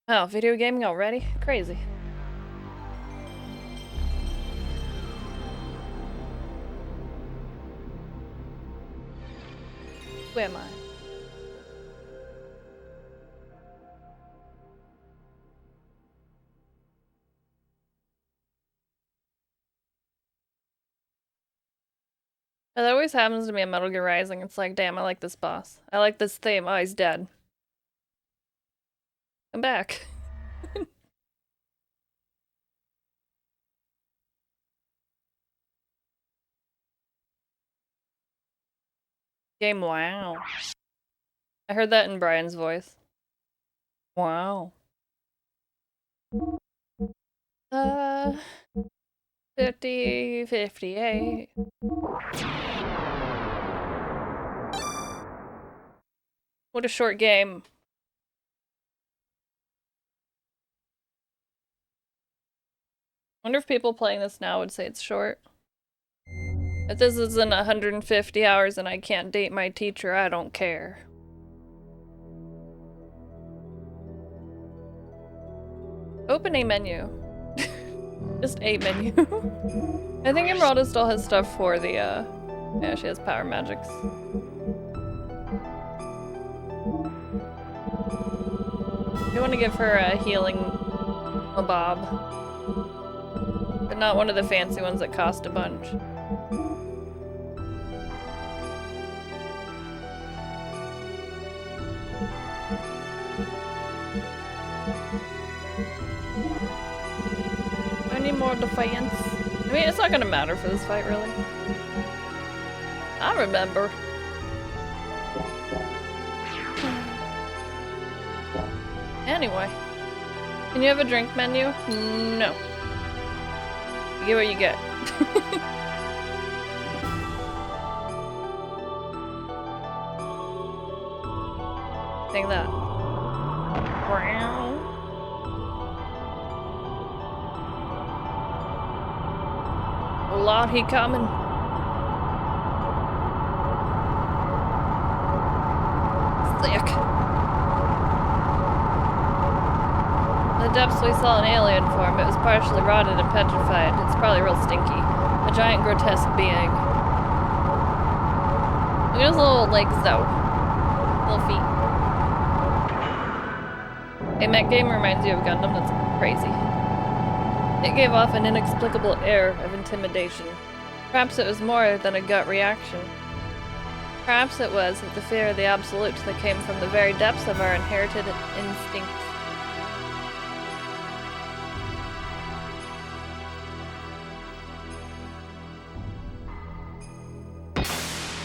Oh, video gaming already? Crazy. Who am I? That always happens to me in Metal Gear Rising. It's like, damn, I like this boss. I like this theme. Oh, he's dead. I'm back. Game wow. I heard that in Brian's voice. Wow. 50, 58. What a short game. Wonder if people playing this now would say it's short. If this isn't 150 hours and I can't date my teacher, I don't care. Open a menu. Just a menu. I think Emeralda still has stuff for the, yeah, she has power magics. I want to give her a healing mabob. But not one of the fancy ones that cost a bunch. I need more defiance. I mean, it's not gonna matter for this fight, really. I remember. Anyway. Can you have a drink menu? No. You get what you get. Think that. A lot he coming. Thick. The depths we saw in alien form. It was partially rotted and petrified. It's probably real stinky. A giant grotesque being. Look at his little legs though. Little feet. Hey, that game reminds you of Gundam. That's crazy. It gave off an inexplicable air of intimidation. Perhaps it was more than a gut reaction. Perhaps it was the fear of the absolute that came from the very depths of our inherited instincts.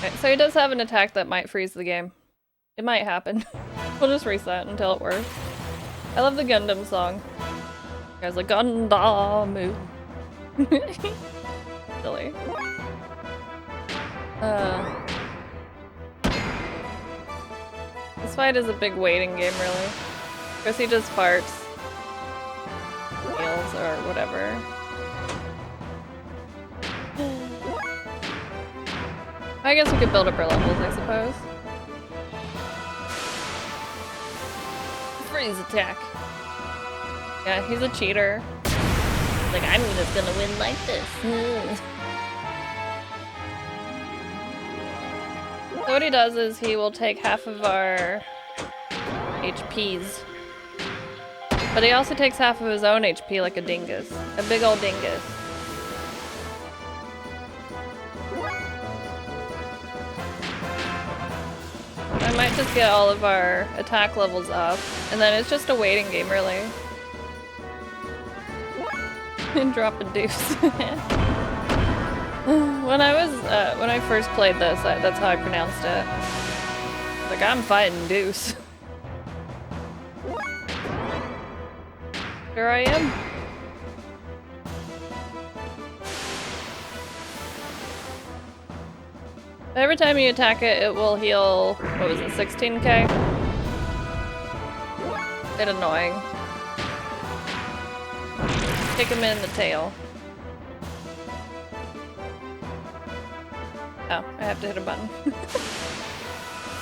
Okay, so he does have an attack that might freeze the game. It might happen. We'll just reset until it works. I love the Gundam song. You guys like Gundam. Silly. This fight is a big waiting game, really. Of course, he just farts. Heals or whatever. I guess we could build up our levels, I suppose. Freeze attack. Yeah, he's a cheater. Like, I'm just gonna win like this. So what he does is he will take half of our HPs. But he also takes half of his own HP like a dingus. A big old dingus. I might just get all of our attack levels up, and then it's just a waiting game, really. And drop a deuce. When I first played this, that's how I pronounced it. Like, I'm fighting deuce. Here I am. Every time you attack it, it will heal, what was it, 16k? Bit annoying. Kick him in the tail. Oh, I have to hit a button.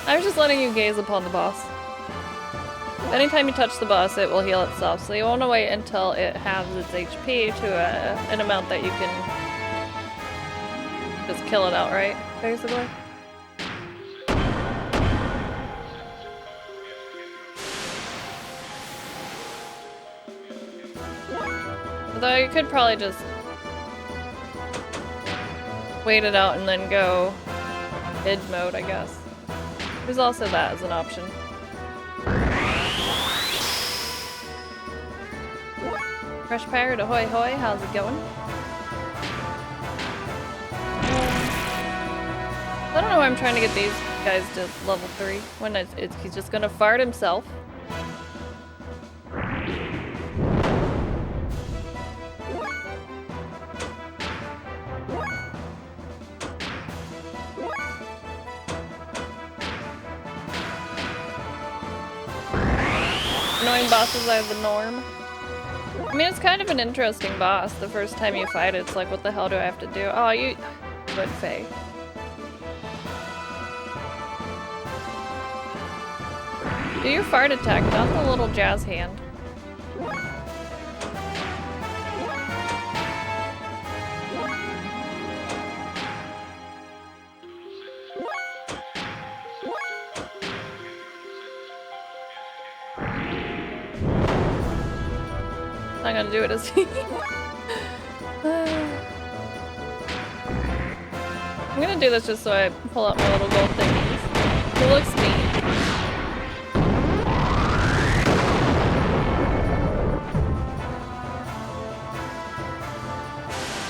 I was just letting you gaze upon the boss. Anytime you touch the boss, it will heal itself, so you want to wait until it halves its HP to an amount that you can just kill it outright, basically. Although you could probably just wait it out and then go mid mode, I guess. There's also that as an option. Fresh Pirate, ahoy hoy, how's it going? I don't know why I'm trying to get these guys to level 3 when he's just gonna fart himself. Annoying bosses are the norm. I mean, it's kind of an interesting boss. The first time you fight it, it's like, what the hell do I have to do? Oh, you... Good Faye. Do your fart attack, not the little jazz hand. Not gonna do it as he. I'm gonna do this just so I pull out my little gold thingies. It looks neat.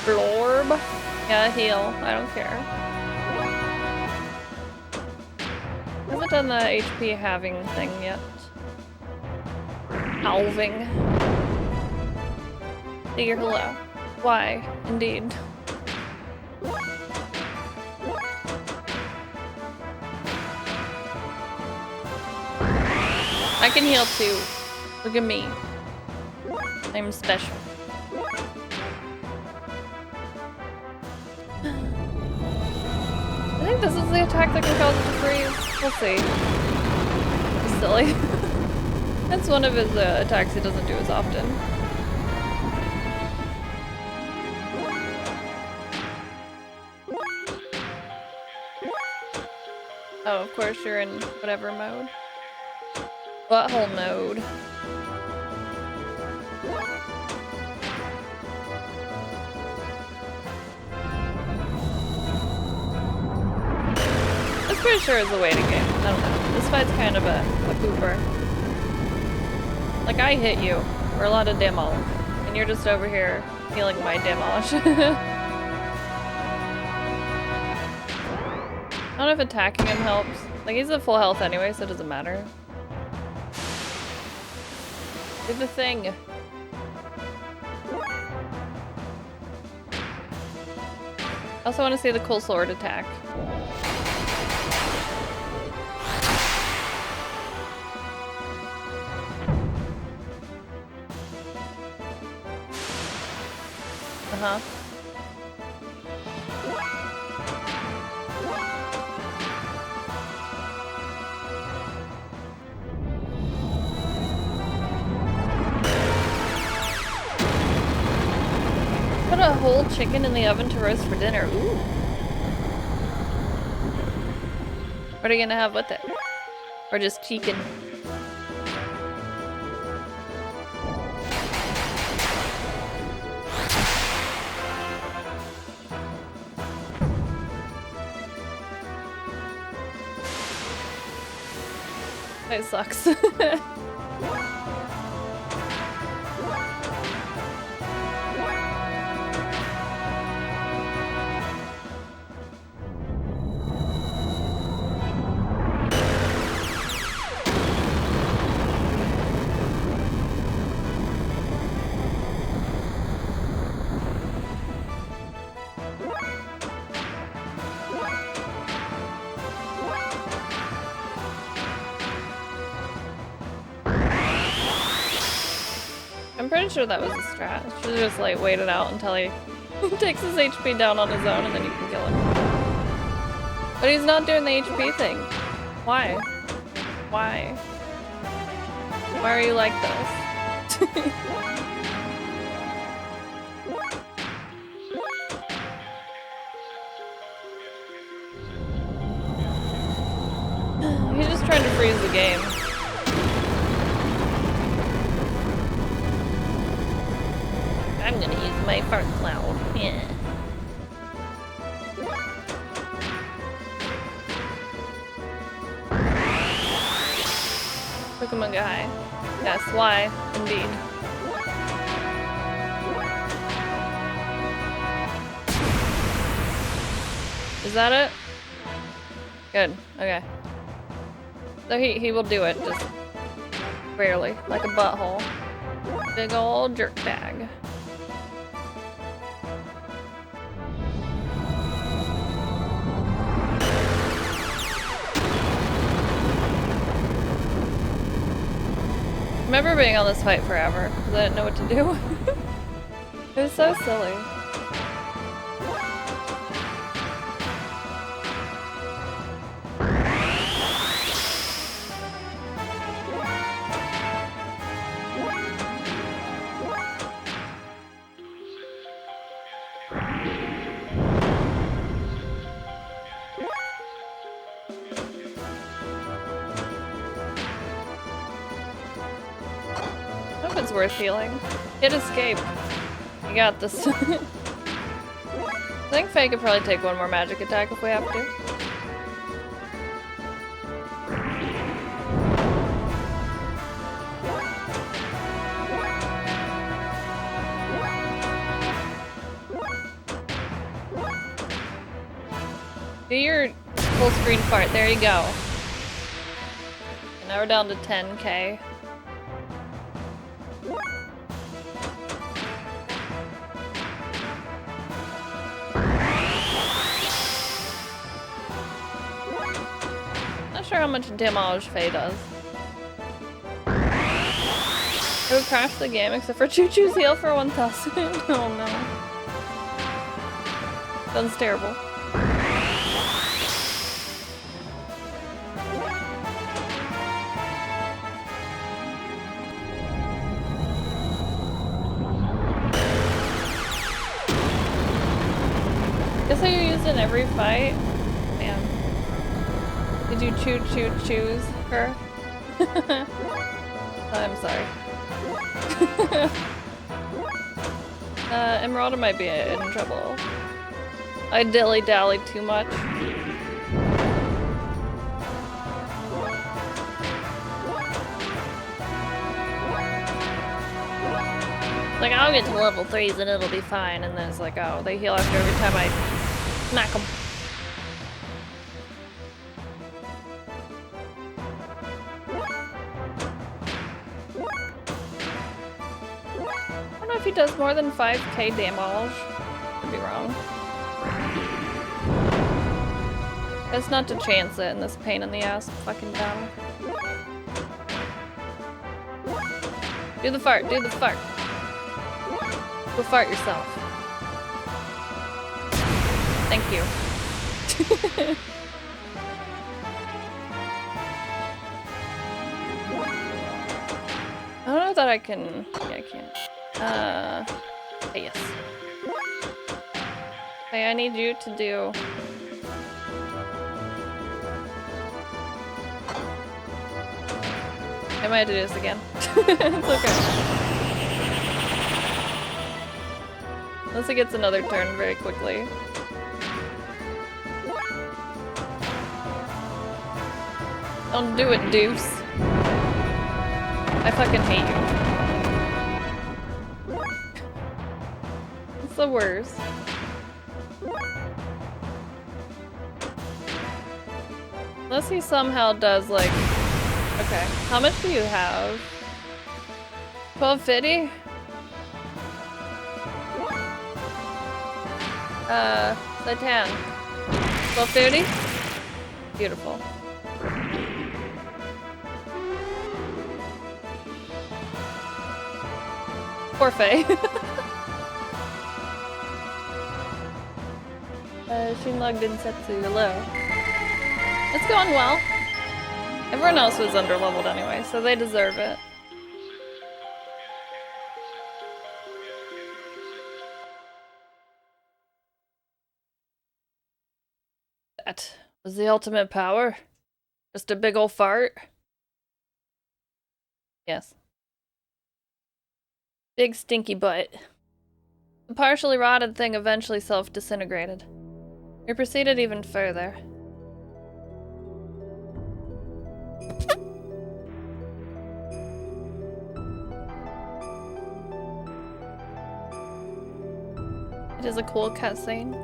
Blorb. Yeah, heal. I don't care. Hasn't done the HP halving thing yet. Halving. Dear hello. Why? Indeed. I can heal too. Look at me. I'm special. I think this is the attack that can cause it to freeze. We'll see. It's silly. That's one of his attacks he doesn't do as often. Oh, of course you're in whatever mode. Butthole mode. I'm pretty sure it's a waiting game. I don't know. This fight's kind of a pooper. Like, I hit you for a lot of demo, and you're just over here healing my demolish. I don't know if attacking him helps. Like, he's at full health anyway, so it doesn't matter. Do the thing. I also want to see the cool sword attack. Uh-huh. Put a whole chicken in the oven to roast for dinner. Ooh. What are you gonna have with it? Or just chicken? That sucks. I'm pretty sure that was a strat. Should've just like waited out until he takes his HP down on his own and then you can kill him. But he's not doing the HP thing. Why? Why? Why are you like this? He's just trying to freeze the game. I'm gonna use my fart cloud. Yeah. Pokemon guy. Yes, why? Indeed. Is that it? Good. Okay. So he will do it, just rarely, like a butthole. Big old jerk bag. I remember being on this fight forever because I didn't know what to do. It was so silly. It's worth healing. Hit escape. You got this. I think Faye could probably take one more magic attack if we have to. Do your full screen fart. There you go. And now we're down to 10k. Not sure how much damage Faye does. It would crash the game except for Choo Choo's heal for 1000. Oh no. Sounds terrible. Guess how you used in every fight? Man. Did you choose her? I'm sorry. Emeralda might be in trouble. I dilly-dally too much. Like, I'll get to level 3s and it'll be fine, and then it's like, oh, they heal after every time I smack them. I don't know if he does more than 5k damage. Could be wrong. It's not to chance it in this pain in the ass fucking battle. Do the fart, do the fart. Go fart yourself. Thank you. I don't know that I can... Yeah, I can't. Okay, yes. Okay, I need you to do... I might have to do this again. It's okay. Unless it gets another turn very quickly. Don't do it, Deuce. I fucking hate you. It's the worst. Unless he somehow does like... Okay, how much do you have? 1250? Satan. 1230? Beautiful. Poor Faye. Shinlog didn't set to low. It's going well. Everyone else was underleveled anyway, so they deserve it. that? Was the ultimate power? Just a big ol' fart? Yes. Big stinky butt. The partially rotted thing eventually self-disintegrated. We proceeded even further. It is a cool cutscene.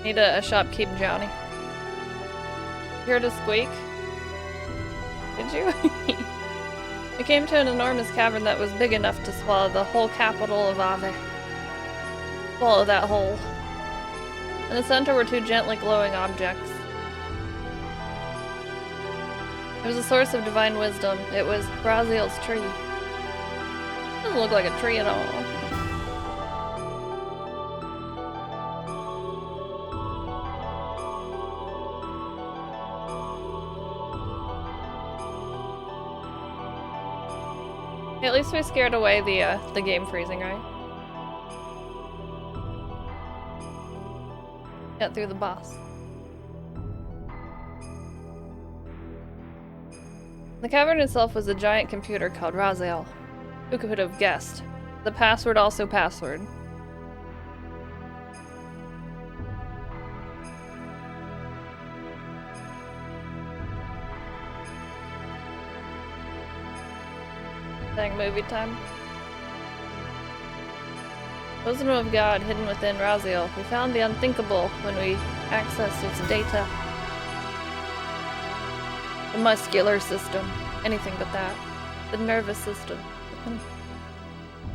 Need a shopkeep Johnny. Heard a squeak? Did you? We came to an enormous cavern that was big enough to swallow the whole capital of Ave. Swallow that hole. In the center were two gently glowing objects. It was a source of divine wisdom. It was Braziel's tree. Doesn't look like a tree at all. At least we scared away the game freezing, right? Get through the boss. The cavern itself was a giant computer called Raziel. Who could have guessed? The password also password. Dang, movie time. Wisdom of God hidden within Raziel. We found the unthinkable when we accessed its data. The muscular system. Anything but that. The nervous system.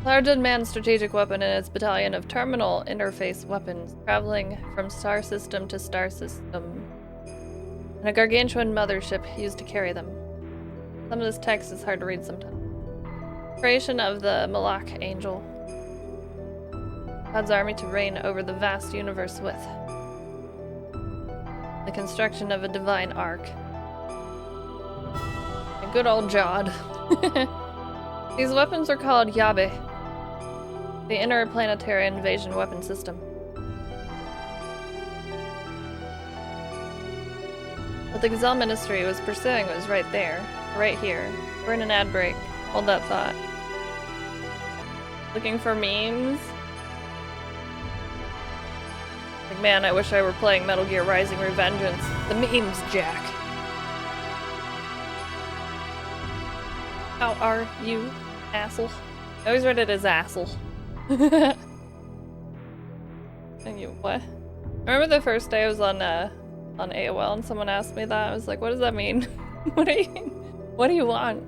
Large unmanned strategic weapon and its battalion of terminal interface weapons, traveling from star system to star system. And a gargantuan mothership used to carry them. Some of this text is hard to read sometimes. Creation of the Malak Angel. God's army to reign over the vast universe with. The construction of a divine ark. A good old Jod. These weapons are called Yabe, the interplanetary invasion weapon system. What the Gazelle Ministry was pursuing was right there, right here. We're in an ad break. Hold that thought. Looking for memes? Like, man, I wish I were playing Metal Gear Rising Revengeance. The memes, Jack. How are you, asshole? I always read it as asshole. And you, what? I remember the first day I was on AOL and someone asked me that. I was like, what does that mean? What do you want?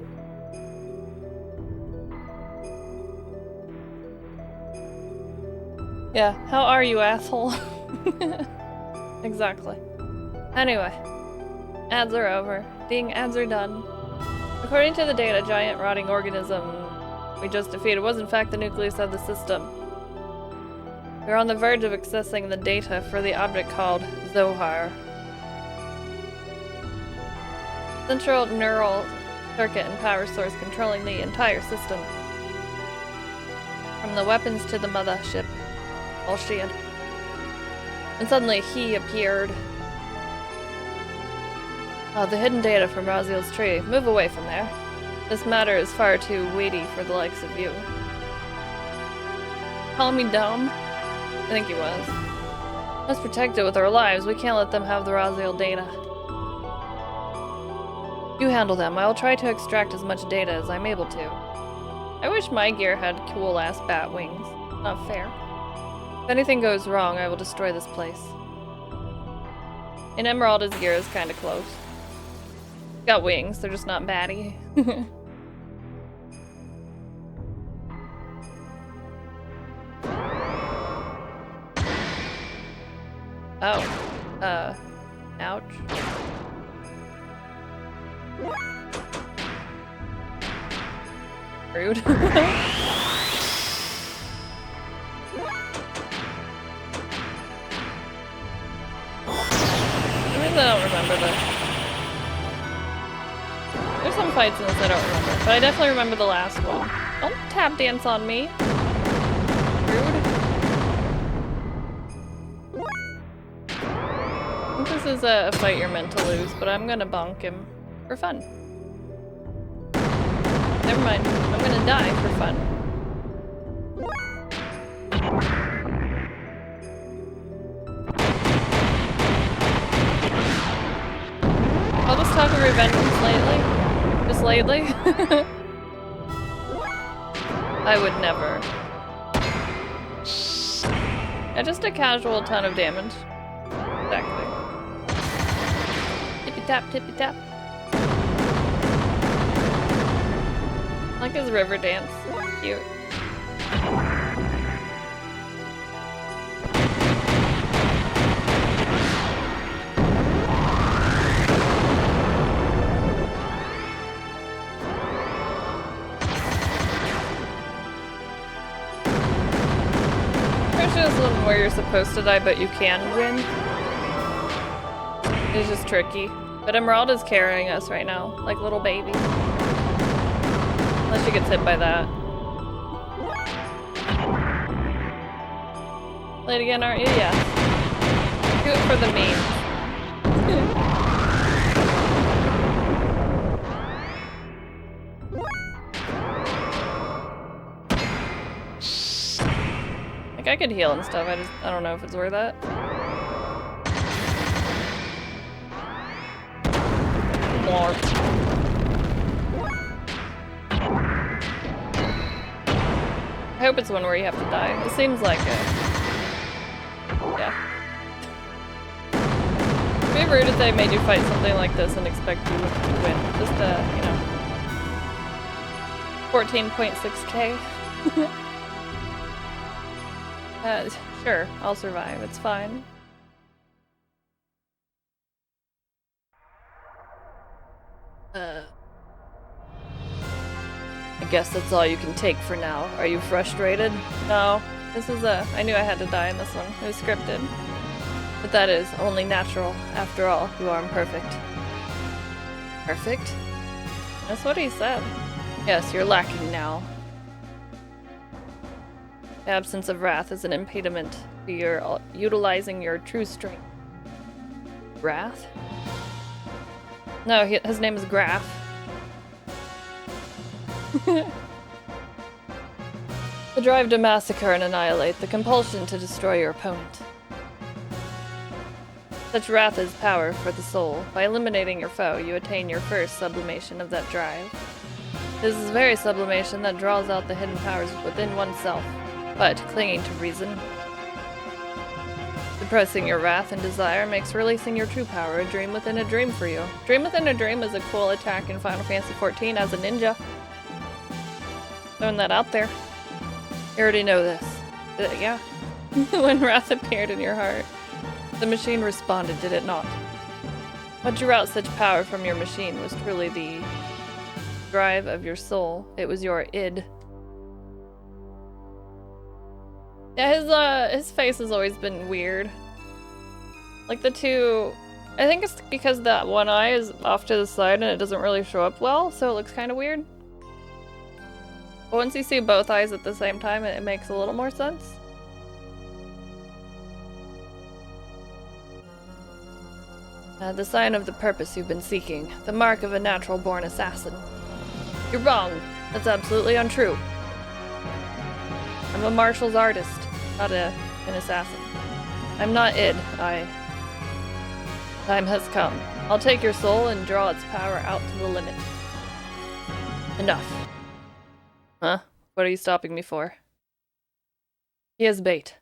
Yeah, how are you, asshole? Exactly. Anyway, ads are over. Ads are done. According to the data, giant rotting organism we just defeated was in fact the nucleus of the system. We're on the verge of accessing the data for the object called Zohar. Central neural circuit and power source controlling the entire system. From the weapons to the mothership. All shit. And suddenly he appeared. Oh, the hidden data from Raziel's tree. Move away from there. This matter is far too weighty for the likes of you. Call me dumb? I think he was. Let's protect it with our lives. We can't let them have the Raziel data. You handle them. I'll try to extract as much data as I'm able to. I wish my gear had cool-ass bat wings. Not fair. If anything goes wrong, I will destroy this place. In Emerald, his gear is kinda close. Got wings, they're just not batty. Oh. Ouch. Rude. I don't remember this. fights in this I don't remember, but I definitely remember the last one. Don't tap dance on me. Rude. I think this is a fight you're meant to lose, but I'm gonna bonk him for fun. Never mind, I'm gonna die for fun. All this talk of revenge lately? Just lately? I would never. Yeah, just a casual ton of damage. Exactly. Tippy tap, tippy tap. I like his river dance. Cute. This one where you're supposed to die, but you can win. It's just tricky. But Emerald is carrying us right now, like little baby. Unless she gets hit by that. Play it again, aren't you? Yeah. Do it for the meme. Like, I could heal and stuff, I don't know if it's worth that. More. I hope it's one where you have to die. It seems like it. Yeah. It'd be rude if they made you fight something like this and expect you to win. Just, you know. 14.6k. Sure, I'll survive. It's fine. I guess that's all you can take for now. Are you frustrated? No. This is I knew I had to die in this one. It was scripted. But that is only natural. After all, you are imperfect. Perfect? That's what he said. Yes, you're lacking now. The absence of wrath is an impediment to your utilizing your true strength. Wrath? No, his name is Graph. The drive to massacre and annihilate, the compulsion to destroy your opponent. Such wrath is power for the soul. By eliminating your foe, you attain your first sublimation of that drive. This is the very sublimation that draws out the hidden powers within oneself. But clinging to reason, suppressing your wrath and desire makes releasing your true power a dream within a dream for you. Dream within a dream is a cool attack in Final Fantasy XIV as a ninja. Throwing that out there. You already know this. Yeah. When wrath appeared in your heart, the machine responded, did it not? What drew out such power from your machine was truly the drive of your soul. It was your id. Yeah, his face has always been weird. Like the two... I think it's because that one eye is off to the side and it doesn't really show up well, so it looks kind of weird. But once you see both eyes at the same time, it makes a little more sense. The sign of the purpose you've been seeking. The mark of a natural-born assassin. You're wrong. That's absolutely untrue. I'm a martial artist, not an assassin. I'm not id. Time has come. I'll take your soul and draw its power out to the limit. Enough. Huh? What are you stopping me for? He has bait.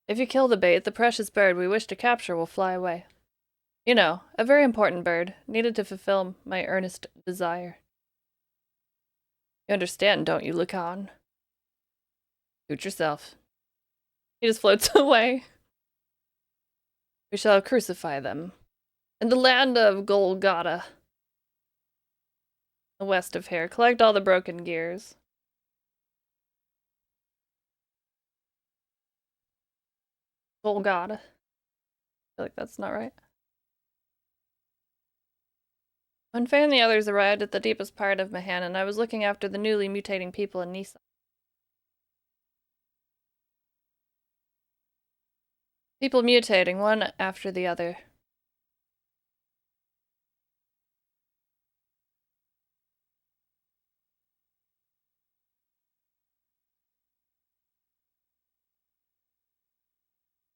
If you kill the bait, the precious bird we wish to capture will fly away. You know, a very important bird, needed to fulfill my earnest desire. You understand, don't you, Lacan? Suit yourself. He just floats away. We shall crucify them. In the land of Golgotha. The west of here. Collect all the broken gears. Golgotha. I feel like that's not right. When Faye and the others arrived at the deepest part of Mahanan, I was looking after the newly mutating people in Nissan. People mutating, one after the other.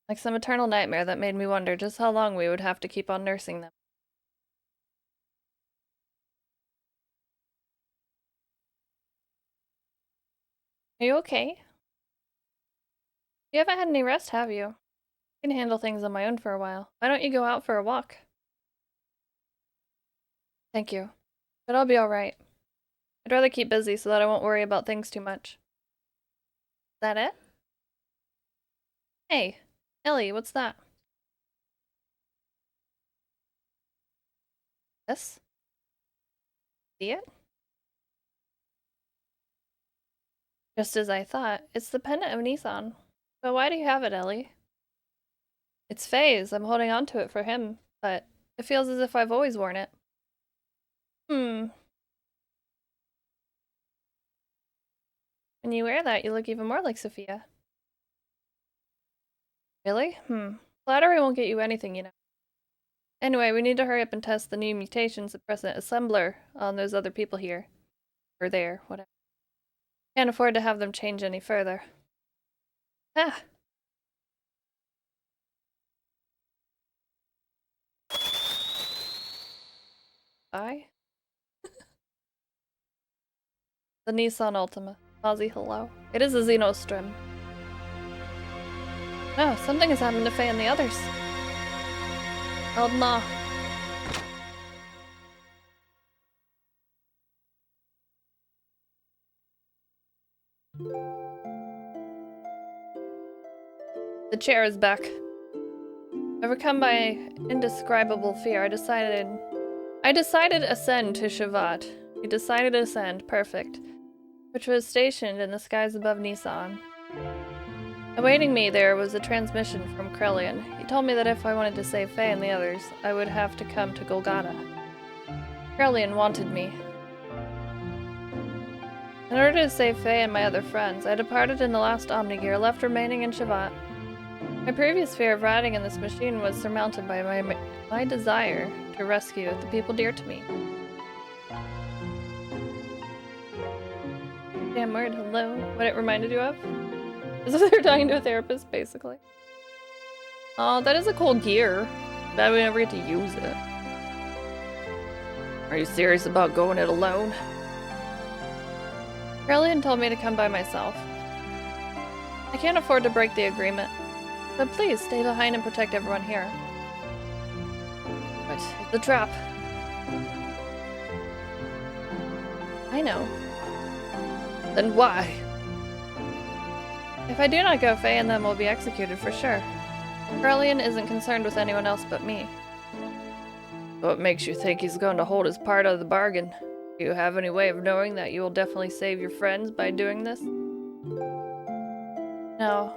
Like some eternal nightmare that made me wonder just how long we would have to keep on nursing them. Are you okay? You haven't had any rest, have you? I can handle things on my own for a while. Why don't you go out for a walk? Thank you. But I'll be alright. I'd rather keep busy so that I won't worry about things too much. Is that it? Hey, Ellie, what's that? This? See it? Just as I thought. It's the pendant of Nissan. But why do you have it, Ellie? It's Faye's. I'm holding on to it for him, but it feels as if I've always worn it. When you wear that, you look even more like Sophia. Really? Flattery won't get you anything, you know. Anyway, we need to hurry up and test the new mutation suppressant assembler on those other people here. Or there, whatever. Can't afford to have them change any further. Ah! Bye. The Nissan Ultima. Ozzy, hello. It is a Xenostrim. No, something has happened to Faye and the others. Oh no. The chair is back. Overcome by indescribable fear, I decided ascend to Shavat. We decided ascend, perfect. Which was stationed in the skies above Nissan. Awaiting me there was a transmission from Krelian. He told me that if I wanted to save Faye and the others, I would have to come to Golgotha. Krelian wanted me. In order to save Faye and my other friends, I departed in the last Omnigear, left remaining in Shavat. My previous fear of riding in this machine was surmounted by my desire to rescue the people dear to me. Damn word, hello. What it reminded you of? As if they're talking to a therapist, basically. Oh, that is a cool gear. Bad we never get to use it. Are you serious about going it alone? Krelian told me to come by myself. I can't afford to break the agreement. But please, stay behind and protect everyone here. But it's a trap. I know. Then why? If I do not go, Faye and them will be executed for sure. Krelian isn't concerned with anyone else but me. What makes you think he's going to hold his part of the bargain? Do you have any way of knowing that you will definitely save your friends by doing this? No.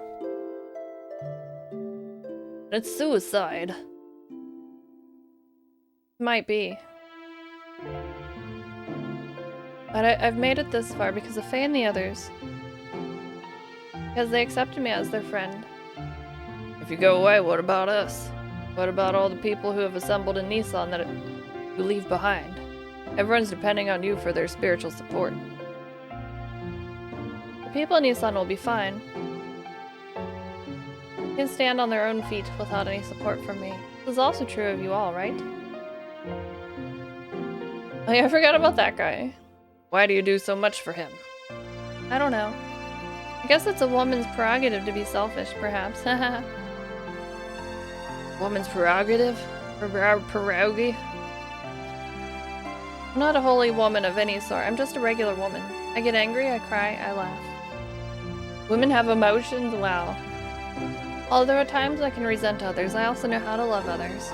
It's suicide. Might be. But I've made it this far because of Faye and the others. Because they accepted me as their friend. If you go away, what about us? What about all the people who have assembled in Nissan that you leave behind? Everyone's depending on you for their spiritual support. The people in Nissan will be fine. They can stand on their own feet without any support from me. This is also true of you all, right? Oh yeah, I forgot about that guy. Why do you do so much for him? I don't know. I guess it's a woman's prerogative to be selfish, perhaps. Woman's prerogative? Pierogi? I'm not a holy woman of any sort. I'm just a regular woman. I get angry, I cry, I laugh. Women have emotions? Wow. Although at times I can resent others, I also know how to love others.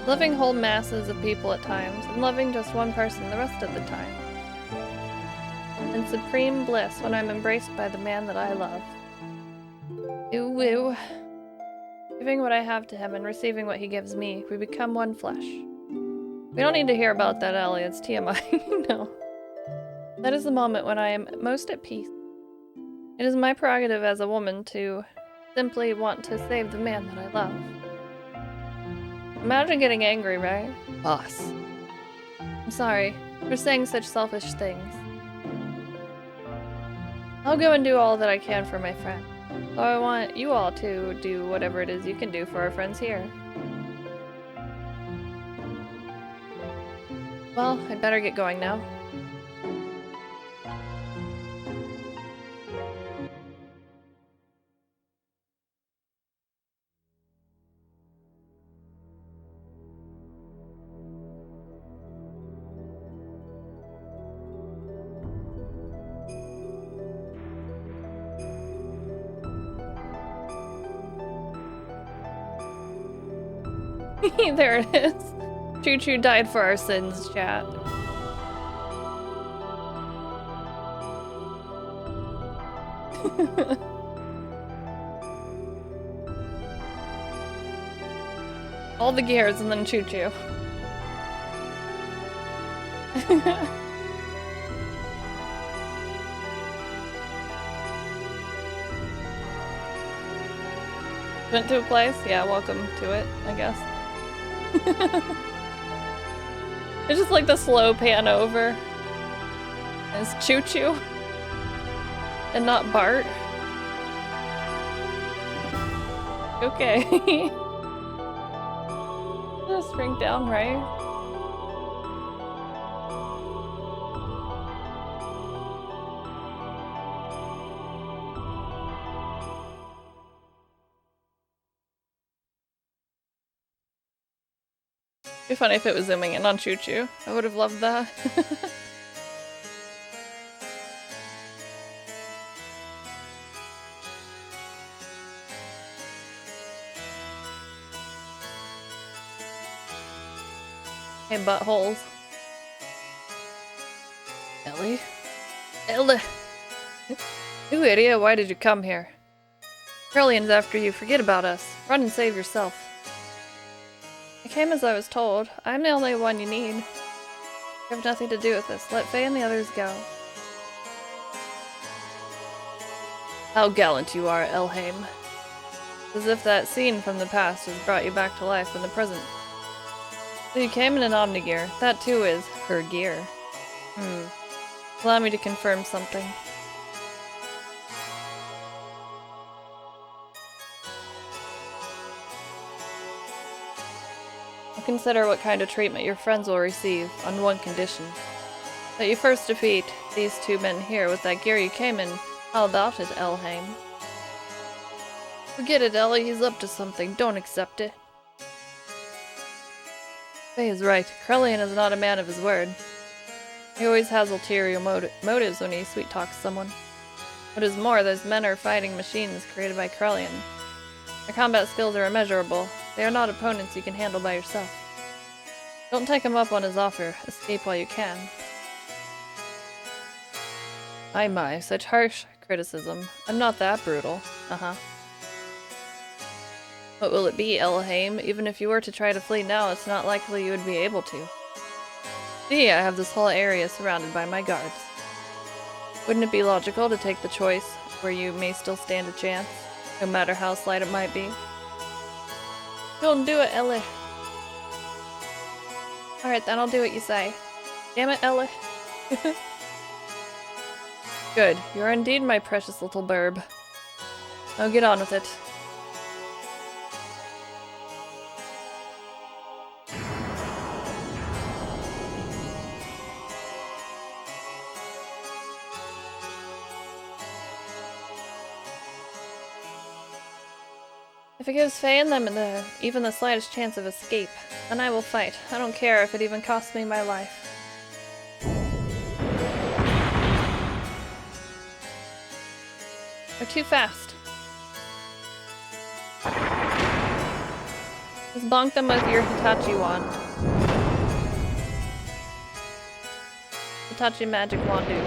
Loving whole masses of people at times, and loving just one person the rest of the time. And supreme bliss when I'm embraced by the man that I love. Ooh woo. Giving what I have to him and receiving what he gives me, we become one flesh. We don't need to hear about that, Ellie. It's TMI. No. That is the moment when I am most at peace. It is my prerogative as a woman to simply want to save the man that I love. Imagine getting angry, right? Boss. I'm sorry for saying such selfish things. I'll go and do all that I can for my friend. So I want you all to do whatever it is you can do for our friends here. Well, I'd better get going now. There it is. Choo Choo died for our sins, chat. All the gears and then Choo Choo. Went to a place? Yeah, welcome to it, I guess. It's just like the slow pan over. It's Choo Choo. And not Bart. Okay. Just shrink down, right? It'd be funny if it was zooming in on Choo Choo. I would have loved that. Hey, buttholes. Ellie? Ellie! You idiot, why did you come here? Trillian's after you, forget about us. Run and save yourself. I came as I was told. I'm the only one you need. You have nothing to do with this. Let Faye and the others go. How gallant you are, Elheim. As if that scene from the past has brought you back to life in the present. So you came in an Omnigear. That too is her gear. Allow me to confirm something. I'll consider what kind of treatment your friends will receive on one condition. That you first defeat these two men here with that gear you came in. How about it, Elheim? Forget it, Ellie. He's up to something. Don't accept it. Faye is right. Krellian is not a man of his word. He always has ulterior motives when he sweet-talks someone. What is more, those men are fighting machines created by Krellian. Their combat skills are immeasurable. They are not opponents you can handle by yourself. Don't take him up on his offer. Escape while you can. My, such harsh criticism. I'm not that brutal. What will it be, Elheim? Even if you were to try to flee now, it's not likely you would be able to. See, I have this whole area surrounded by my guards. Wouldn't it be logical to take the choice where you may still stand a chance, no matter how slight it might be? Don't do it, Ellie. Alright, then I'll do what you say. Damn it, Ellie. Good. You are indeed my precious little burb. Now get on with it. If it gives Faye and them even the slightest chance of escape, then I will fight. I don't care if it even costs me my life. They're too fast. Just bonk them with your Hitachi wand. Hitachi magic wandu.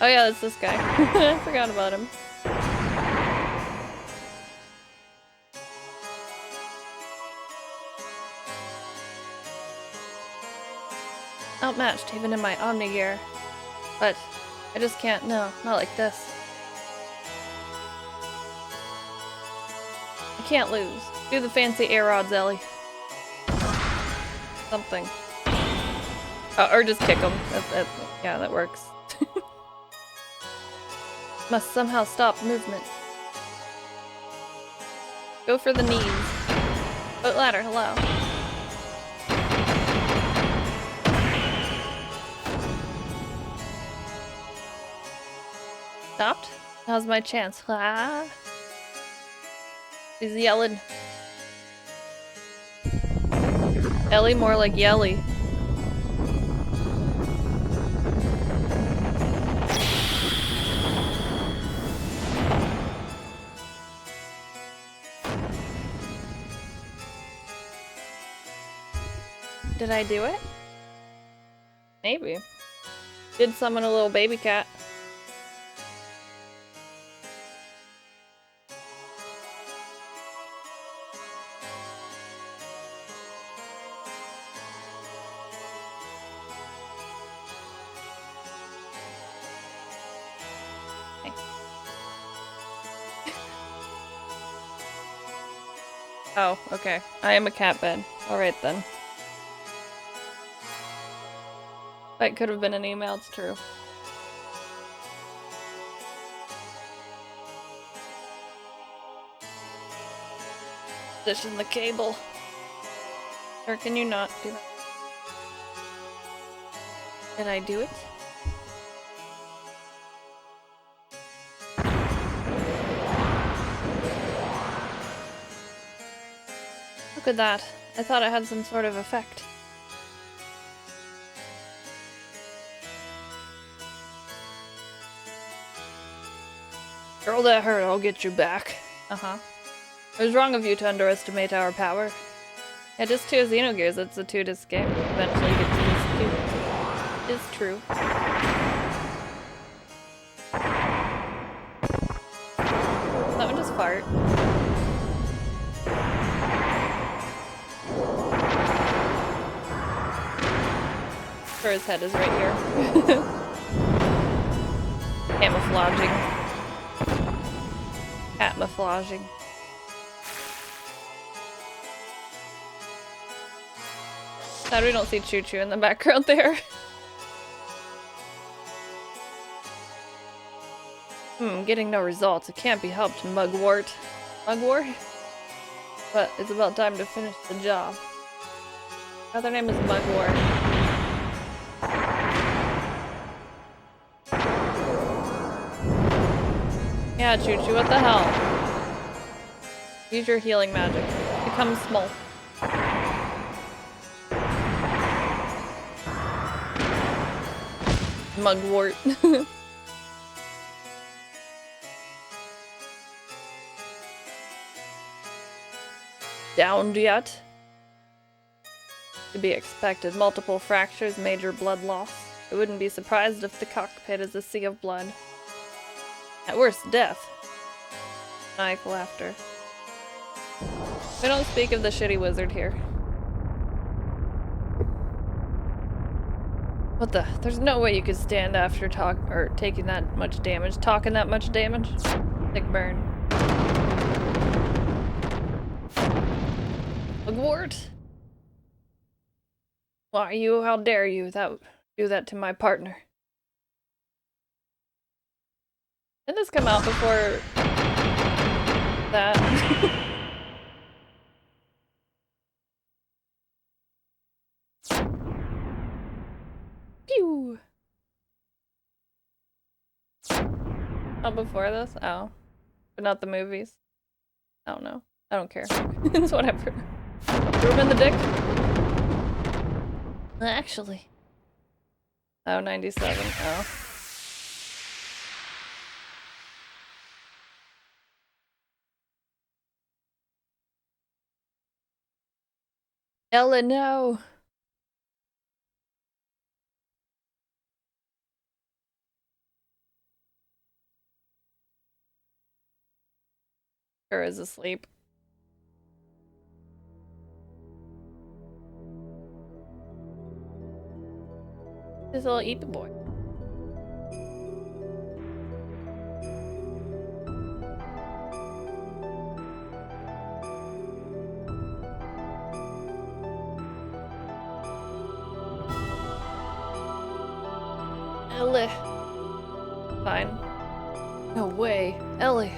Oh yeah, that's this guy. I forgot about him. outmatched even in my Omni gear. But I just can't, no, not like this. I can't lose. Do the fancy air rods, Ellie. Something. Or just kick them. Yeah, that works. Must somehow stop movement. Go for the knees. Foot ladder, hello. Stopped? Now's my chance. Ah. He's yelling. Ellie, more like Yelly. Did I do it? Maybe. Did summon a little baby cat. Okay. Oh, okay. I am a cat bed. Alright then. That could have been an email, it's true. Position the cable. Or can you not do that? Did I do it? Look at that. I thought it had some sort of effect. Girl, that hurt. I'll get you back. Uh-huh. It was wrong of you to underestimate our power. Yeah, just 2 Xenogears. It's a 2-disc game. Eventually you get to disc 2. It's true. That one just fart. Sure, his head is right here. Camouflaging. Camouflaging. Sad we don't see Choo Choo in the background there. Getting no results. It can't be helped, Mugwort. Mugwort? But it's about time to finish the job. Her other name is Mugwort. Yeah, Choo Choo, what the hell? Use your healing magic. Become small. Mugwort. Downed yet? To be expected. Multiple fractures, major blood loss. I wouldn't be surprised if the cockpit is a sea of blood. At worst, death. Maniacal laughter. We don't speak of the shitty wizard here. What the? There's no way you could stand after taking that much damage. Talking that much damage? Sick burn. Mugwort? Why you? How dare you do that to my partner? Didn't this come out before that? Pew! Not before this? Oh. But not the movies? I don't know. I don't care. It's whatever. Threw him in the dick? Actually. Oh, 97. Oh. Ella, no! Her is asleep. This little eepy boy. Ellie. Fine. No way. Ellie.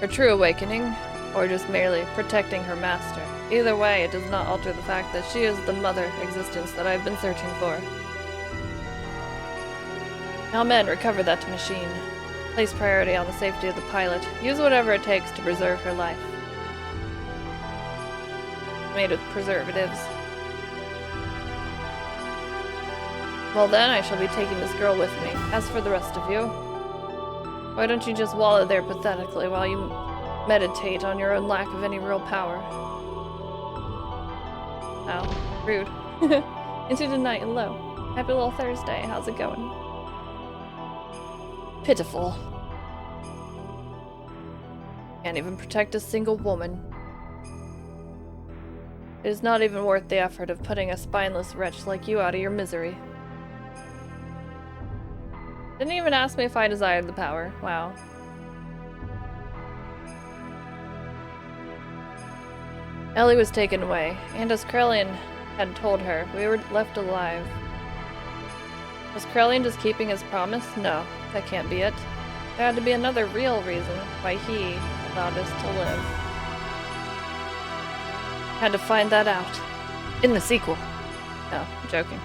Her true awakening, or just merely protecting her master. Either way, it does not alter the fact that she is the mother existence that I've been searching for. Now men, recover that machine. Place priority on the safety of the pilot. Use whatever it takes to preserve her life. Made with preservatives. Well then, I shall be taking this girl with me. As for the rest of you, why don't you just wallow there pathetically while you meditate on your own lack of any real power? Oh, rude. Into the night and low. Happy little Thursday, how's it going? Pitiful. Can't even protect a single woman. It is not even worth the effort of putting a spineless wretch like you out of your misery. Didn't even ask me if I desired the power. Wow. Ellie was taken away, and as Krellian had told her, we were left alive. Was Krellian just keeping his promise? No, that can't be it. There had to be another real reason why he allowed us to live. Had to find that out. In the sequel. No, I'm joking.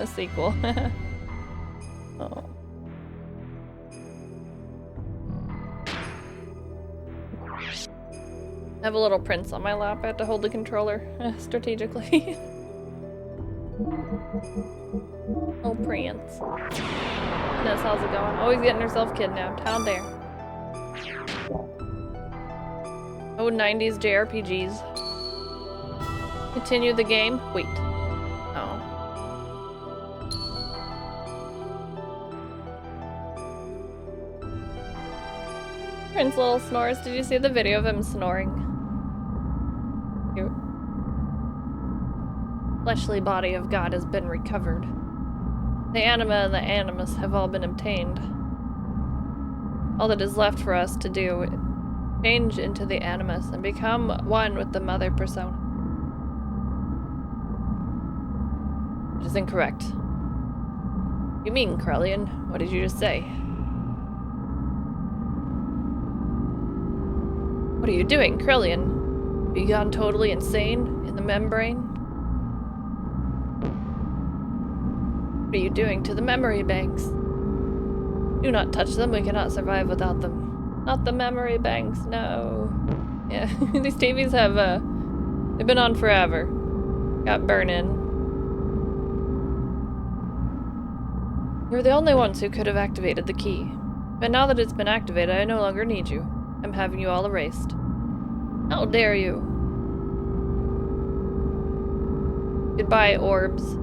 Sequel. Oh. I have a little prince on my lap. I have to hold the controller strategically. Oh, prince. Ness, how's it going? Always getting herself kidnapped. How dare. Oh, 90s JRPGs. Continue the game? Wait. Oh. Prince Little snores. Did you see the video of him snoring? Cute. Fleshly body of God has been recovered. The anima and the animus have all been obtained. All that is left for us to do, change into the animus and become one with the mother persona. It is incorrect. You mean, Krellian? What did you just say? What are you doing, Krellian? Have you gone totally insane in the membrane? What are you doing to the memory banks? Do not touch them, we cannot survive without them. Not the memory banks, no. Yeah, these TVs have, they've been on forever. Got burn-in. You're the only ones who could have activated the key. But now that it's been activated, I no longer need you. I'm having you all erased. How dare you? Goodbye, orbs.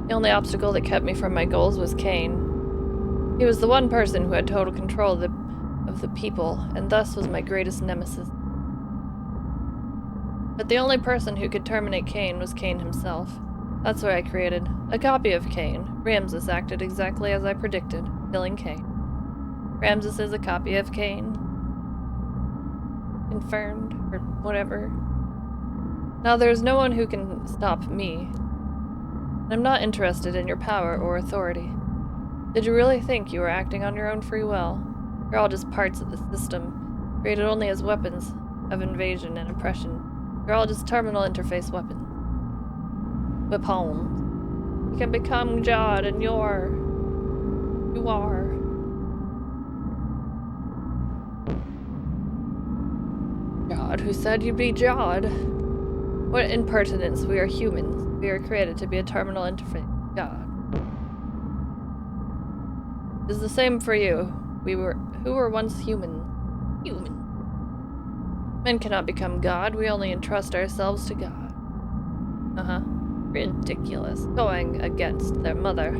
The only obstacle that kept me from my goals was Cain. He was the one person who had total control of the people, and thus was my greatest nemesis. But the only person who could terminate Cain was Cain himself. That's what I created. A copy of Cain. Ramses acted exactly as I predicted, killing Cain. Ramses is a copy of Cain. Confirmed, or whatever. Now there's no one who can stop me. I'm not interested in your power or authority. Did you really think you were acting on your own free will? You're all just parts of the system, created only as weapons of invasion and oppression. You're all just terminal interface weapons. Weapons. You can become God and you are. God, who said you'd be God? What impertinence, we are humans. We are created to be a terminal interface. God. It is the same for you. Who were once human. Men cannot become God. We only entrust ourselves to God. Uh-huh. Ridiculous. Going against their mother.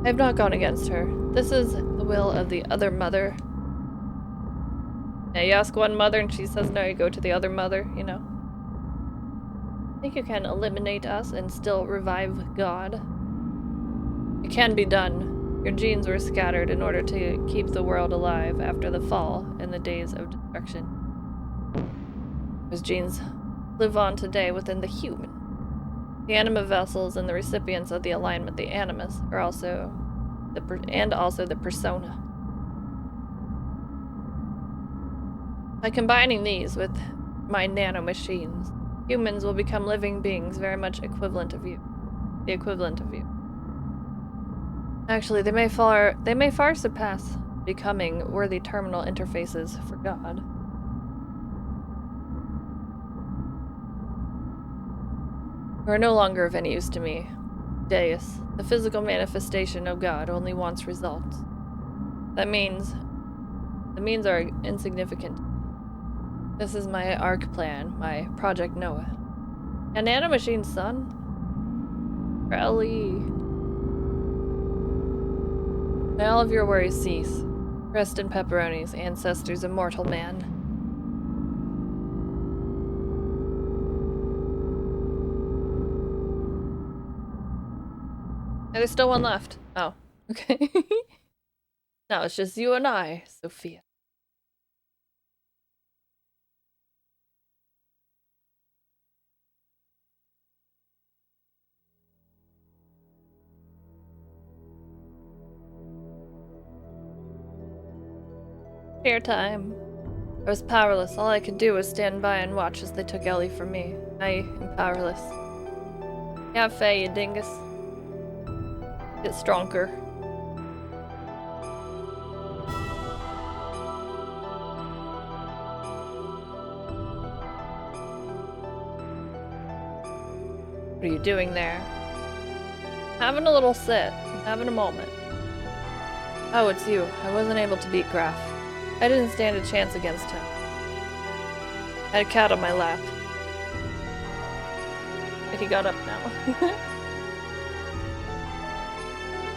I have not gone against her. This is the will of the other mother. Yeah, you ask one mother and she says no, you go to the other mother, you know. I think you can eliminate us and still revive God. It can be done. Your genes were scattered in order to keep the world alive after the fall and the days of destruction. Those genes live on today within the human. The anima vessels and the recipients of the alignment, the animus, are also the persona. By combining these with my nanomachines, humans will become living beings very much equivalent of you. The equivalent of you. Actually, they may far surpass becoming worthy terminal interfaces for God. You are no longer of any use to me. Deus, the physical manifestation of God, only wants results. That means the means are insignificant. This is my ARC plan, my Project Noah. A nanomachine's son? For Ellie. May all of your worries cease. Rest in pepperonis, ancestors of mortal man. There's still one left. Oh, okay. Now it's just you and I, Sophia. Fair time. I was powerless. All I could do was stand by and watch as they took Ellie from me. I am powerless. Have faith, you dingus. Get stronger. What are you doing there? Having a little sit. Having a moment. Oh, it's you. I wasn't able to beat Graf. I didn't stand a chance against him. I had a cat on my lap. But he got up now.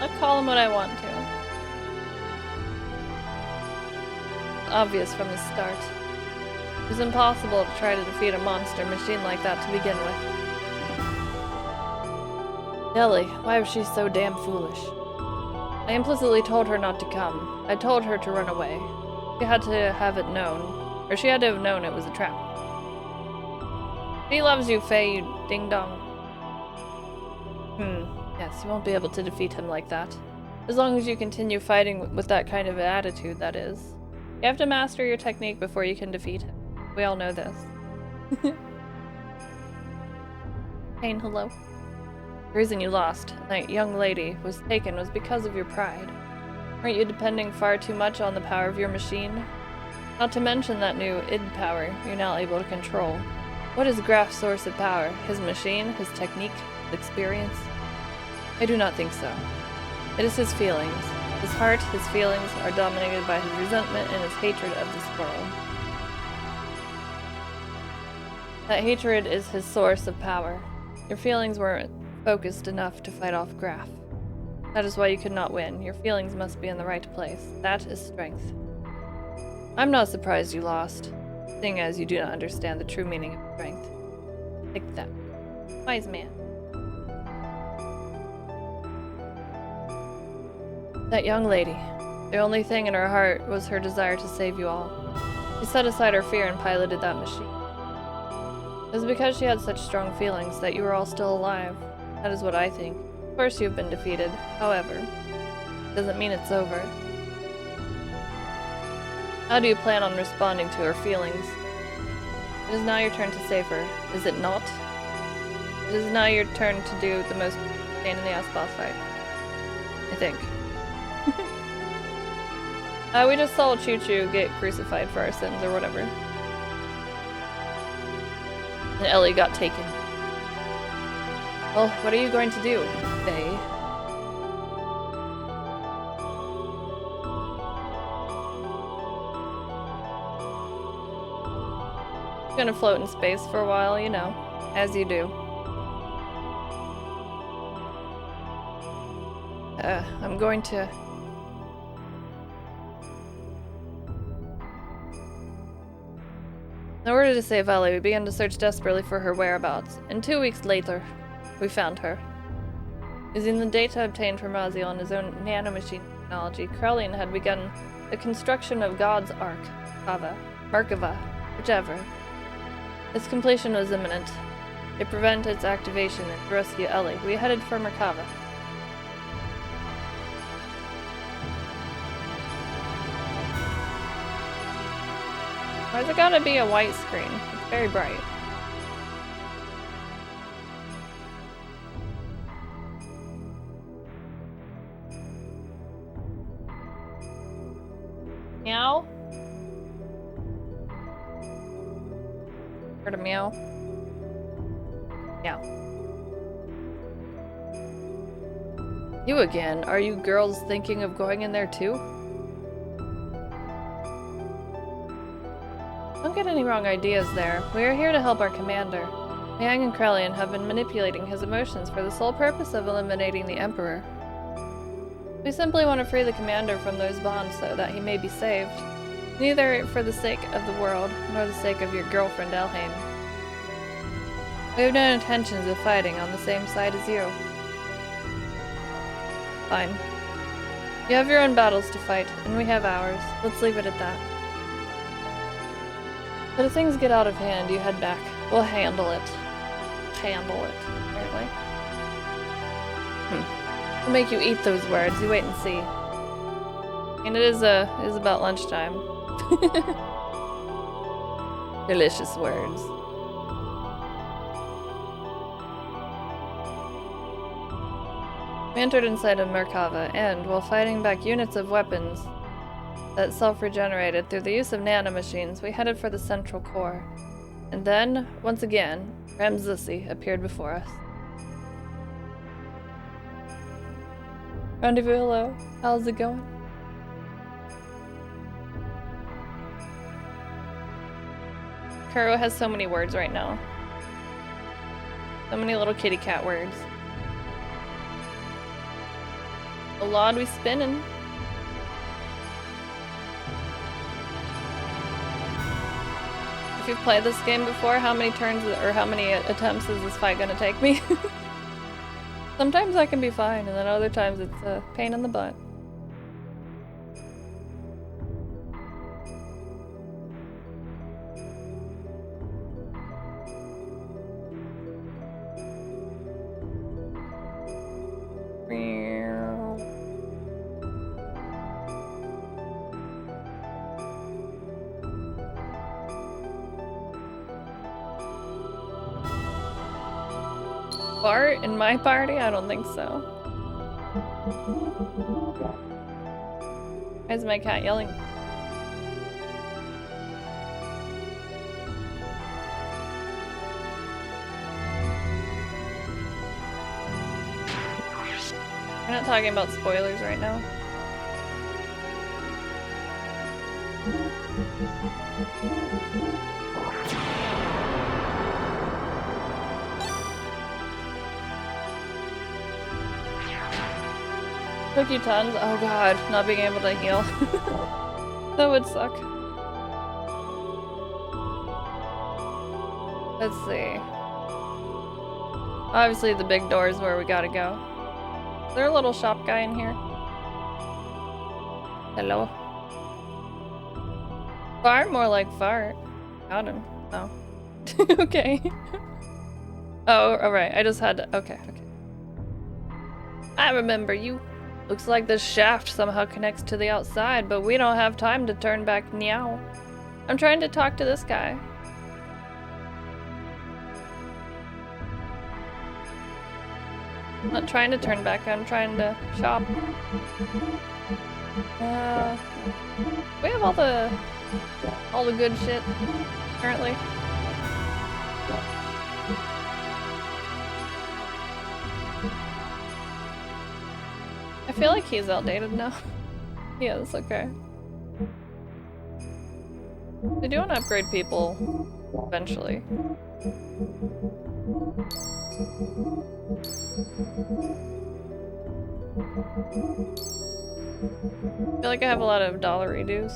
I'll call him what I want to. Obvious from the start. It was impossible to try to defeat a monster machine like that to begin with. Ellie, why was she so damn foolish? I implicitly told her not to come. I told her to run away. She had to have it known. Or she had to have known it was a trap. He loves you, Faye, you ding-dong. Yes, you won't be able to defeat him like that. As long as you continue fighting with that kind of attitude, that is. You have to master your technique before you can defeat him. We all know this. Pain, hello? The reason you lost, that young lady, was taken was because of your pride. Aren't you depending far too much on the power of your machine? Not to mention that new id power you're now able to control. What is Graf's source of power? His machine? His technique? His experience? I do not think so. It is his feelings. His heart, his feelings, are dominated by his resentment and his hatred of this world. That hatred is his source of power. Your feelings weren't focused enough to fight off Graf. That is why you could not win. Your feelings must be in the right place. That is strength. I'm not surprised you lost, seeing as you do not understand the true meaning of strength. Take that. Wise man. That young lady. The only thing in her heart was her desire to save you all. She set aside her fear and piloted that machine. It was because she had such strong feelings that you were all still alive. That is what I think. Of course you've been defeated. However, it doesn't mean it's over. How do you plan on responding to her feelings? It is now your turn to save her, is it not? It is now your turn to do the most pain-in-the-ass boss fight. I think. We just saw Choo-Choo get crucified for our sins or whatever. And Ellie got taken. Well, what are you going to do, Faye? I'm gonna float in space for a while, you know, as you do. I'm going to In order to save Ellie, we began to search desperately for her whereabouts, and 2 weeks later, we found her. Using the data obtained from Raziel and his own nanomachine technology, Krellian had begun the construction of God's Ark, Kava, Merkava, whichever. Its completion was imminent. To prevent its activation and to rescue Ellie, we headed for Merkava. Why's it gotta be a white screen? It's very bright. Meow? Heard a meow? Meow. You again? Are you girls thinking of going in there too? Don't get any wrong ideas there. We are here to help our commander. Yang and Krellian have been manipulating his emotions for the sole purpose of eliminating the Emperor. We simply want to free the commander from those bonds so that he may be saved. Neither for the sake of the world, nor the sake of your girlfriend Elhain. We have no intentions of fighting on the same side as you. Fine. You have your own battles to fight, and we have ours. Let's leave it at that. But if things get out of hand, you head back. We'll handle it. Handle it, apparently. We'll make you eat those words. You wait and see. And it is about lunchtime. Delicious words. We entered inside of Merkava, and while fighting back units of weapons that self-regenerated through the use of nanomachines, we headed for the central core. And then, once again, Ramzussi appeared before us. Rendezvous, hello. How's it going? Kuro has so many words right now. So many little kitty cat words. A lot we spinning. If you've played this game before, how many turns or how many attempts is this fight gonna take me? Sometimes I can be fine, and then other times it's a pain in the butt. Bart in my party? I don't think so. Why is my cat yelling? We're not talking about spoilers right now. Took you tons? Oh god, not being able to heal. That would suck. Let's see. Obviously the big door is where we gotta go. Is there a little shop guy in here? Hello? Fart? More like fart. Got him. Oh. Okay. Oh, alright. I just had to... Okay. I remember you. Looks like this shaft somehow connects to the outside, but we don't have time to turn back now. I'm trying to talk to this guy. I'm not trying to turn back, I'm trying to shop. We have all the good shit currently. I feel like he's outdated now. Yeah, that's okay. They do want to upgrade people eventually. I feel like I have a lot of dollar redos.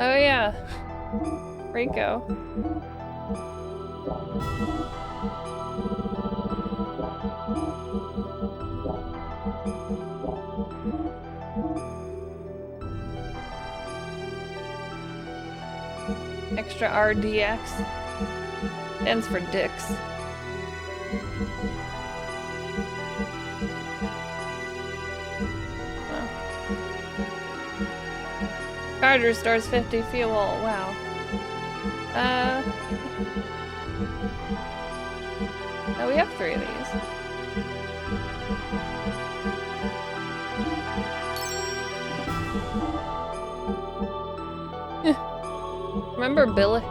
Oh yeah. Rico. Extra RDX. Stands for dicks. Charger stores 50 fuel. Wow. Oh, we have 3 of these. Remember Billy?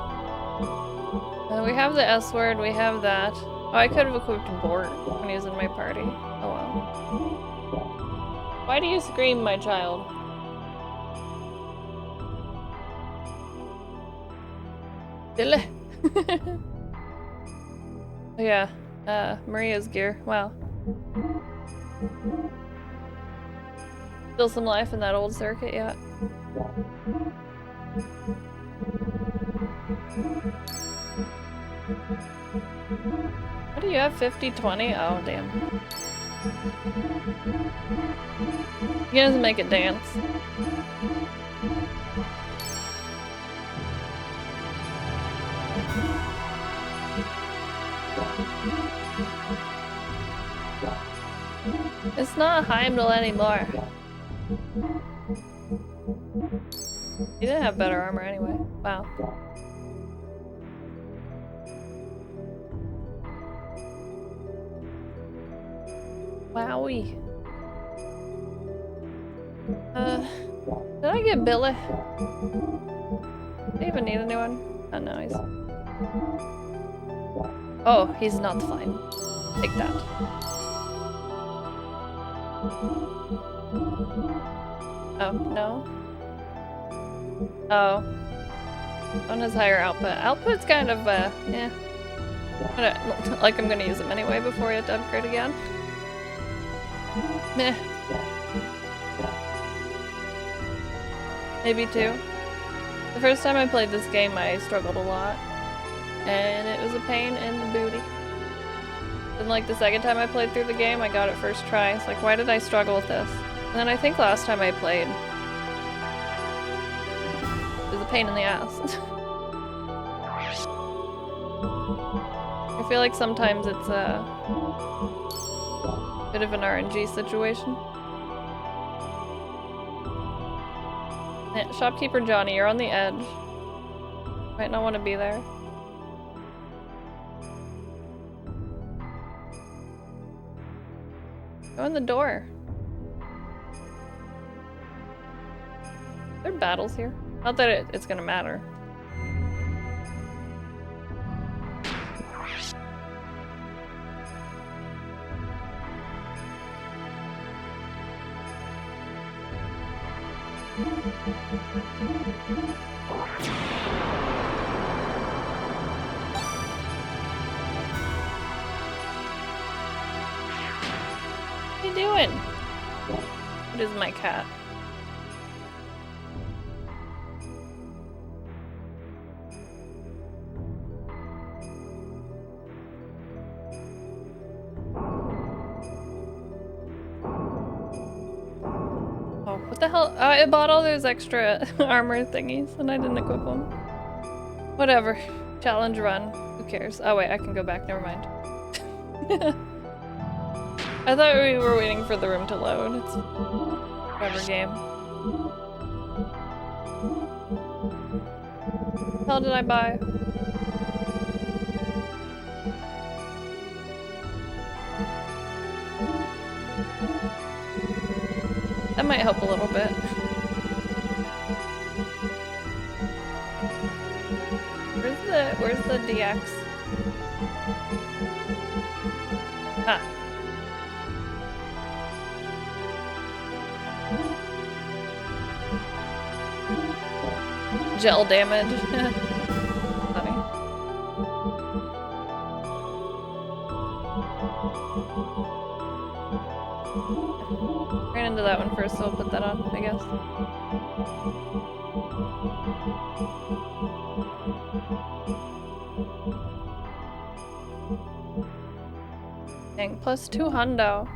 We have the S word, we have that. Oh, I could have equipped Bort when he was in my party. Oh well. Why do you scream, my child? Billy! Oh yeah, Maria's gear. Wow. Still some life in that old circuit, yeah. What do you have? 50-20? Oh, damn. He doesn't make it dance. It's not Heimdall anymore. He didn't have better armor anyway. Wow. Wowie. Did I get Billy? Do I even need a new one? Oh no, he's... Oh, he's not fine. Take that. Oh, no? Oh. One has higher output. Output's kind of, yeah. Like I'm gonna use them anyway before I have to upgrade again. Meh. Maybe 2. The first time I played this game, I struggled a lot. And it was a pain in the booty. And like the second time I played through the game, I got it first try. It's like, why did I struggle with this? And then I think last time I played, it was a pain in the ass. I feel like sometimes it's a bit of an RNG situation. Shopkeeper Johnny, you're on the edge. Might not want to be there. Go in the door. Are there battles here? Not that it's gonna matter. What are you doing? What is my cat? Oh, what the hell? Oh, I bought all those extra armor thingies and I didn't equip them. Whatever. Challenge run. Who cares? Oh wait, I can go back. Never mind. I thought we were waiting for the room to load. It's whatever game. What the hell did I buy? That might help a little bit. Where's the DX? Ah. Gel damage. Funny. Ran into that one first, so I'll put that on, I guess. Dang, plus 2 hundo.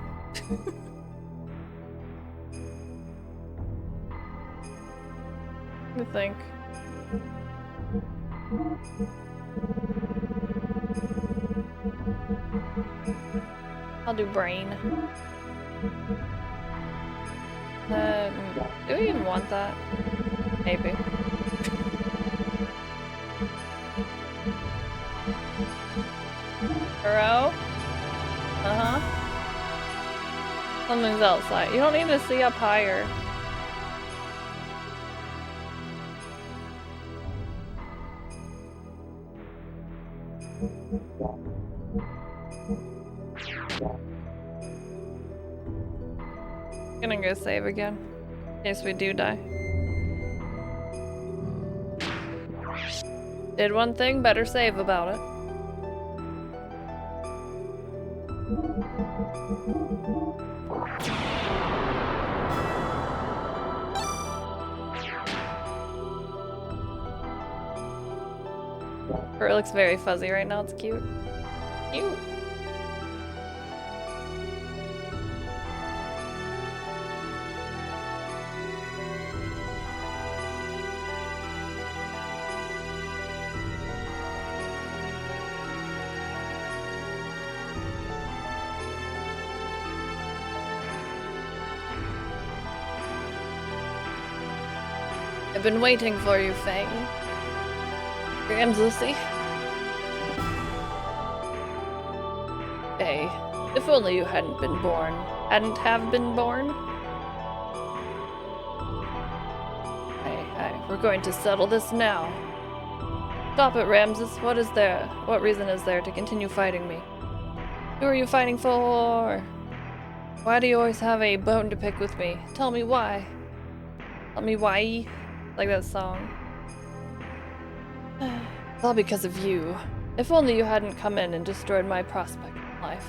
I think. I'll do brain. Do we even want that? Maybe. Burrow? Uh-huh. Something's outside. You don't need to see up higher. Gonna go save again, in case we do die. Did one thing, better save about it. It looks very fuzzy right now, it's cute. Cute. I've been waiting for you, Fang. Ramsey. Hey, if only you hadn't been born. Hadn't have been born? Hey, we're going to settle this now. Stop it, Ramses. What is there? What reason is there to continue fighting me? Who are you fighting for? Why do you always have a bone to pick with me? Tell me why. Tell me why. Like that song. It's all because of you. If only you hadn't come in and destroyed my prospect in life.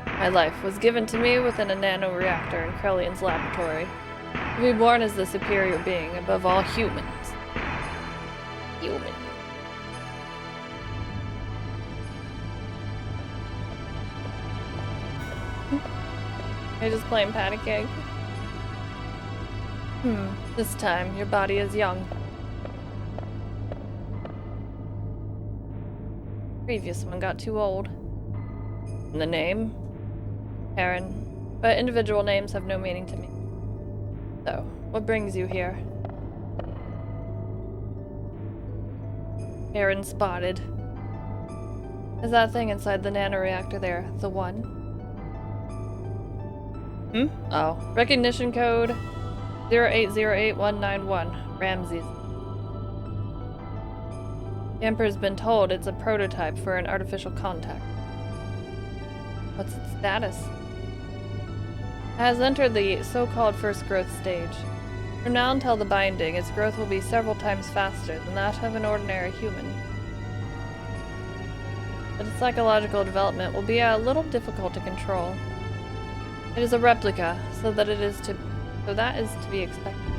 My life was given to me within a nanoreactor in Krellian's laboratory. To be born as the superior being above all humans. Human. You're just playing patty cake. This time, your body is young. Previous one got too old. And the name? Aaron. But individual names have no meaning to me. So, what brings you here? Aaron spotted. Is that thing inside the nanoreactor there the one? Oh. Recognition code 0808191. Ramses. The Emperor's been told it's a prototype for an artificial contact. What's its status? It has entered the so-called first growth stage. From now until the binding, its growth will be several times faster than that of an ordinary human. But its psychological development will be a little difficult to control. It is a replica, so that is to be expected.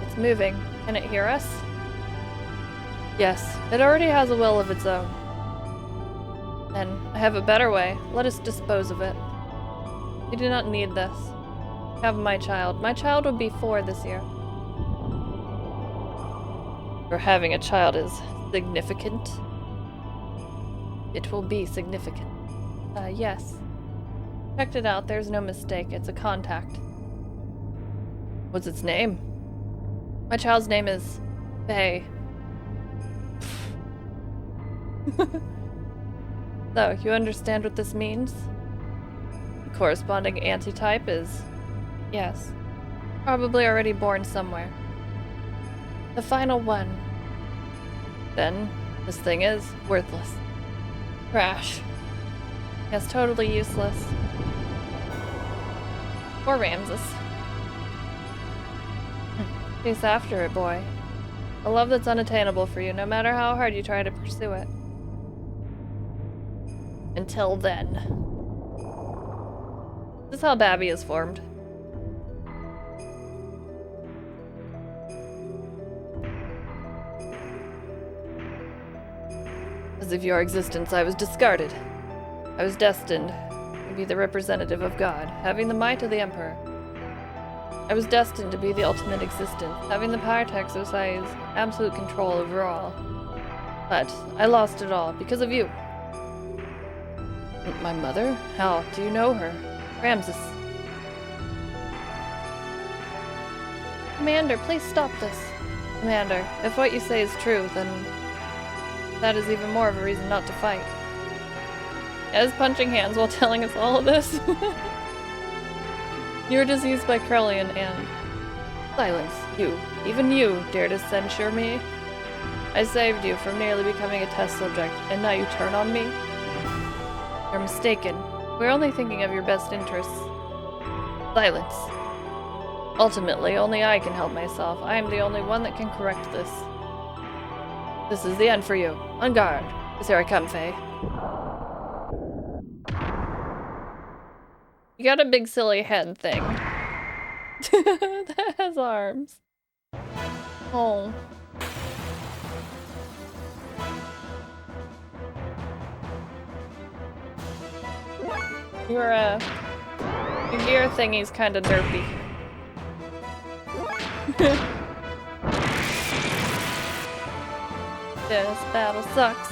It's moving. Can it hear us? Yes, it already has a will of its own. Then, I have a better way. Let us dispose of it. You do not need this. Have my child. My child will be 4 this year. Or having a child is significant. It will be significant. Yes. Checked it out, there's no mistake. It's a contact. What's its name? My child's name is Faye. So, you understand what this means? The corresponding antitype is... yes. Probably already born somewhere. The final one. Then, this thing is worthless. Trash. Yes, totally useless. Poor Ramses. Chase after it, boy. A love that's unattainable for you, no matter how hard you try to pursue it. Until then. This is how Babby is formed. Because of your existence, I was discarded. I was destined to be the representative of God, having the might of the Emperor. I was destined to be the ultimate existence, having the power to exercise absolute control over all. But I lost it all because of you. My mother? How do you know her? Ramses. Commander, please stop this. Commander, if what you say is true, then that is even more of a reason not to fight. As punching hands while telling us all of this. You were diseased by Krellian and... Silence, you. Even you dare to censure me? I saved you from nearly becoming a test subject, and now you turn on me? You're mistaken. We're only thinking of your best interests. Silence. Ultimately, only I can help myself. I am the only one that can correct this. This is the end for you. On guard. Here I come, Faye. You got a big silly head thing. That has arms. Oh. Your gear thingy's kinda derpy. This battle sucks.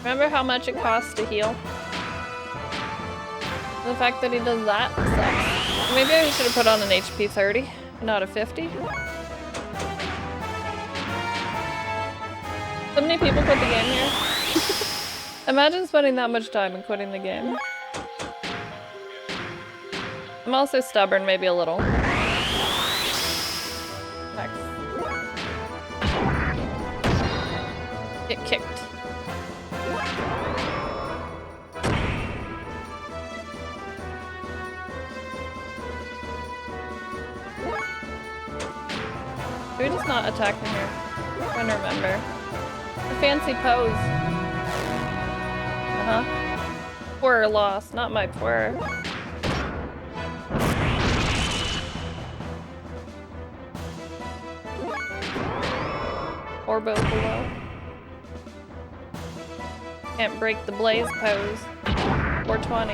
Remember how much it costs to heal? The fact that he does that sucks. Maybe I should have put on an HP 30, not a 50. So many people quit the game here. Imagine spending that much time and quitting the game. I'm also stubborn, maybe a little. Next. Get kicked. Do we just not attack him here? I'm trying to remember. A fancy pose. Poor loss, not my poor. Orbo below. Can't break the blaze pose. 420.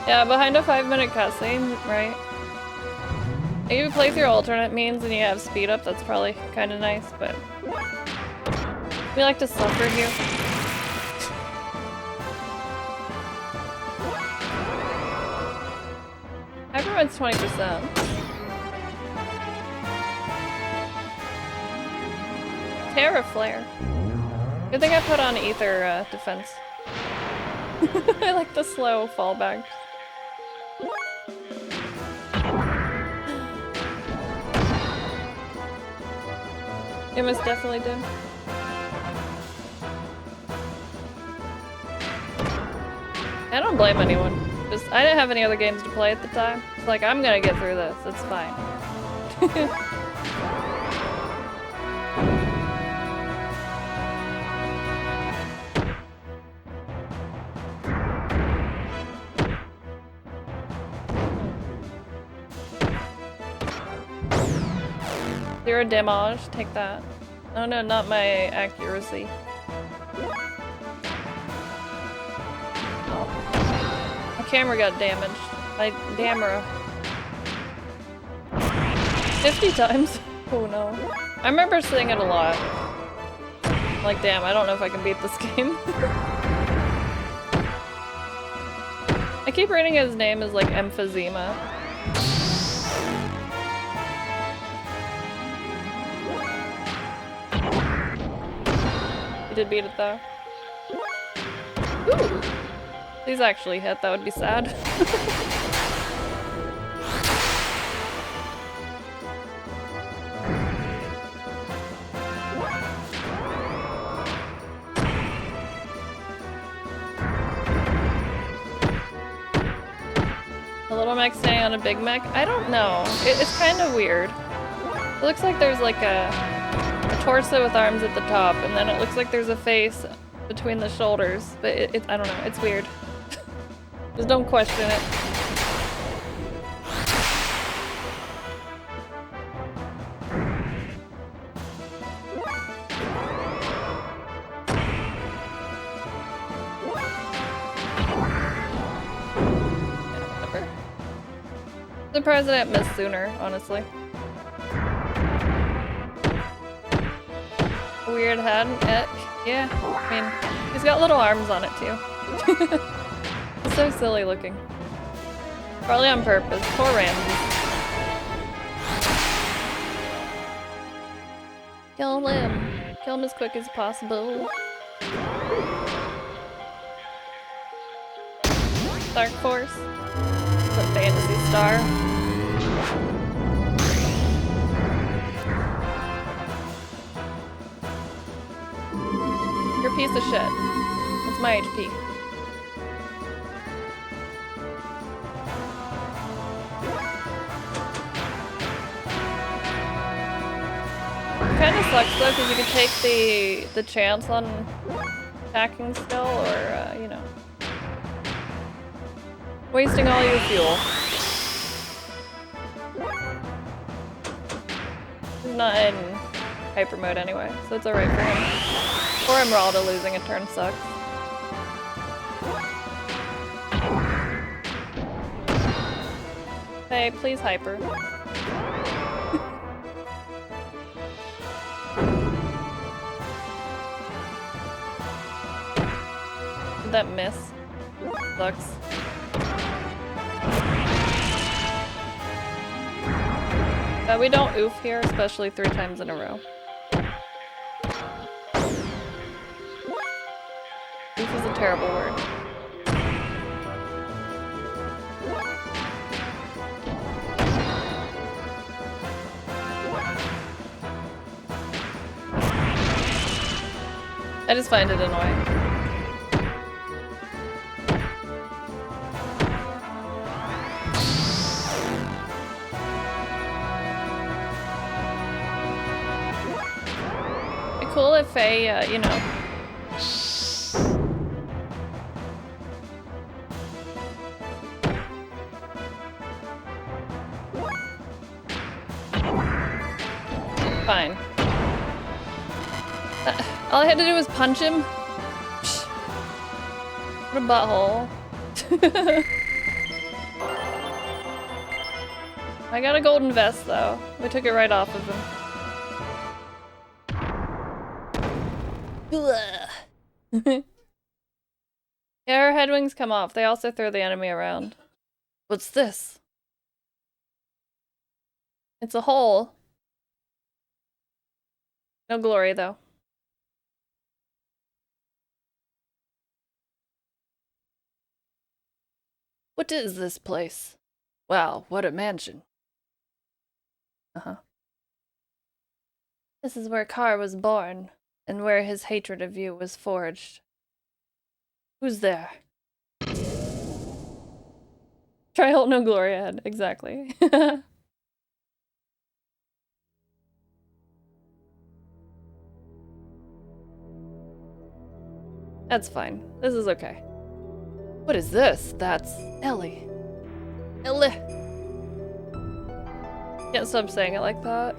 Yeah, behind a 5-minute cutscene, right? If you play through alternate means and you have speed up, that's probably kind of nice, but we like to suffer here. Everyone's 20%. Terra Flare. Good thing I put on Ether defense. I like the slow fallback. You most definitely did. I don't blame anyone. Just I didn't have any other games to play at the time. It's like, I'm gonna get through this. It's fine. Zero damage, take that. Oh no, not my accuracy. Oh. My camera got damaged. My camera. 50 times? Oh no. I remember saying it a lot. Like, damn, I don't know if I can beat this game. I keep reading his name as like emphysema. You did beat it though. Ooh! These actually hit, that would be sad. A little mech standing on a big mech? I don't know. It's kind of weird. It looks like there's like a torso with arms at the top, and then it looks like there's a face between the shoulders, but I don't know, it's weird. Just don't question it. Surprised I didn't miss sooner, honestly. Weird head. Yeah, I mean, he's got little arms on it too. It's so silly looking. Probably on purpose. Poor Ramsey. Kill him. Kill him as quick as possible. Dark Force. The Fantasy Star. You're a piece of shit. That's my HP. Kinda sucks though, because you could take the chance on attacking still, or, you know, wasting all your fuel. He's not in hyper mode anyway, so it's alright for him. Or Emeralda losing a turn sucks. Hey, please hyper. Did that miss? Sucks. We don't oof here, especially 3 times in a row. Oof is a terrible word. I just find it annoying. Cool if Faye, you know. Fine. All I had to do was punch him? What a butthole. I got a golden vest though. We took it right off of him. Yeah, her head wings come off. They also throw the enemy around. What's this? It's a hole. No glory, though. What is this place? Wow, what a mansion. Uh-huh. This is where Carr was born, and where his hatred of you was forged. Who's there? Try hold no glory ahead, exactly. That's fine. This is okay. What is this? That's Ellie. Ellie. Can't stop saying it like that.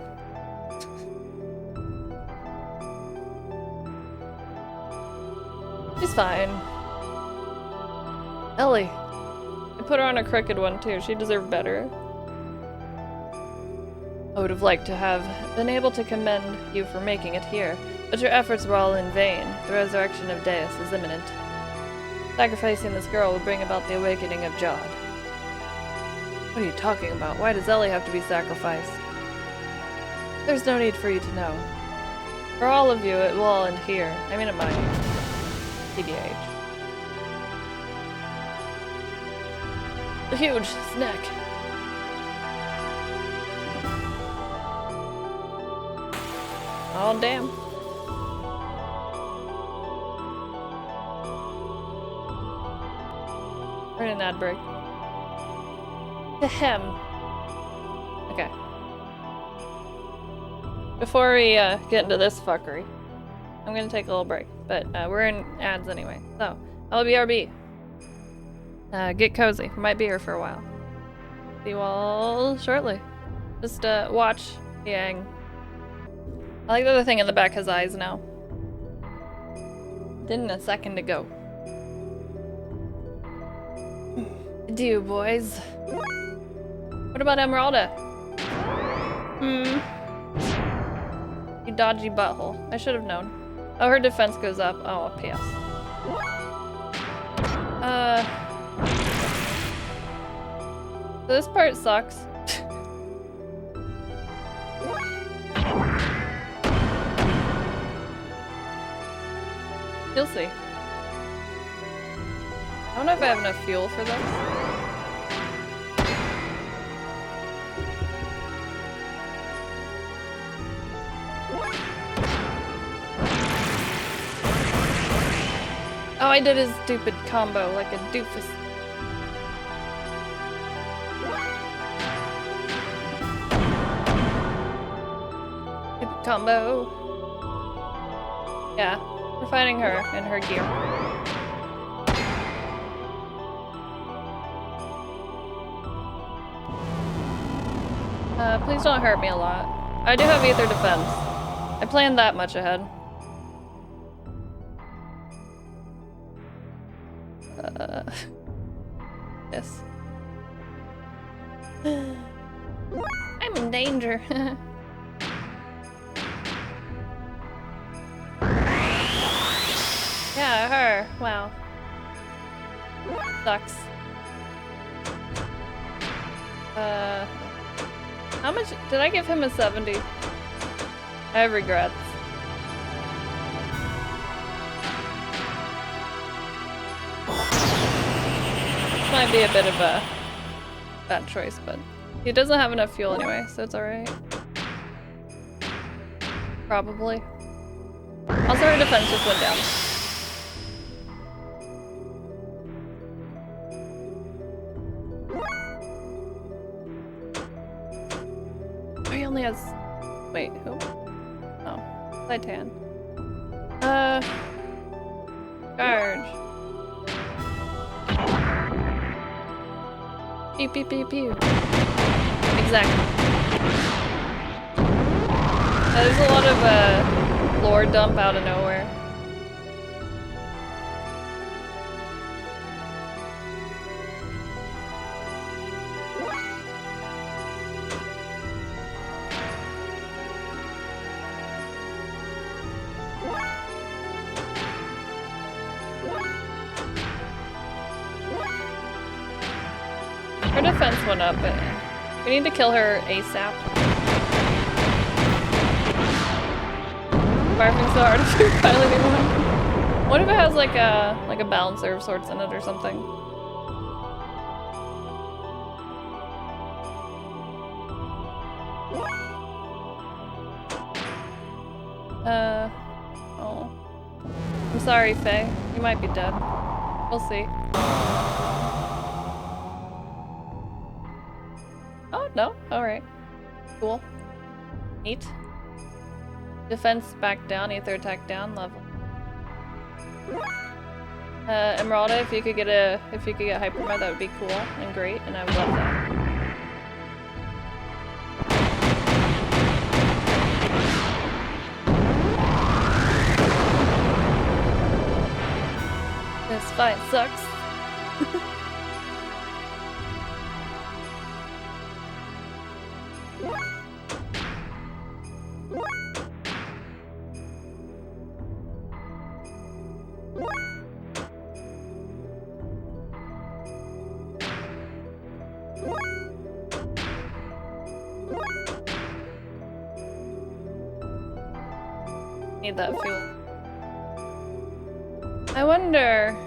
She's fine. Ellie. I put her on a crooked one too. She deserved better. I would have liked to have been able to commend you for making it here, but your efforts were all in vain. The resurrection of Deus is imminent. Sacrificing this girl will bring about the awakening of Jod. What are you talking about? Why does Ellie have to be sacrificed? There's no need for you to know. For all of you, it will all end here. I mean, it might. TBH. A huge snack. Oh, damn. We're in an ad break. Ahem. Okay. Before we get into this fuckery, I'm gonna take a little break, but we're in ads anyway. So, LBRB. Get cozy. We might be here for a while. See you all shortly. Just watch Yang. I like that the thing in the back has eyes now. Didn't a second ago. Adieu, boys. What about Emeralda? You dodgy butthole. I should have known. Oh, her defense goes up. Oh, a PS. This part sucks. You'll see. I don't know if I have enough fuel for this. Oh, I did his stupid combo like a doofus. Stupid combo. Yeah, we're fighting her and her gear. Please don't hurt me a lot. I do have ether defense. I planned that much ahead. Yes. I'm in danger. Yeah, her. Wow. Sucks. How much did I give him? A 70? I have regrets. Might be a bit of a bad choice, but he doesn't have enough fuel anyway, so it's alright. Probably. Also, her defense just went down. He only has... Wait, who? Oh, Titan. Charge. Pew pew pew pew. Exactly. There's a lot of lore dump out of nowhere. Her defense went up, but we need to kill her ASAP. Barfing so hard if you're piloting one. What if it has like a balancer of sorts in it or something? Oh. I'm sorry, Faye. You might be dead. We'll see. Oh, no? Alright. Cool. Neat. Defense back down, ether attack down, level. Emeralda, if you could get hypermod, that would be cool and great, and I would love that. This fight sucks. Need that fuel. I wonder...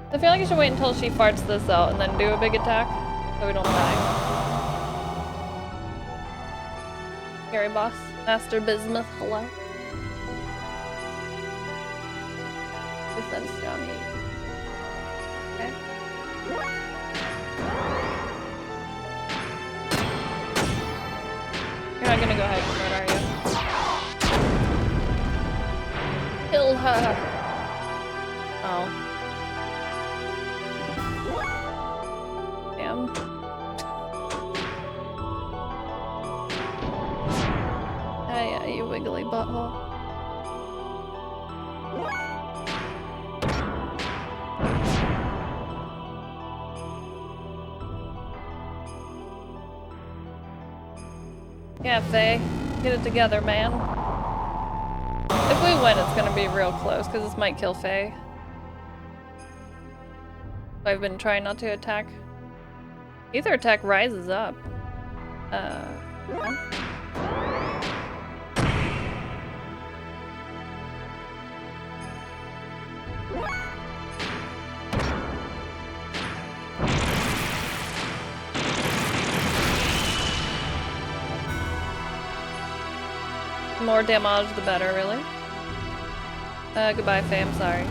I feel like I should wait until she farts this out and then do a big attack, so we don't die. Scary boss. Master Bismuth, hello. Defense down here. Okay. You're not gonna go hyper mode, are you? Kill her! Oh. Damn. Ah, yeah, you wiggly butthole. Yeah, Faye. Get it together, man. If we win, it's gonna be real close, because this might kill Faye. I've been trying not to attack. Ether attack rises up. More damage, the better, really. Goodbye, Faye, I'm sorry.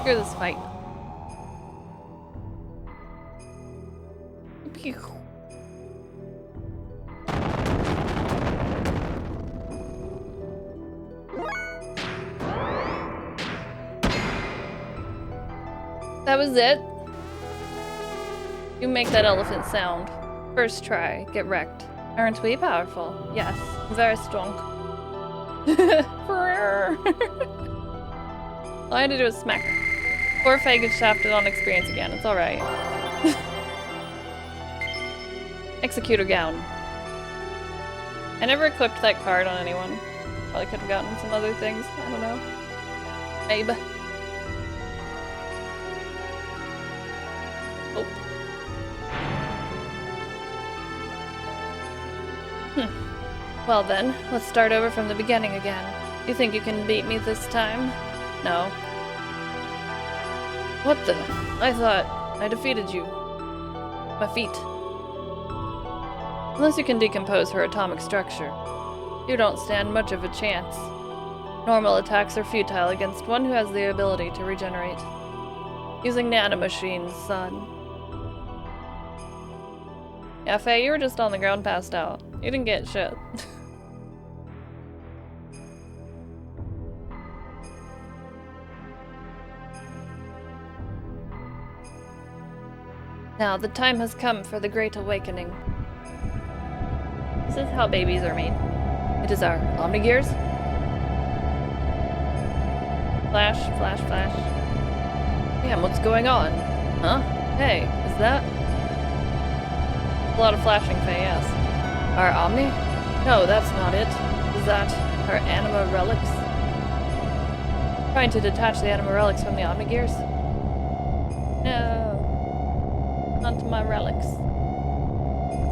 Screw this fight. Pew. That was it. You make that elephant sound. First try, get wrecked. Aren't we powerful? Yes, very strong. All I had to do was smack her. Poor Faye gets shafted on experience again, it's alright. Executor gown. I never equipped that card on anyone. Probably could have gotten some other things, I don't know. Maybe. Oh. Well then, let's start over from the beginning again. You think you can beat me this time? No. What the? I thought I defeated you. My feet. Unless you can decompose her atomic structure, you don't stand much of a chance. Normal attacks are futile against one who has the ability to regenerate. Using nanomachines, son. Yeah, Faye, you were just on the ground passed out. You didn't get shit. Now, the time has come for the Great Awakening. This is how babies are made. It is our Xenogears. Flash, flash, flash. Damn, what's going on? Huh? Hey, is that? A lot of flashing, Faye, yes. Our Omni? No, that's not it. Is that our Anima Relics? Trying to detach the Anima Relics from the Xenogears? No. Not my relics.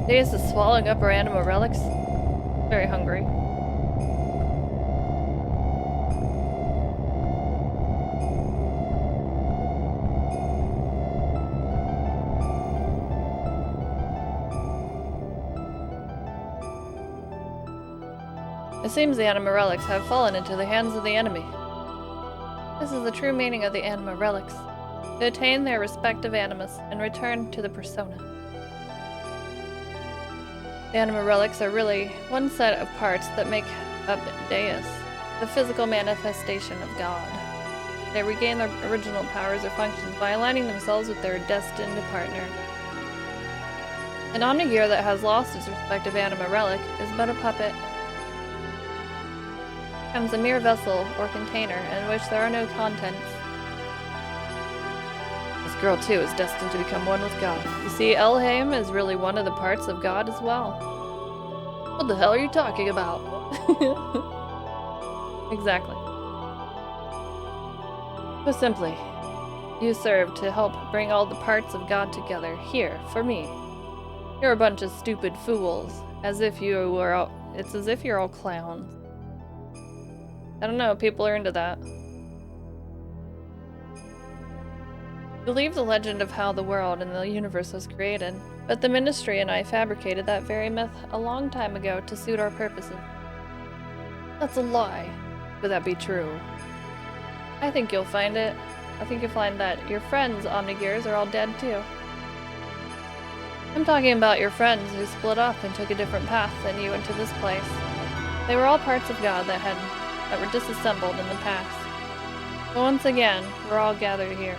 Deus is swallowing up our Anima Relics? Very hungry. It seems the Anima Relics have fallen into the hands of the enemy. This is the true meaning of the Anima Relics. To attain their respective animus and return to the persona. The Anima Relics are really one set of parts that make up Deus, the physical manifestation of God. They regain their original powers or functions by aligning themselves with their destined partner. An Omnigear that has lost its respective Anima Relic is but a puppet. It becomes a mere vessel or container in which there are no contents. This girl, too, is destined to become one with God. You see, Elheim is really one of the parts of God as well. What the hell are you talking about? Exactly. Put simply, you serve to help bring all the parts of God together here, for me. You're a bunch of stupid fools. As if you were all... It's as if you're all clowns. I don't know, people are into that. Believe the legend of how the world and the universe was created, but the Ministry and I fabricated that very myth a long time ago to suit our purposes. That's a lie. Could that be true? I think you'll find it. I think you'll find that your friends, Omnigears, are all dead too. I'm talking about your friends who split up and took a different path than you into this place. They were all parts of God that were disassembled in the past. But once again, we're all gathered here.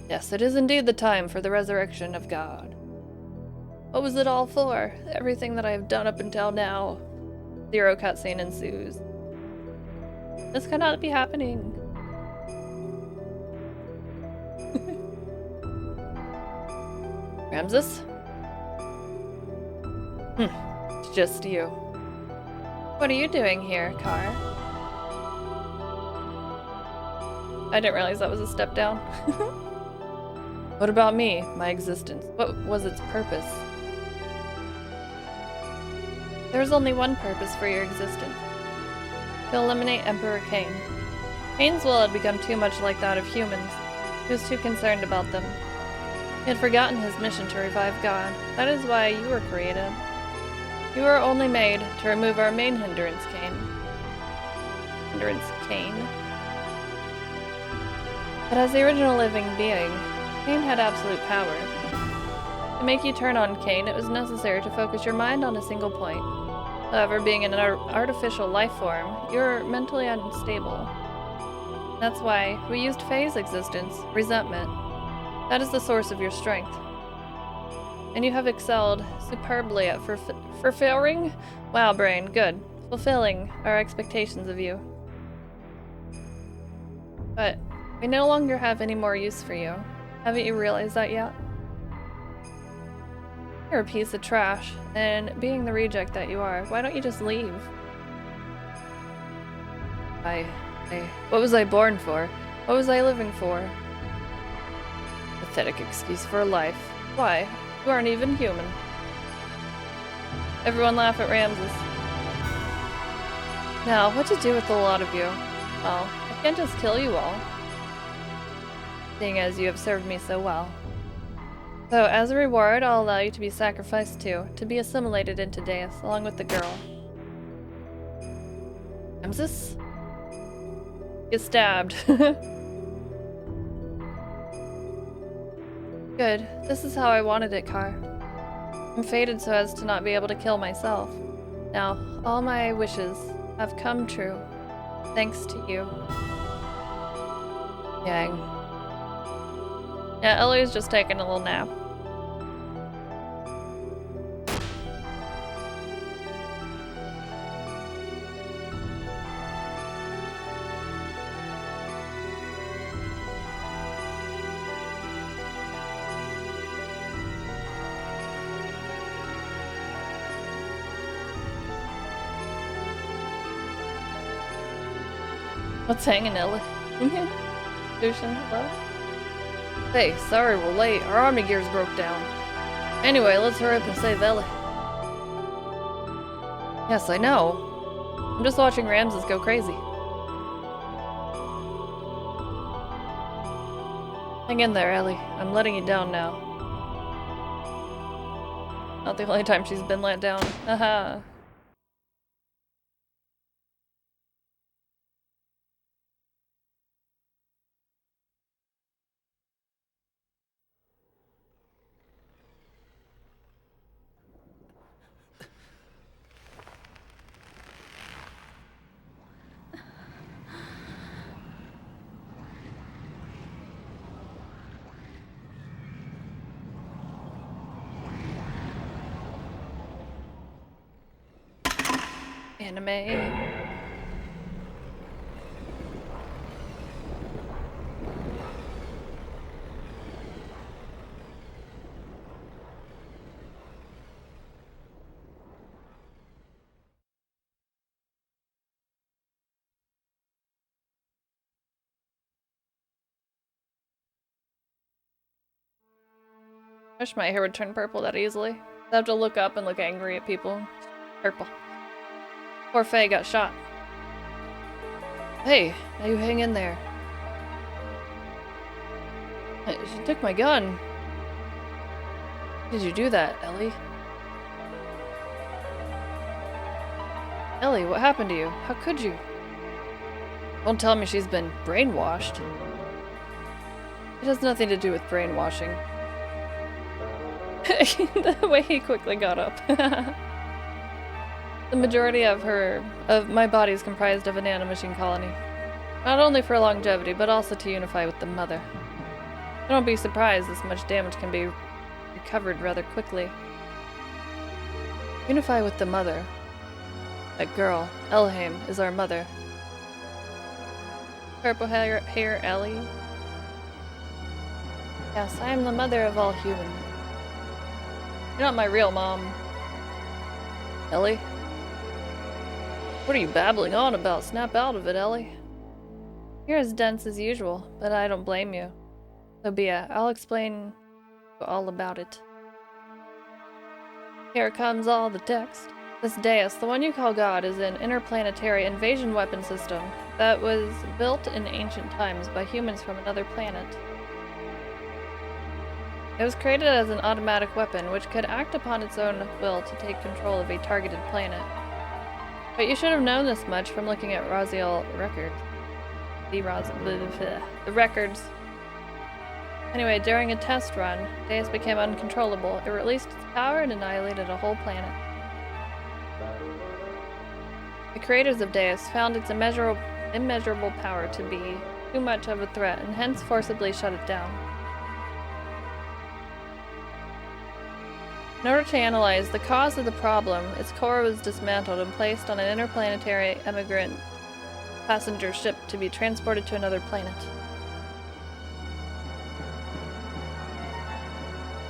Yes, it is indeed the time for the resurrection of God. What was it all for? Everything that I have done up until now. 0 cutscene ensues. This cannot be happening. Ramses? It's just you. What are you doing here, Car? I didn't realize that was a step down. What about me, my existence? What was its purpose? There was only one purpose for your existence. To eliminate Emperor Cain. Cain's will had become too much like that of humans. He was too concerned about them. He had forgotten his mission to revive God. That is why you were created. You were only made to remove our main hindrance, Cain. But as the original living being, Cain had absolute power. To make you turn on Cain, it was necessary to focus your mind on a single point. However, being an artificial life form, you're mentally unstable. That's why we used Faye's existence, resentment. That is the source of your strength. And you have excelled superbly at fulfilling? Wow, brain, good. Fulfilling our expectations of you. But we no longer have any more use for you. Haven't you realized that yet? You're a piece of trash, and being the reject that you are, why don't you just leave? What was I born for? What was I living for? Pathetic excuse for a life. Why? You aren't even human. Everyone laugh at Ramses. Now, what to do with the lot of you? Well, I can't just kill you all, seeing as you have served me so well. So, as a reward, I'll allow you to be sacrificed too, to be assimilated into Deus, along with the girl. Ramses? Get stabbed. Good. This is how I wanted it, Car. I'm fated so as to not be able to kill myself. Now, all my wishes have come true, thanks to you. Yang. Yeah, Ellie's just taking a little nap. What's hanging, Ellie? Lucian, hello? Hey, sorry we're late. Our Omnigears broke down. Anyway, let's hurry up and save Ellie. Yes, I know. I'm just watching Ramses go crazy. Hang in there, Ellie. I'm letting you down now. Not the only time she's been let down. Haha. Anime. I wish my hair would turn purple that easily. I have to look up and look angry at people. Purple. Poor Faye got shot. Hey, now you hang in there. She took my gun. Why did you do that, Ellie? Ellie, what happened to you? How could you? Don't tell me she's been brainwashed. It has nothing to do with brainwashing. The way he quickly got up. The majority of my body is comprised of a nanomachine colony. Not only for longevity, but also to unify with the mother. Don't be surprised this much damage can be recovered rather quickly. Unify with the mother. That girl, Elhaim, is our mother. Purple hair Ellie. Yes, I am the mother of all humans. You're not my real mom. Ellie? What are you babbling on about? Snap out of it, Ellie. You're as dense as usual, but I don't blame you. So Bia, I'll explain all about it. Here comes all the text. This Deus, the one you call God, is an interplanetary invasion weapon system that was built in ancient times by humans from another planet. It was created as an automatic weapon which could act upon its own will to take control of a targeted planet. But you should have known this much from looking at Raziel records. The records. Anyway, during a test run, Deus became uncontrollable. It released its power and annihilated a whole planet. The creators of Deus found its immeasurable power to be too much of a threat and hence forcibly shut it down. In order to analyze the cause of the problem, its core was dismantled and placed on an interplanetary emigrant passenger ship to be transported to another planet.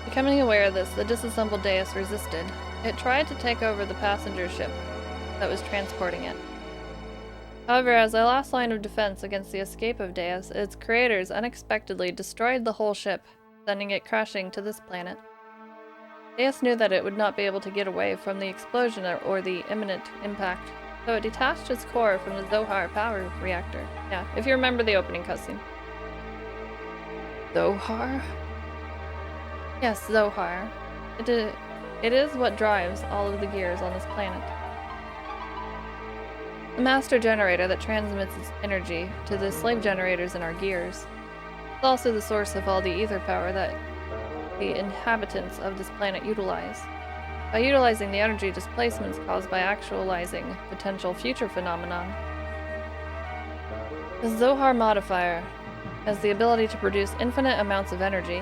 Becoming aware of this, the disassembled Deus resisted. It tried to take over the passenger ship that was transporting it. However, as a last line of defense against the escape of Deus, its creators unexpectedly destroyed the whole ship, sending it crashing to this planet. Deus knew that it would not be able to get away from the explosion or the imminent impact, so it detached its core from the Zohar power reactor. Yeah, if you remember the opening cutscene. Zohar? Yes, Zohar. It is what drives all of the gears on this planet. The master generator that transmits its energy to the slave generators in our gears. It's also the source of all the ether power that the inhabitants of this planet utilize. By utilizing the energy displacements caused by actualizing potential future phenomenon. The Zohar modifier has the ability to produce infinite amounts of energy.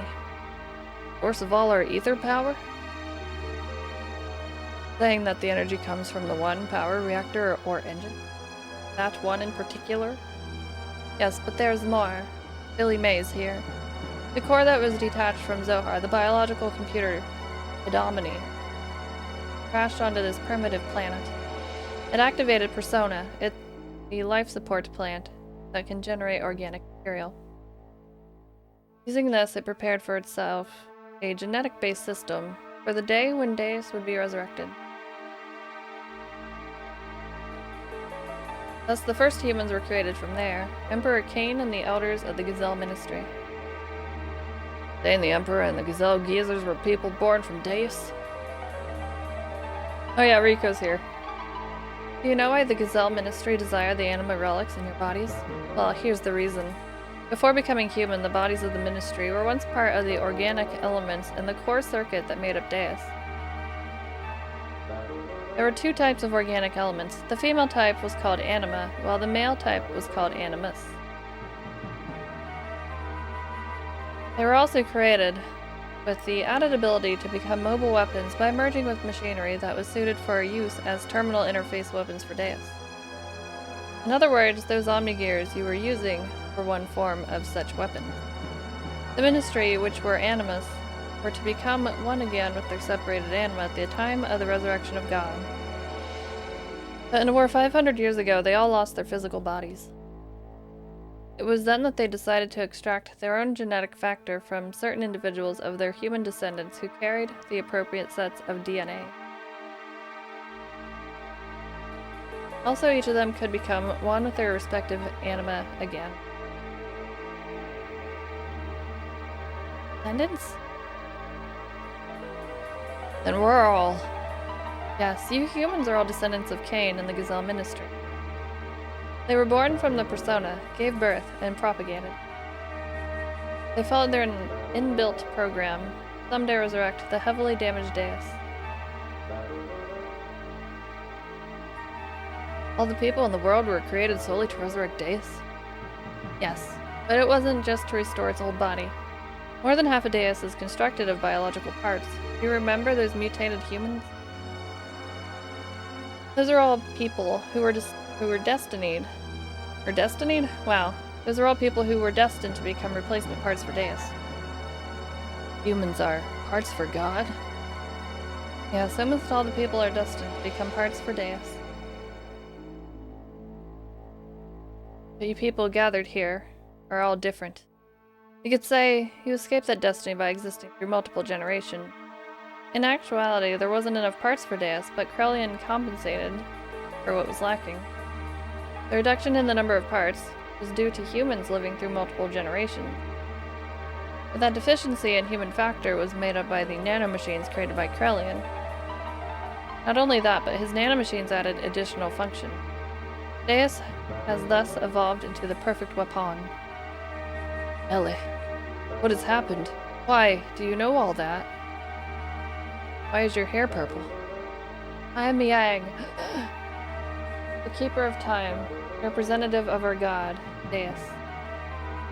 Source of all our ether power? Saying that the energy comes from the one power reactor or engine? That one in particular? Yes, but there's more. Billy Mays here. The core that was detached from Zohar, the biological computer, Idomini, crashed onto this primitive planet. It activated Persona, the life support plant that can generate organic material. Using this, it prepared for itself a genetic-based system for the day when Deus would be resurrected. Thus, the first humans were created from there, Emperor Cain and the elders of the Gazelle Ministry. Saying the Emperor and the Xenogears were people born from Deus? Oh yeah, Rico's here. Do you know why the Gazelle Ministry desire the anima relics in your bodies? Well, here's the reason. Before becoming human, the bodies of the Ministry were once part of the organic elements in the core circuit that made up Deus. There were two types of organic elements. The female type was called anima, while the male type was called animus. They were also created with the added ability to become mobile weapons by merging with machinery that was suited for use as terminal interface weapons for Deus. In other words, those Omnigears you were using were one form of such weapon. The Ministry, which were animus, were to become one again with their separated anima at the time of the resurrection of God. But in a war 500 years ago, they all lost their physical bodies. It was then that they decided to extract their own genetic factor from certain individuals of their human descendants who carried the appropriate sets of DNA. Also, each of them could become one with their respective anima again. Descendants? Then we're all... Yes, you humans are all descendants of Cain and the Gazelle Ministry. They were born from the persona, gave birth, and propagated. They followed their inbuilt program, someday resurrect the heavily damaged Deus. All the people in the world were created solely to resurrect Deus? Yes, but it wasn't just to restore its old body. More than half of Deus is constructed of biological parts. Do you remember those mutated humans? Those are all people who were destined? Wow. Those are all people who were destined to become replacement parts for Deus. Humans are parts for God? Yes, almost all the people are destined to become parts for Deus. But you people gathered here are all different. You could say you escaped that destiny by existing through multiple generations. In actuality, there wasn't enough parts for Deus, but Krellian compensated for what was lacking. The reduction in the number of parts was due to humans living through multiple generations. But that deficiency in human factor was made up by the nanomachines created by Krellian. Not only that, but his nanomachines added additional function. Deus has thus evolved into the perfect weapon. Ellie, what has happened? Why do you know all that? Why is your hair purple? I am Miang, the keeper of time, representative of our god, Deus.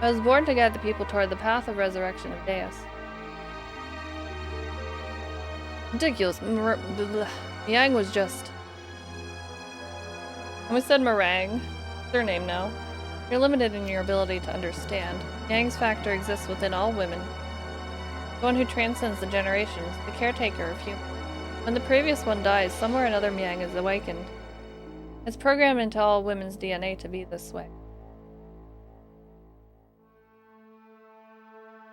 I was born to guide the people toward the path of resurrection of Deus. Ridiculous. Miang was just... I almost said meringue. It's her name now. You're limited in your ability to understand. Miang's factor exists within all women. The one who transcends the generations, the caretaker of humans. When the previous one dies, somewhere another Miang is awakened. It's programmed into all women's DNA to be this way.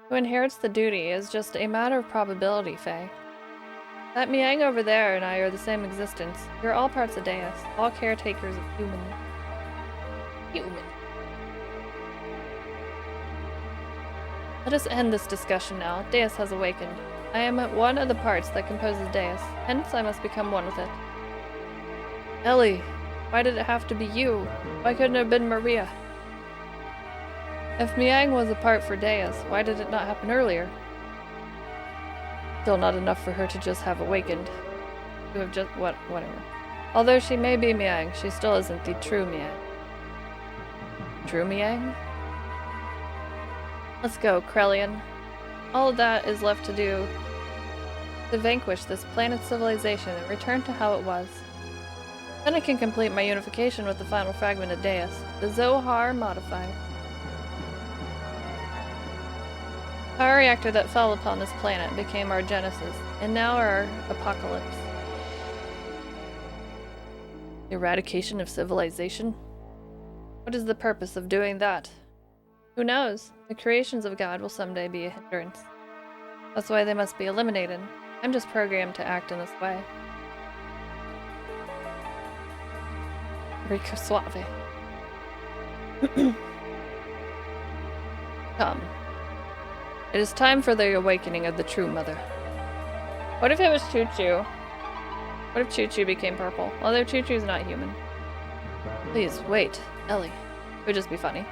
Who inherits the duty is just a matter of probability, Faye. That Miang over there and I are the same existence. We're all parts of Deus, all caretakers of human. Let us end this discussion now. Deus has awakened. I am one of the parts that composes Deus, hence I must become one with it. Ellie, why did it have to be you? Why couldn't it have been Maria? If Miang was a part for Deus, why did it not happen earlier? Still not enough for her to just have awakened. To have just... whatever. Although she may be Miang, she still isn't the true Miang. True Miang? Let's go, Krellian. All of that is left to do to vanquish this planet's civilization and return to how it was. Then I can complete my unification with the final fragment of Deus, the Zohar Modified. The power reactor that fell upon this planet became our genesis, and now our apocalypse. Eradication of civilization? What is the purpose of doing that? Who knows? The creations of God will someday be a hindrance. That's why they must be eliminated. I'm just programmed to act in this way. Rico Suave. Come. It is time for the awakening of the true mother. What if it was Choo Choo? What if Choo Choo became purple? Although Choo Choo's not human. Please, wait. Ellie. It would just be funny.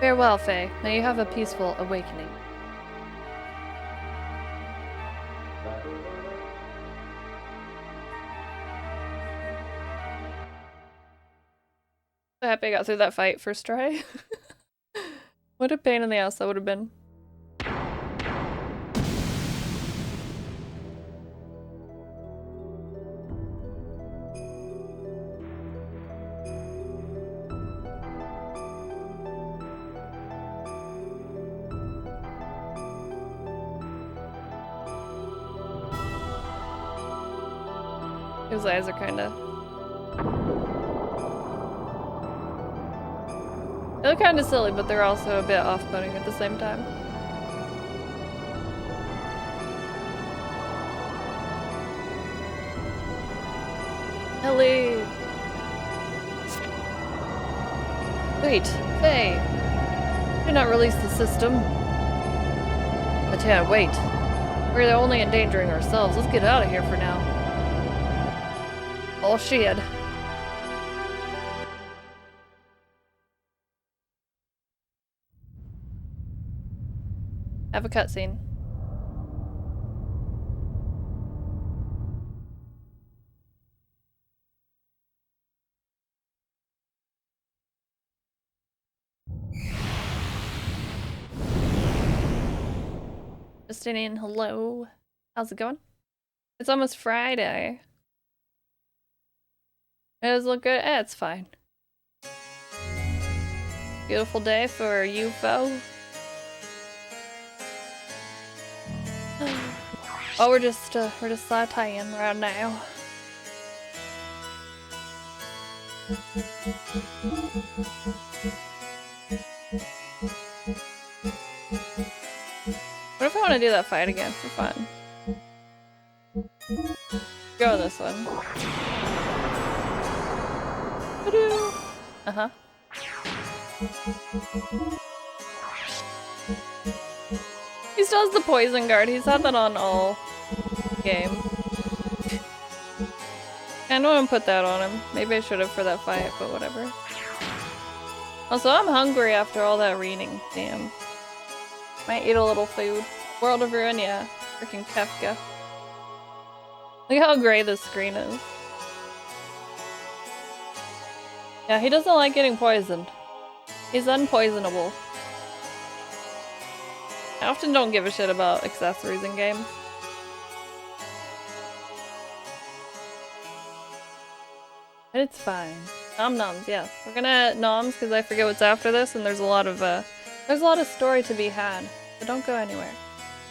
Farewell, Faye. May you have a peaceful awakening. So happy I got through that fight first try. What a pain in the ass that would have been. His eyes are kinda... They look kinda silly, but they're also a bit off-putting at the same time. Ellie! Wait, Faye! Do not release the system. I can't wait. We're only endangering ourselves. Let's get out of here for now. Oh shit. Have a cutscene. Justinian, hello. How's it going? It's almost Friday. It does look good. Eh, it's fine. Beautiful day for a UFO. Oh, we're just sauteing right now. What if I want to do that fight again for fun? Go this one. Uh-huh. He still has the poison guard. He's had that on all game. I don't want to put that on him. Maybe I should have for that fight, but whatever. Also, I'm hungry after all that reading. Damn. Might eat a little food. World of Ruin, yeah. Freaking Kefka. Look how gray this screen is. Yeah, he doesn't like getting poisoned. He's unpoisonable. I often don't give a shit about accessories in games. But it's fine. Nom noms, yes. We're gonna noms because I forget what's after this, and there's a lot of story to be had. So don't go anywhere.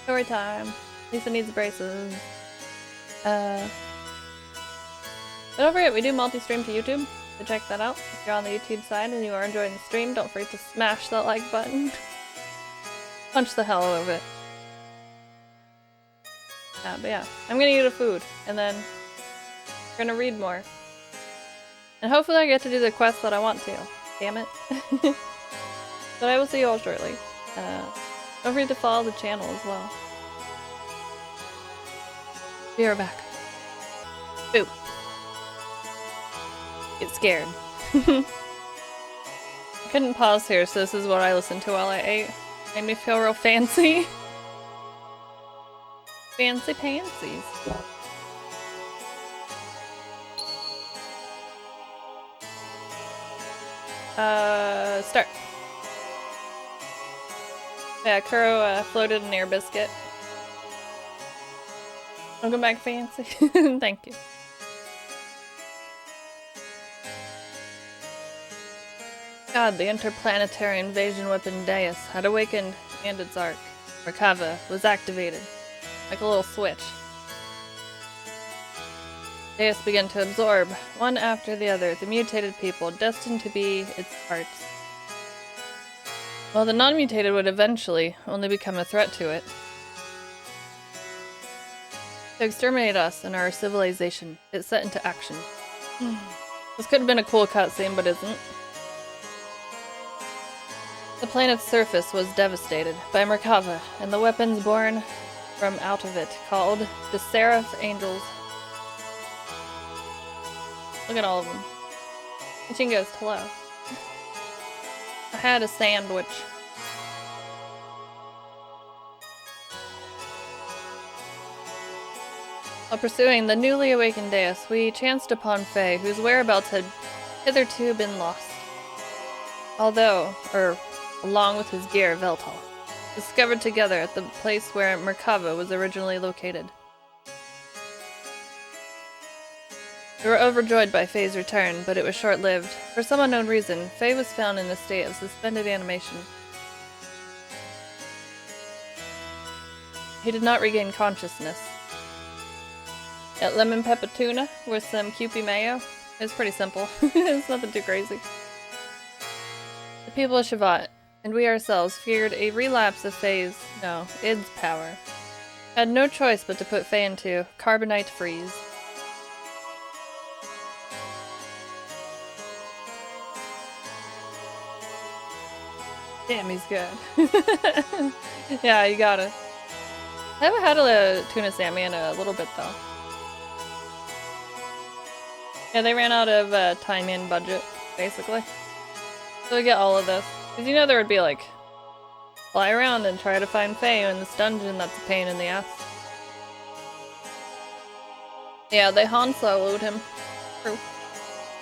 Story time. Lisa needs braces. But don't forget, we do multi-stream to YouTube, so check that out. If you're on the YouTube side and you are enjoying the stream, don't forget to smash that like button. Punch the hell out of it. But yeah, I'm gonna eat a food, and then we're gonna read more. And hopefully I get to do the quest that I want to. Damn it. But I will see you all shortly. Don't forget to follow the channel as well. Be right back. Boo. Get scared. I couldn't pause here, so this is what I listened to while I ate. Made me feel real fancy. Fancy pansies. Start. Yeah, Kuro floated an air biscuit. Welcome back, fancy. Thank you. God, the interplanetary invasion weapon Deus had awakened and its arc. Merkava was activated, like a little switch. Deus began to absorb, one after the other, the mutated people destined to be its parts. While the non-mutated would eventually only become a threat to it. To exterminate us and our civilization, it set into action. This could have been a cool cutscene, but isn't. The planet's surface was devastated by Merkava and the weapons born from out of it, called the Seraph Angels. Look at all of them. Itching goes, hello. I had a sandwich. While pursuing the newly awakened Deus, we chanced upon Faye, whose whereabouts had hitherto been lost. Along with his gear, Veltal, discovered together at the place where Merkava was originally located. We were overjoyed by Faye's return, but it was short-lived. For some unknown reason, Faye was found in a state of suspended animation. He did not regain consciousness. Got lemon pepper tuna with some Kewpie mayo. It's pretty simple. It's nothing too crazy. The people of Shavat, and we ourselves, feared a relapse of Id's power. Had no choice but to put Faye into carbonite freeze. Damn, he's good. Yeah, you got it. I haven't had a tuna Sammy in a little bit, though. Yeah, they ran out of time and budget, basically. So we get all of this. Because you know there would be, like, fly around and try to find Faye in this dungeon. That's a pain in the ass. Yeah, they Han Solo'd him. True.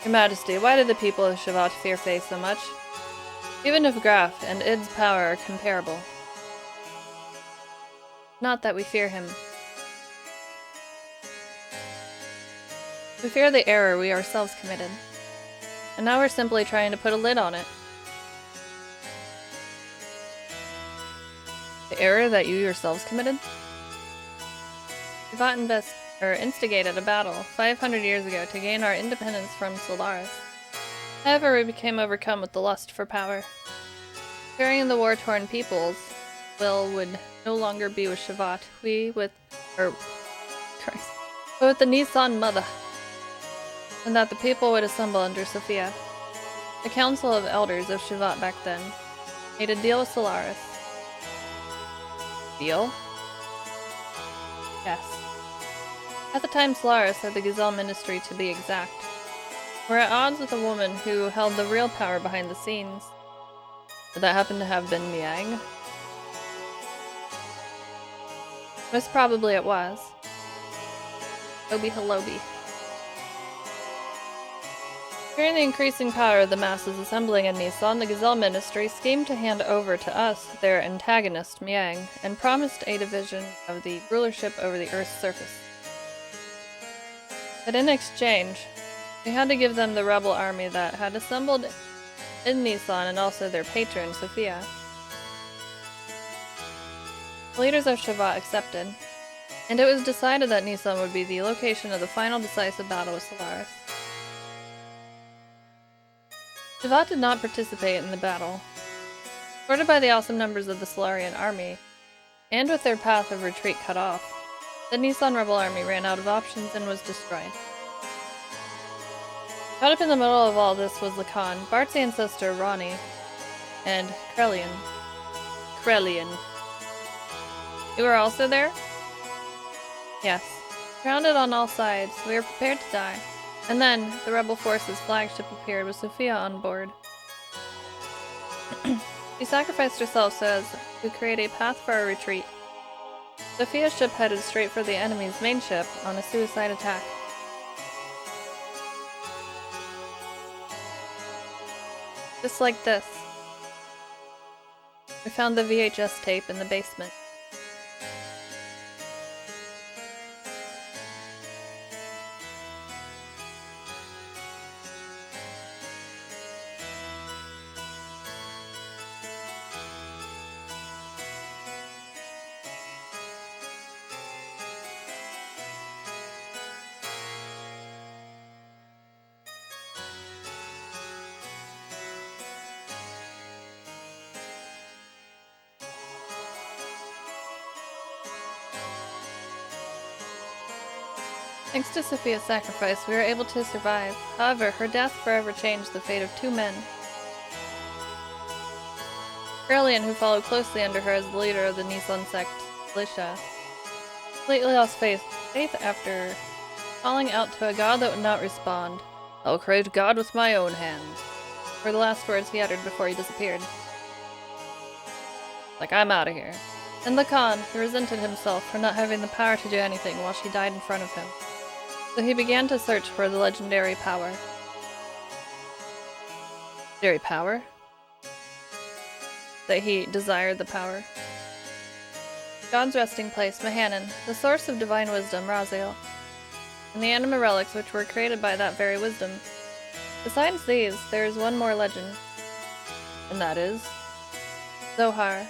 Your Majesty, why did the people of Shavat fear Faye so much? Even if Graf and Id's power are comparable. Not that we fear him. We fear the error we ourselves committed. And now we're simply trying to put a lid on it. The error that you yourselves committed? Shivat instigated a battle 500 years ago to gain our independence from Solaris. However, we became overcome with the lust for power. Carrying the war-torn peoples, Will would no longer be with Shivat, but with the Nissan Mother, and that the people would assemble under Sophia. The Council of Elders of Shivat back then made a deal with Solaris. Deal? Yes. At the time, Solaris, or the Gazelle Ministry to be exact, were at odds with a woman who held the real power behind the scenes. Would that happen to have been Miang? Most probably it was. Obi Halobi. Fearing the increasing power of the masses assembling in Nissan, the Gazelle Ministry schemed to hand over to us their antagonist, Miang, and promised a division of the rulership over the Earth's surface. But in exchange, we had to give them the rebel army that had assembled in Nissan and also their patron, Sophia. The leaders of Shivat accepted, and it was decided that Nissan would be the location of the final decisive battle with Solaris. Shivat did not participate in the battle. Supported by the awesome numbers of the Solarian army, and with their path of retreat cut off, the Nissan rebel army ran out of options and was destroyed. Caught up in the middle of all this was Lacan, Bart's ancestor Ronnie, and Krelian. You were also there? Yes. Surrounded on all sides, we were prepared to die. And then, the rebel forces' flagship appeared with Sophia on board. She sacrificed herself so as to create a path for our retreat. Sophia's ship headed straight for the enemy's main ship on a suicide attack. Just like this. We found the VHS tape in the basement. Thanks to Sophia's sacrifice, we were able to survive. However, her death forever changed the fate of two men. Krelian, who followed closely under her as the leader of the Nissan sect, Lisha, completely lost faith after calling out to a god that would not respond. "I'll create God with my own hands," were the last words he uttered before he disappeared. Like, I'm out of here. And Lacan, who resented himself for not having the power to do anything while she died in front of him. So he began to search for the legendary power. Legendary power? That he desired the power. God's resting place, Mahanan, the source of divine wisdom, Raziel, and the anima relics which were created by that very wisdom. Besides these, there is one more legend, and that is Zohar.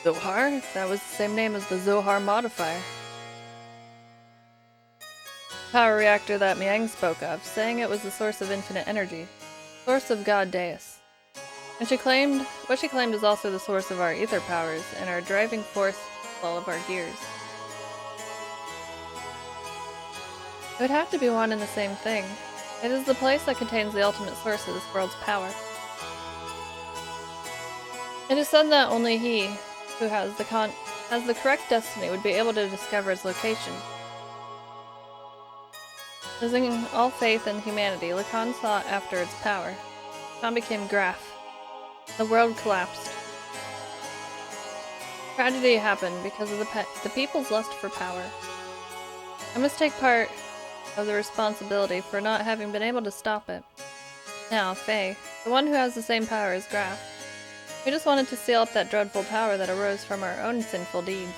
Zohar? That was the same name as the Zohar modifier. Power reactor that Miang spoke of, saying it was the source of infinite energy, source of God Deus. And what she claimed is also the source of our ether powers and our driving force of all of our gears. It would have to be one and the same thing. It is the place that contains the ultimate source of this world's power. It is said that only he who has the correct destiny would be able to discover its location. Losing all faith in humanity, Lacan sought after its power. Lacan became Graph. The world collapsed. Tragedy happened because of the people's lust for power. I must take part of the responsibility for not having been able to stop it. Now, Faye, the one who has the same power as Graph, we just wanted to seal up that dreadful power that arose from our own sinful deeds.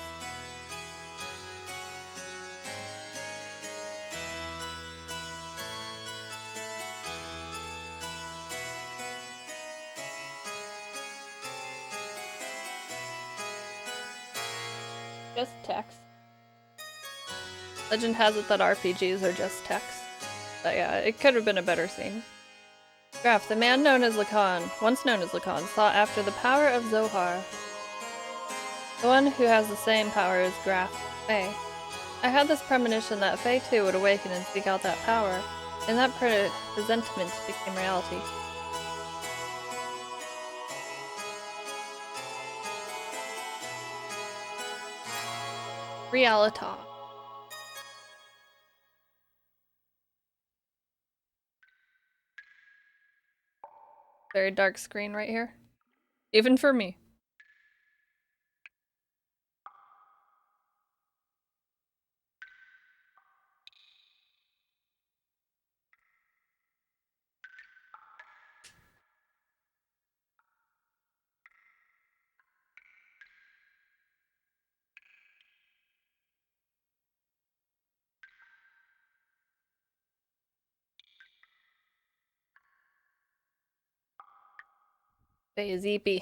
Just text. Legend has it that RPGs are just text. But yeah, it could have been a better scene. Graph, the man known as Lacan, once known as Lacan, sought after the power of Zohar. The one who has the same power as Graph, Faye. I had this premonition that Faye too would awaken and seek out that power, and that presentiment became reality. Realita. Very dark screen right here. Even for me. Faye is eepy.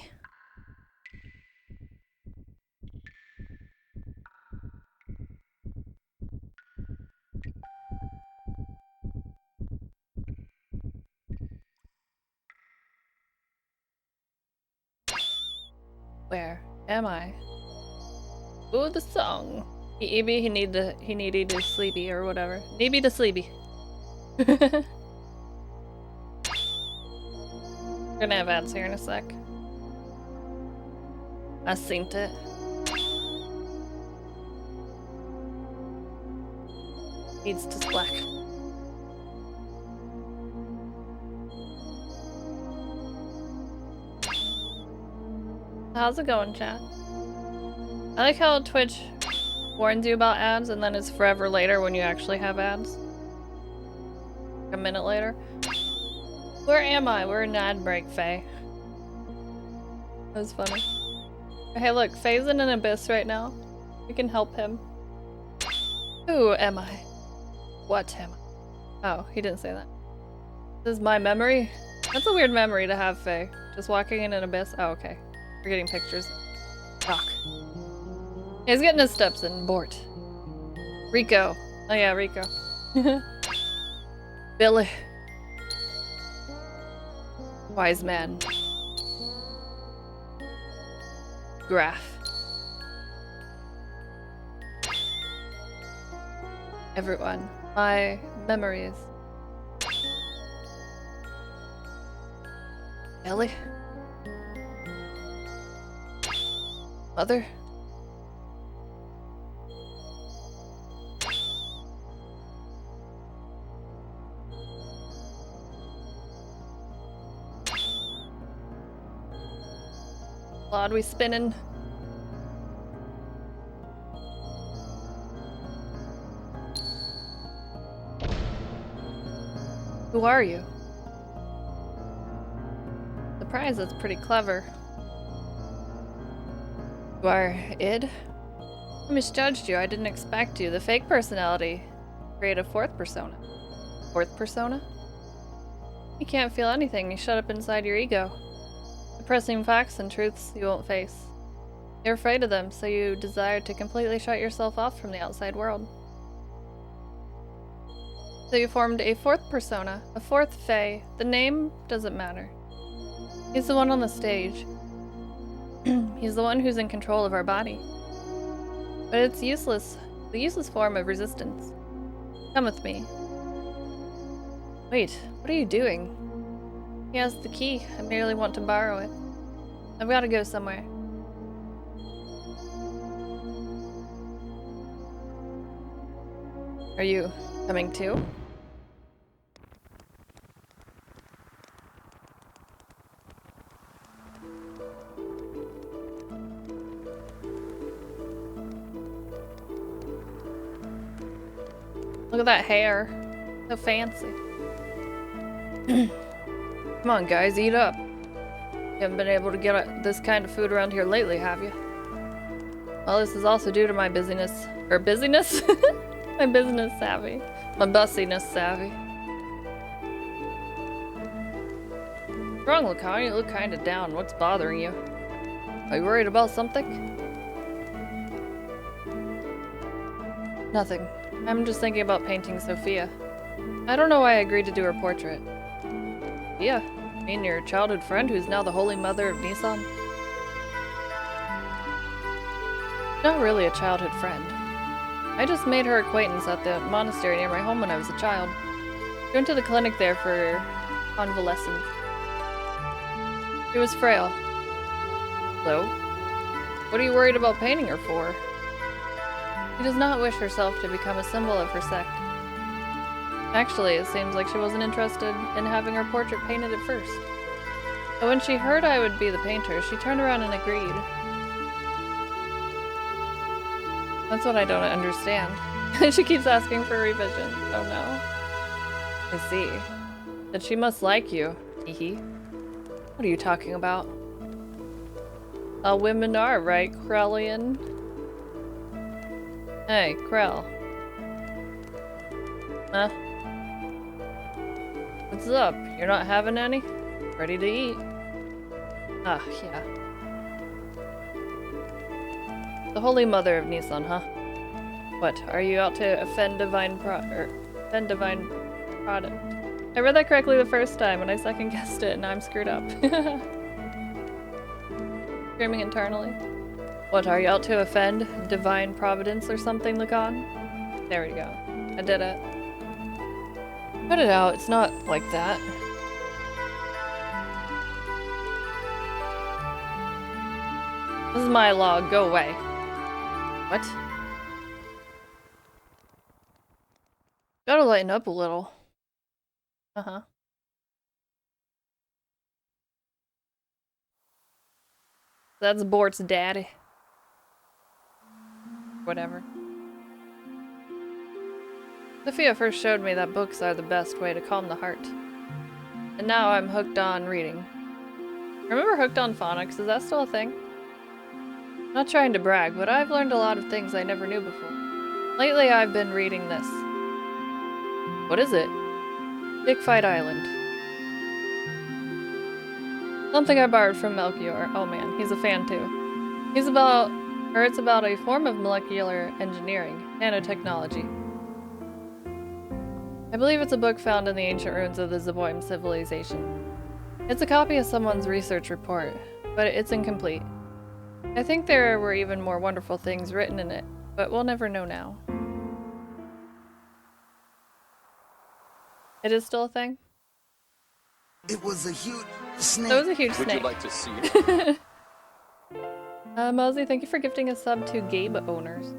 Where am I? Ooh, the song. He need to sleepy or whatever. Need to sleepy. We're gonna have ads here in a sec. I synced it. Needs to slack. How's it going, chat? I like how Twitch warns you about ads and then it's forever later when you actually have ads. A minute later. Where am I? We're in an ad break, Faye. That was funny. Hey look, Faye's in an abyss right now. We can help him. Who am I? What am I? Oh, he didn't say that. This is my memory? That's a weird memory to have, Faye. Just walking in an abyss? Oh, okay. We're getting pictures. Doc. He's getting his steps in. Bort. Rico. Oh yeah, Rico. Billy. Wise man. Graph. Everyone. My memories. Ellie? Mother? Lord, we spinning. Who are you? Surprise, that's pretty clever. You are id? I misjudged you, I didn't expect you. The fake personality. Create a fourth persona. Fourth persona? You can't feel anything, you shut up inside your ego. Suppressing facts and truths you won't face. You're afraid of them, so you desire to completely shut yourself off from the outside world. So you formed a fourth persona, a fourth Fae. The name doesn't matter. He's the one on the stage. He's the one who's in control of our body. But it's useless. The useless form of resistance. Come with me. Wait, what are you doing? He has the key. I merely want to borrow it. I've got to go somewhere. Are you coming too? Look at that hair. So fancy. Come on, guys, eat up. You haven't been able to get this kind of food around here lately, have you? Well, this is also due to my busyness. Or busyness? My business savvy. My bussiness savvy. What's wrong, Lacan? You look kind of down. What's bothering you? Are you worried about something? Nothing. I'm just thinking about painting Sophia. I don't know why I agreed to do her portrait. Sophia? You mean your childhood friend who's now the Holy Mother of Nissan? Not really a childhood friend. I just made her acquaintance at the monastery near my home when I was a child. She went to the clinic there for convalescence. She was frail. Hello? What are you worried about painting her for? She does not wish herself to become a symbol of her sect. Actually, it seems like she wasn't interested in having her portrait painted at first. But when she heard I would be the painter, she turned around and agreed. That's what I don't understand. She keeps asking for revision. Oh no. I see. That she must like you. Hehe. What are you talking about? All women are, right, Krellian? Hey, Krell. Huh? What's up? You're not having any? Ready to eat? Ah, yeah. The Holy Mother of Nissan, huh? What, are you out to offend divine product? I read that correctly the first time and I second guessed it and now I'm screwed up. Screaming internally. What, are you out to offend divine providence or something, Lacan? There we go. I did it. Put it out, it's not like that. This is my log, go away. What? Gotta lighten up a little. Uh-huh. That's Bort's daddy. Whatever. Sophia first showed me that books are the best way to calm the heart. And now I'm hooked on reading. Remember Hooked on Phonics? Is that still a thing? I'm not trying to brag, but I've learned a lot of things I never knew before. Lately I've been reading this. What is it? Big Fight Island. Something I borrowed from Melchior. Oh man, he's a fan too. It's about a form of molecular engineering, nanotechnology. I believe it's a book found in the ancient ruins of the Zeboim civilization. It's a copy of someone's research report, but it's incomplete. I think there were even more wonderful things written in it, but we'll never know now. It is still a thing? It was a huge snake. That was a huge snake. Would you like to see it? Mosey, thank you for gifting a sub to Gabe Owners.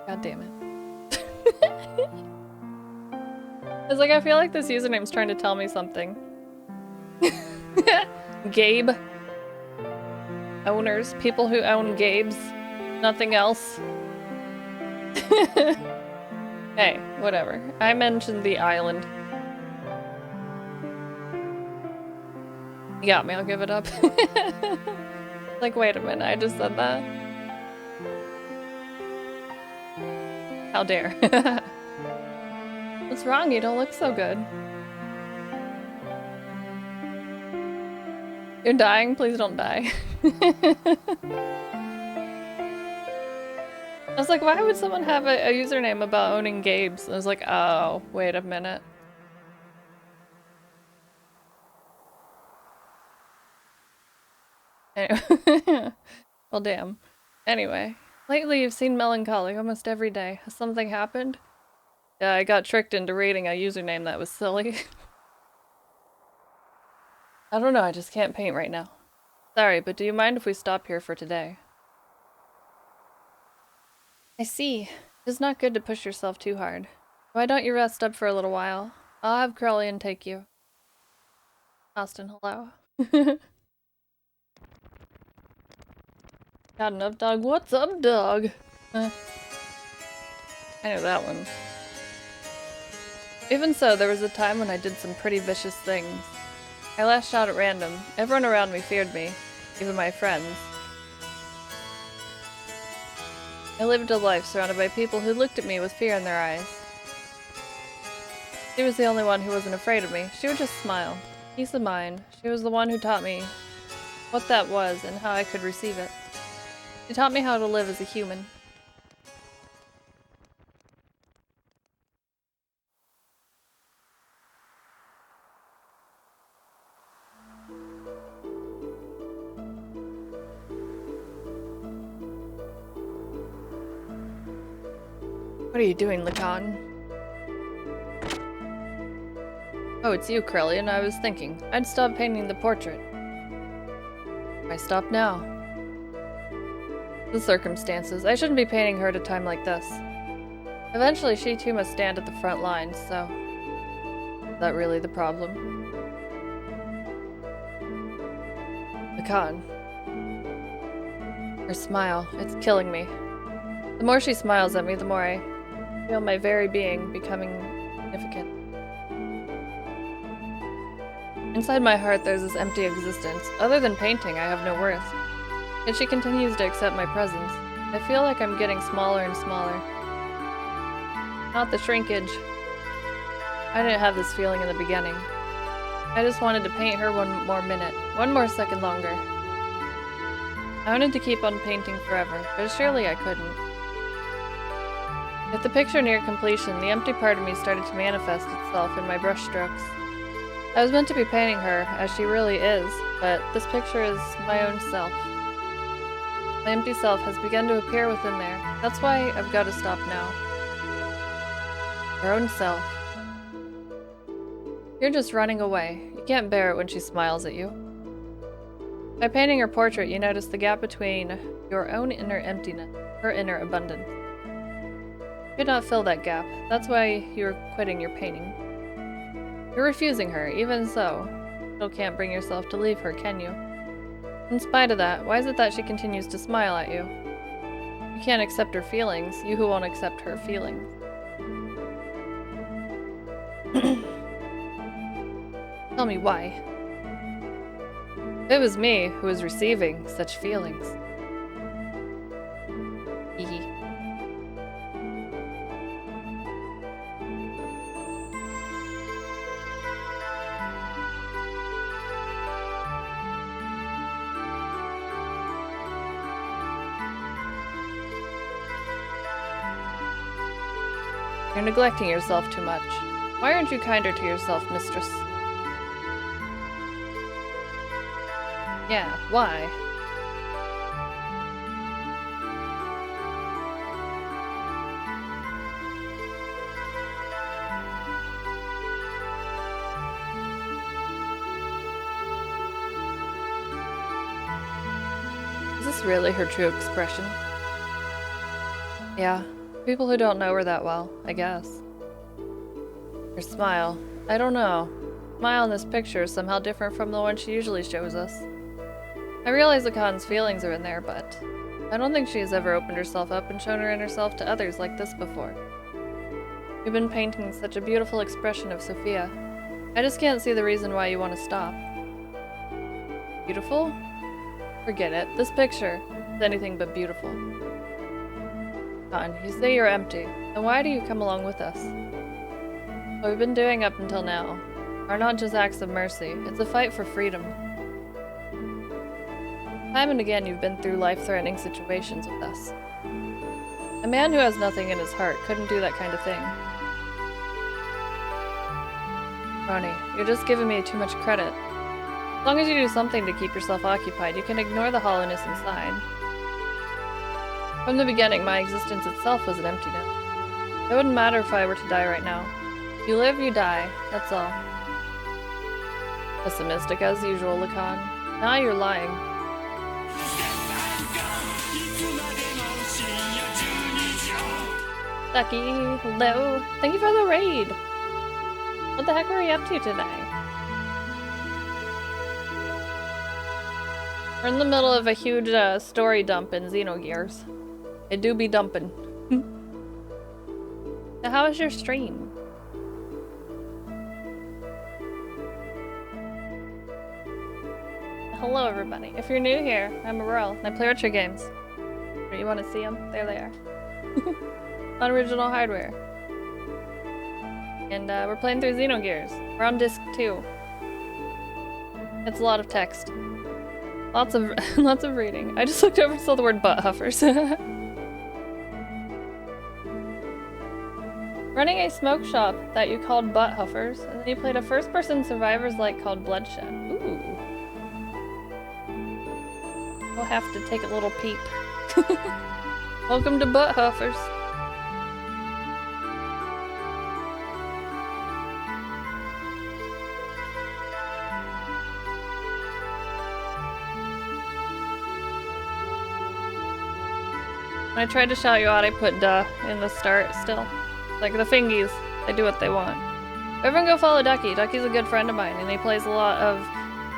God damn it. It's like, I feel like this username's trying to tell me something. Gabe. Owners. People who own Gabes. Nothing else. Hey, whatever. I mentioned the island. You got me, I'll give it up. Like, wait a minute, I just said that? How dare. What's wrong? You don't look so good. You're dying? Please don't die. I was like, why would someone have a username about owning Gabes? And I was like, oh, wait a minute. Anyway. Well, damn. Anyway. Lately, you've seemed melancholy almost every day. Has something happened? Yeah, I got tricked into reading a username that was silly. I don't know, I just can't paint right now. Sorry, but do you mind if we stop here for today? I see. It's not good to push yourself too hard. Why don't you rest up for a little while? I'll have Crowley take you. Austin, hello. Got enough, dog? What's up, dog? I know that one. Even so, there was a time when I did some pretty vicious things. I lashed out at random. Everyone around me feared me, even my friends. I lived a life surrounded by people who looked at me with fear in their eyes. She was the only one who wasn't afraid of me. She would just smile. Peace of mind. She was the one who taught me what that was and how I could receive it. She taught me how to live as a human. What are you doing, Lacan? Oh, it's you, Krellian. I was thinking. I'd stop painting the portrait. Why stop now? The circumstances. I shouldn't be painting her at a time like this. Eventually, she too must stand at the front lines, so... Is that really the problem? Lacan. Her smile. It's killing me. The more she smiles at me, the more I feel my very being becoming significant. Inside my heart, there's this empty existence. Other than painting, I have no worth. Yet she continues to accept my presence. I feel like I'm getting smaller and smaller. Not the shrinkage. I didn't have this feeling in the beginning. I just wanted to paint her one more minute, one more second longer. I wanted to keep on painting forever, but surely I couldn't. With the picture near completion, the empty part of me started to manifest itself in my brushstrokes. I was meant to be painting her as she really is, but this picture is my own self. My empty self has begun to appear within there. That's why I've got to stop now. Her own self. You're just running away. You can't bear it when she smiles at you. By painting her portrait, you notice the gap between your own inner emptiness, her inner abundance. You could not fill that gap. That's why you're quitting your painting. You're refusing her, even so. You still can't bring yourself to leave her, can you? In spite of that, why is it that she continues to smile at you? You can't accept her feelings, you who won't accept her feelings. Tell me why. It was me who was receiving such feelings. Hee. You're neglecting yourself too much. Why aren't you kinder to yourself, mistress? Yeah, why? Is this really her true expression? Yeah. People who don't know her that well, I guess. Her smile. I don't know. The smile in this picture is somehow different from the one she usually shows us. I realize Lacan's feelings are in there, but I don't think she has ever opened herself up and shown her inner self to others like this before. You've been painting such a beautiful expression of Sophia. I just can't see the reason why you want to stop. Beautiful? Forget it. This picture is anything but beautiful. You say you're empty, then why do you come along with us? What we've been doing up until now are not just acts of mercy, it's a fight for freedom. Time and again you've been through life-threatening situations with us. A man who has nothing in his heart couldn't do that kind of thing. Ronnie, you're just giving me too much credit. As long as you do something to keep yourself occupied, you can ignore the hollowness inside. From the beginning, my existence itself was an emptiness. It wouldn't matter if I were to die right now. You live, you die. That's all. Pessimistic as usual, Lacan. Now you're lying. Ducky, hello. Thank you for the raid. What the heck were you up to today? We're in the middle of a huge story dump in Xenogears. It do be dumping. So how was your stream? Hello everybody. If you're new here, I'm Aurel, and I play retro games. Do you want to see them? There they are. On original hardware. And we're playing through Xenogears. We're on disc 2. It's a lot of text. A Lots of lots of reading. I just looked over and saw the word butt huffers. Running a smoke shop that you called butt huffers, and then you played a first-person survivors-like called Bloodshed. Ooh. We'll have to take a little peep. Welcome to butt huffers. When I tried to shout you out, I put duh in the start still. Like the fingies, they do what they want. Everyone go follow Ducky. Ducky's a good friend of mine, and he plays a lot of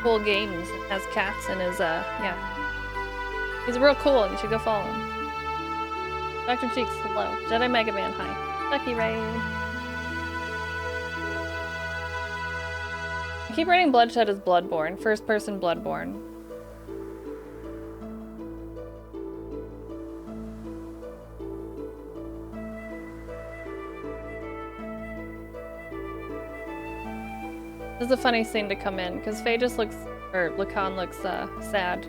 cool games and has cats in his, yeah. He's real cool, and you should go follow him. Dr. Cheeks, hello. Jedi Mega Man, hi. Ducky Raid. I keep reading Bloodshed as Bloodborne, first person Bloodborne. This is a funny scene to come in, because Faye just looks, or Lacan looks, sad.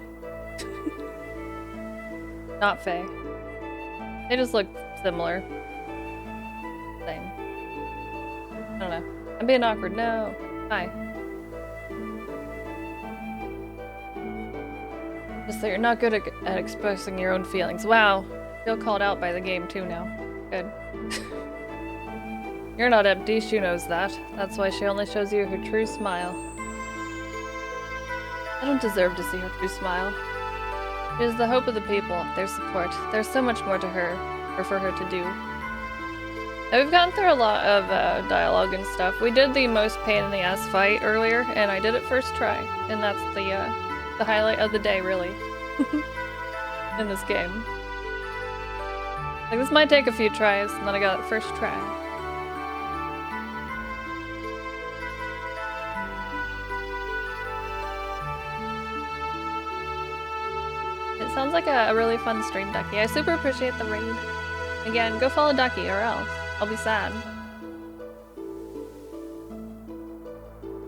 Not Faye. They just look similar. Same. I don't know. I'm being awkward. No. Hi. Just that you're not good at expressing your own feelings. Wow. Feel called out by the game too now. Good. You're not empty, she knows that. That's why she only shows you her true smile. I don't deserve to see her true smile. She is the hope of the people, their support. There's so much more to her, or for her to do. Now, we've gotten through a lot of dialogue and stuff. We did the most pain in the ass fight earlier, and I did it first try. And that's the highlight of the day, really. In this game. Like, this might take a few tries, and then I got it first try. It sounds like a really fun stream, Ducky. I super appreciate the raid. Again, go follow Ducky or else I'll be sad.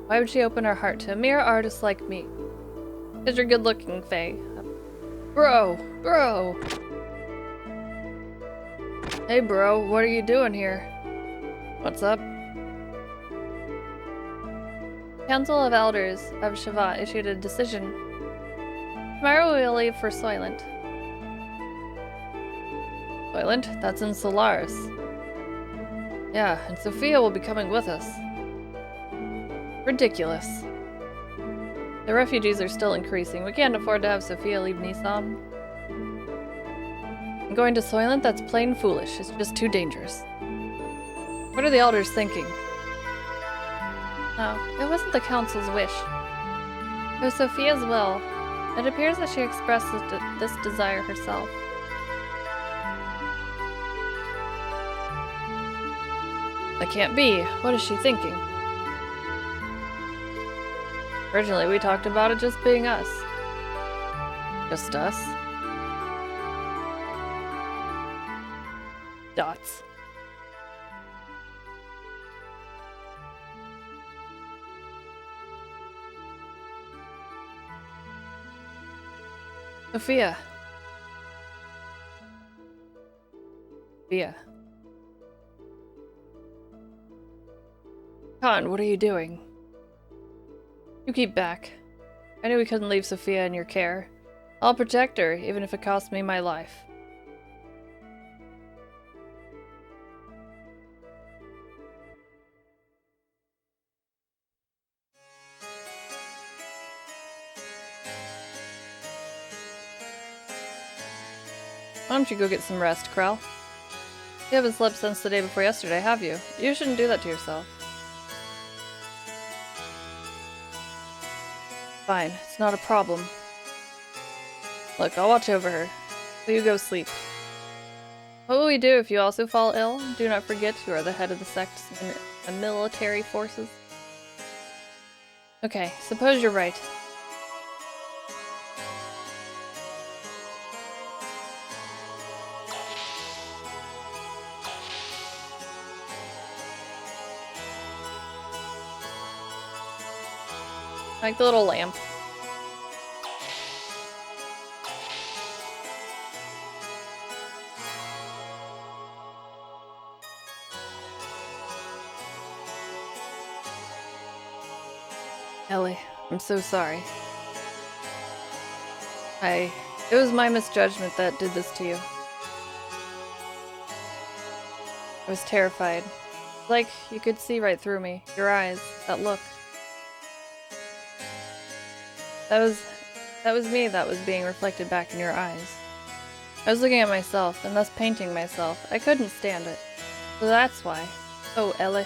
Why would she open her heart to a mere artist like me? Because you're good looking, Faye. Bro! Bro! Hey bro, what are you doing here? What's up? Council of Elders of Shavat issued a decision. Tomorrow we'll leave for Soylent. Soylent? That's in Solaris. Yeah, and Sophia will be coming with us. Ridiculous. The refugees are still increasing. We can't afford to have Sophia leave Nissan. And going to Soylent? That's plain foolish. It's just too dangerous. What are the elders thinking? No, it wasn't the council's wish. It was Sophia's will. It appears that she expressed this desire herself. That can't be. What is she thinking? Originally, we talked about it just being us. Just us? Dots. Sophia. Sophia. Khan, what are you doing? You keep back. I knew we couldn't leave Sophia in your care. I'll protect her, even if it costs me my life. Why don't you go get some rest, Krell? You haven't slept since the day before yesterday, have you? You shouldn't do that to yourself. Fine, it's not a problem. Look, I'll watch over her. So you go sleep. What will we do if you also fall ill? Do not forget you are the head of the sect's military forces. Okay, suppose you're right. I like the little lamp. Ellie, I'm so sorry. It was my misjudgment that did this to you. I was terrified. Like you could see right through me. Your eyes, that look. That was me that was being reflected back in your eyes. I was looking at myself, and thus painting myself. I couldn't stand it. So that's why. Oh, Ellie.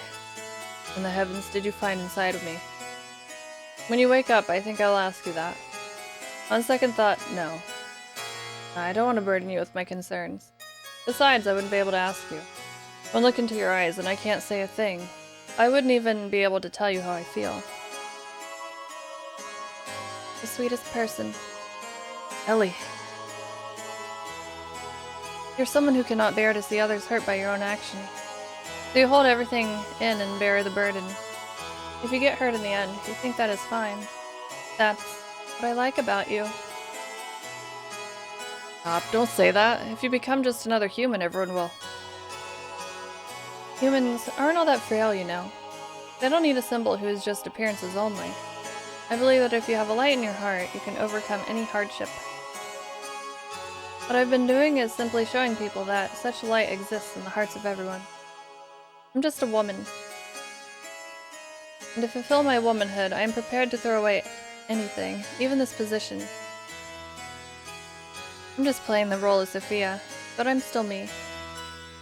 In the heavens did you find inside of me? When you wake up, I think I'll ask you that. On second thought, no. I don't want to burden you with my concerns. Besides, I wouldn't be able to ask you. One look into your eyes and I can't say a thing. I wouldn't even be able to tell you how I feel. The sweetest person. Ellie. You're someone who cannot bear to see others hurt by your own action. So you hold everything in and bear the burden. If you get hurt in the end, you think that is fine. That's what I like about you. Stop, don't say that. If you become just another human, everyone will. Humans aren't all that frail, you know. They don't need a symbol who is just appearances only. I believe that if you have a light in your heart, you can overcome any hardship. What I've been doing is simply showing people that such light exists in the hearts of everyone. I'm just a woman. And to fulfill my womanhood, I am prepared to throw away anything, even this position. I'm just playing the role of Sophia, but I'm still me.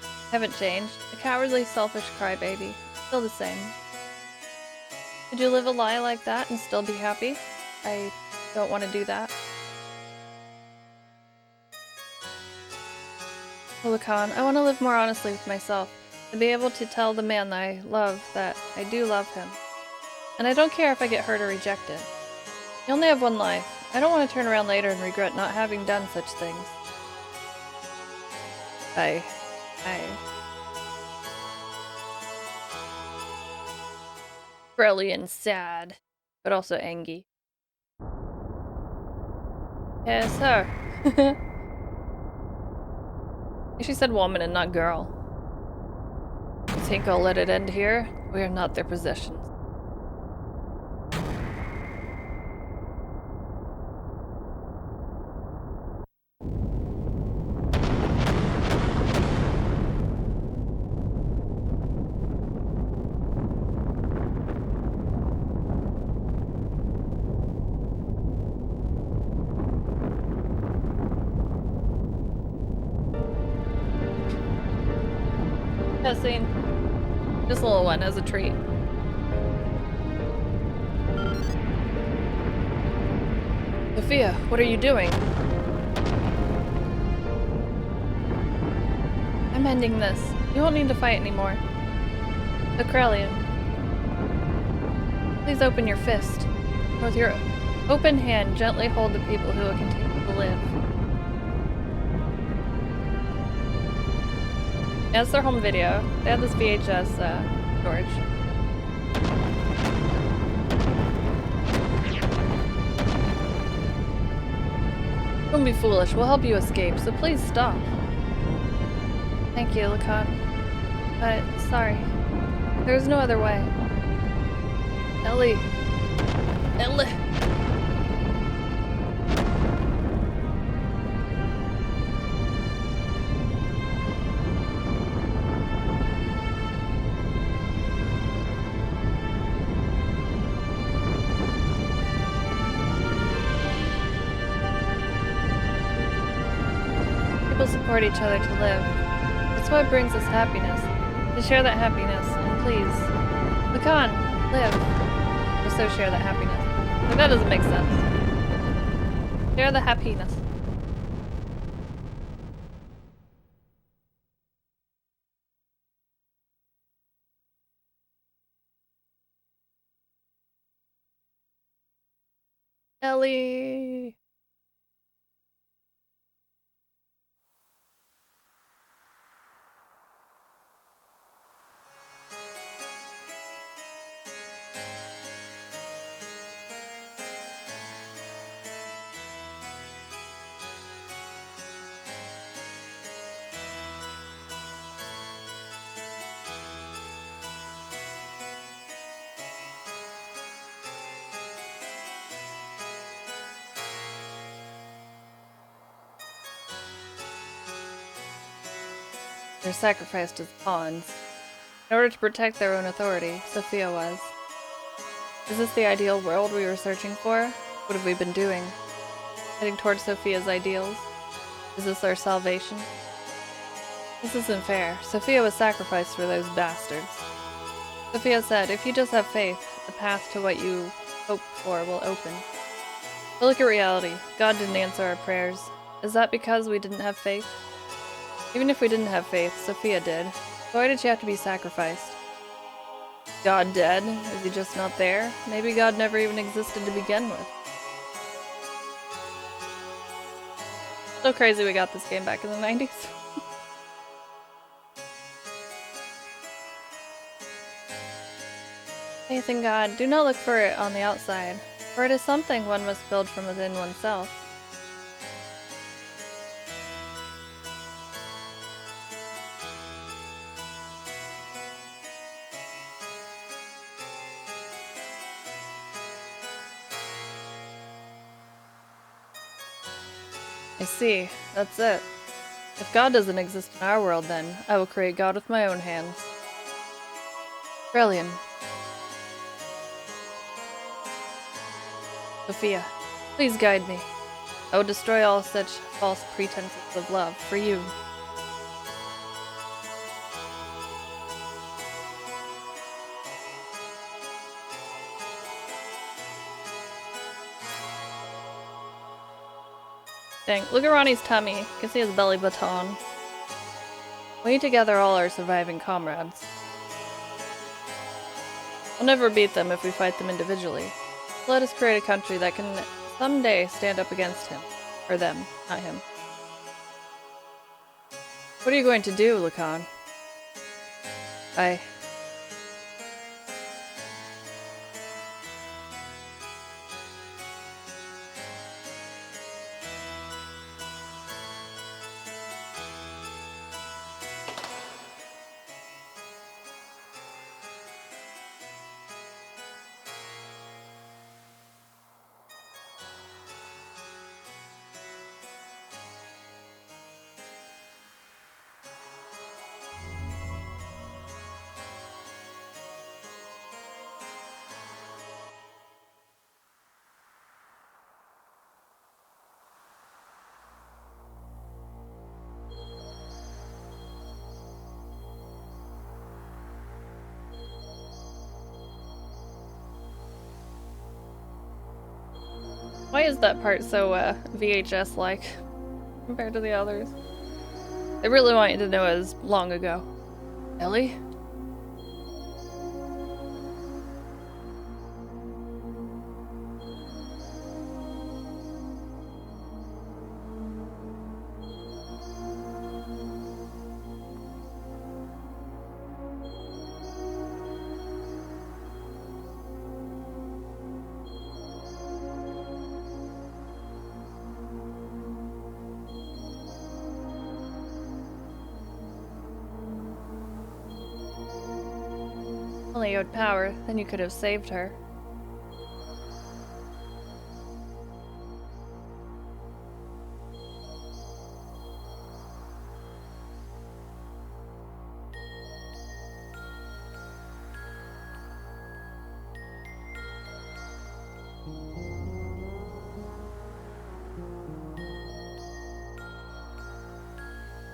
I haven't changed. A cowardly, selfish crybaby. Still the same. Could you live a lie like that and still be happy? I don't want to do that. Lacan, I want to live more honestly with myself, and be able to tell the man that I love that I do love him. And I don't care if I get hurt or rejected. You only have one life. I don't want to turn around later and regret not having done such things. Brilliant, sad, but also angry. Yes, sir. She said woman and not girl. You think I'll let it end here? We are not their possessions. Cutscene. Just a little one as a treat. Sophia, what are you doing? I'm ending this. You won't need to fight anymore. The Krellian. Please open your fist. With your open hand, gently hold the people who will continue to live. Yeah, it's their home video. They had this VHS storage. Don't be foolish. We'll help you escape, so please stop. Thank you, Lacan. But, sorry. There's no other way. Ellie. Ellie. People support each other to live. That's what brings us happiness. To share that happiness, and please, Lacan, live. Or so share that happiness. Like, that doesn't make sense. Share the happiness. Ellie. They're sacrificed as pawns. In order to protect their own authority, Sophia was. Is this the ideal world we were searching for? What have we been doing? Heading towards Sophia's ideals? Is this our salvation? This isn't fair. Sophia was sacrificed for those bastards. Sophia said, if you just have faith, the path to what you hoped for will open. But look at reality. God didn't answer our prayers. Is that because we didn't have faith? Even if we didn't have faith, Sophia did. So why did she have to be sacrificed? God dead? Is he just not there? Maybe God never even existed to begin with. So crazy we got this game back in the 90s. Faith in God. Do not look for it on the outside, for it is something one must build from within oneself. I see. That's it. If God doesn't exist in our world, then I will create God with my own hands. Brilliant. Sophia, please guide me. I will destroy all such false pretenses of love for you. Dang, look at Ronnie's tummy. You can see his belly button. We need to gather all our surviving comrades. We'll never beat them if we fight them individually. Let us create a country that can someday stand up against him. Or them, not him. What are you going to do, Lacan? Why is that part so VHS-like compared to the others? They really want you to know it was long ago. Ellie? Only you had power, then you could have saved her.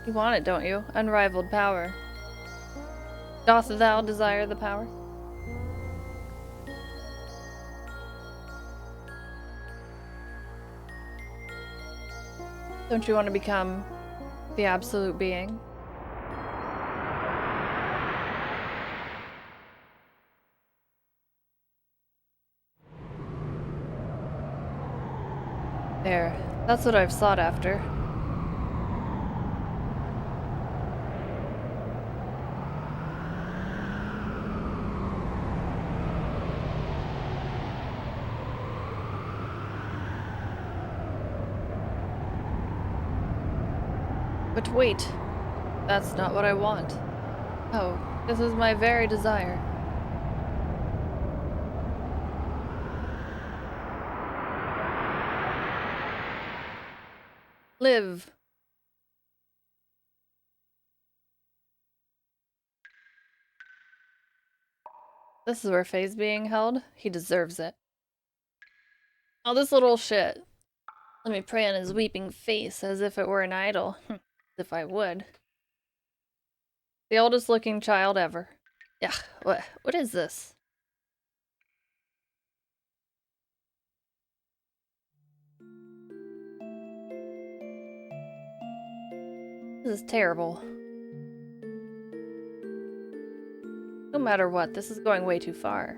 You want it, don't you? Unrivaled power. Doth thou desire the power? Don't you want to become the absolute being? There. That's what I've sought after. But wait, that's not what I want. Oh, this is my very desire. Live. This is where Faye's being held. He deserves it. Oh, this little shit. Let me pray on his weeping face as if it were an idol. As if I would. The oldest looking child ever. Yeah, what is this? This is terrible. No matter what, this is going way too far.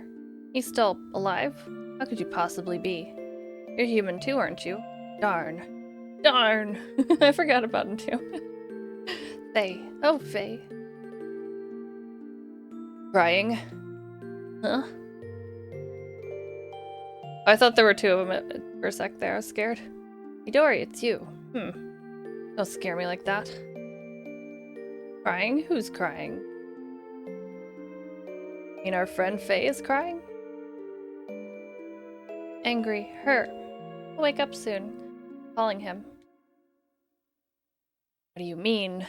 He's still alive? How could you possibly be? You're human too, aren't you? Darn. Darn! I forgot about him too. Faye. Oh, Faye. Crying? Huh? I thought there were two of them for a sec there. I was scared. Midori, it's you. Don't scare me like that. Crying? Who's crying? You mean our friend Faye is crying? Angry, hurt. He'll wake up soon. Calling him. What do you mean?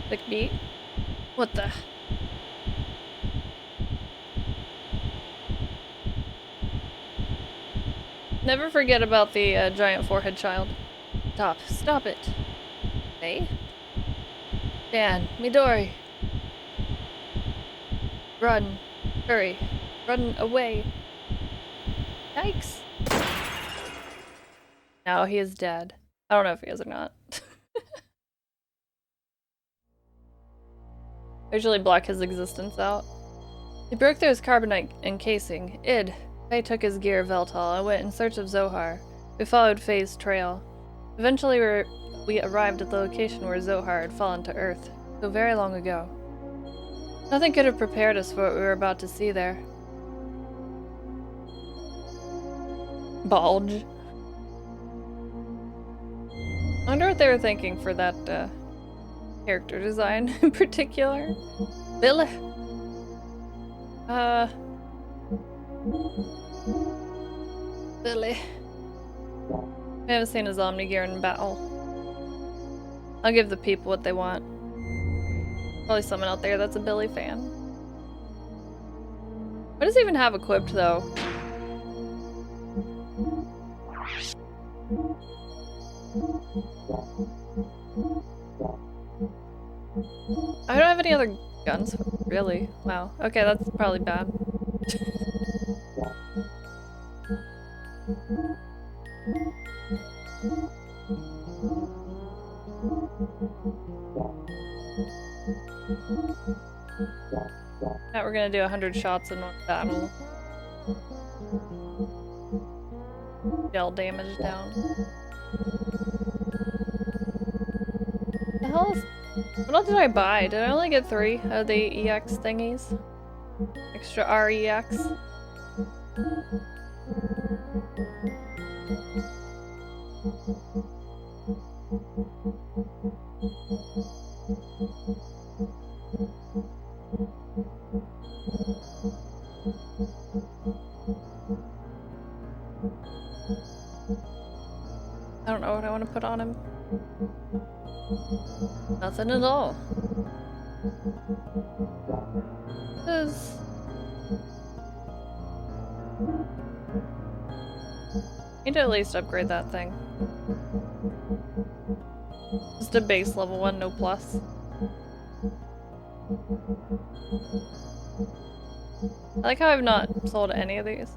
Click beat? What the? Never forget about the giant forehead child. Stop it. Hey? Dan, Midori. Run. Hurry. Run away. Yikes. Now he is dead. I don't know if he is or not. I usually block his existence out. He broke through his carbonite encasing. Faye took his gear, Veltal, and went in search of Zohar. We followed Faye's trail. Eventually we arrived at the location where Zohar had fallen to Earth, so very long ago. Nothing could have prepared us for what we were about to see there. Bulge. I wonder what they were thinking for that character design in particular. Billy. Billy. I haven't seen his Omnigear in battle. I'll give the people what they want. Probably someone out there that's a Billy fan. What does he even have equipped though? I don't have any other guns, really. Wow. Okay, that's probably bad. Now we're gonna do 100 shots in one battle. Shell damage down. The hell is... What else did I buy? Did I only get 3 of the EX thingies? Extra REX? I don't know what I want to put on him. Nothing at all. Need to at least upgrade that thing. Just a base level one, no plus. I like how I've not sold any of these.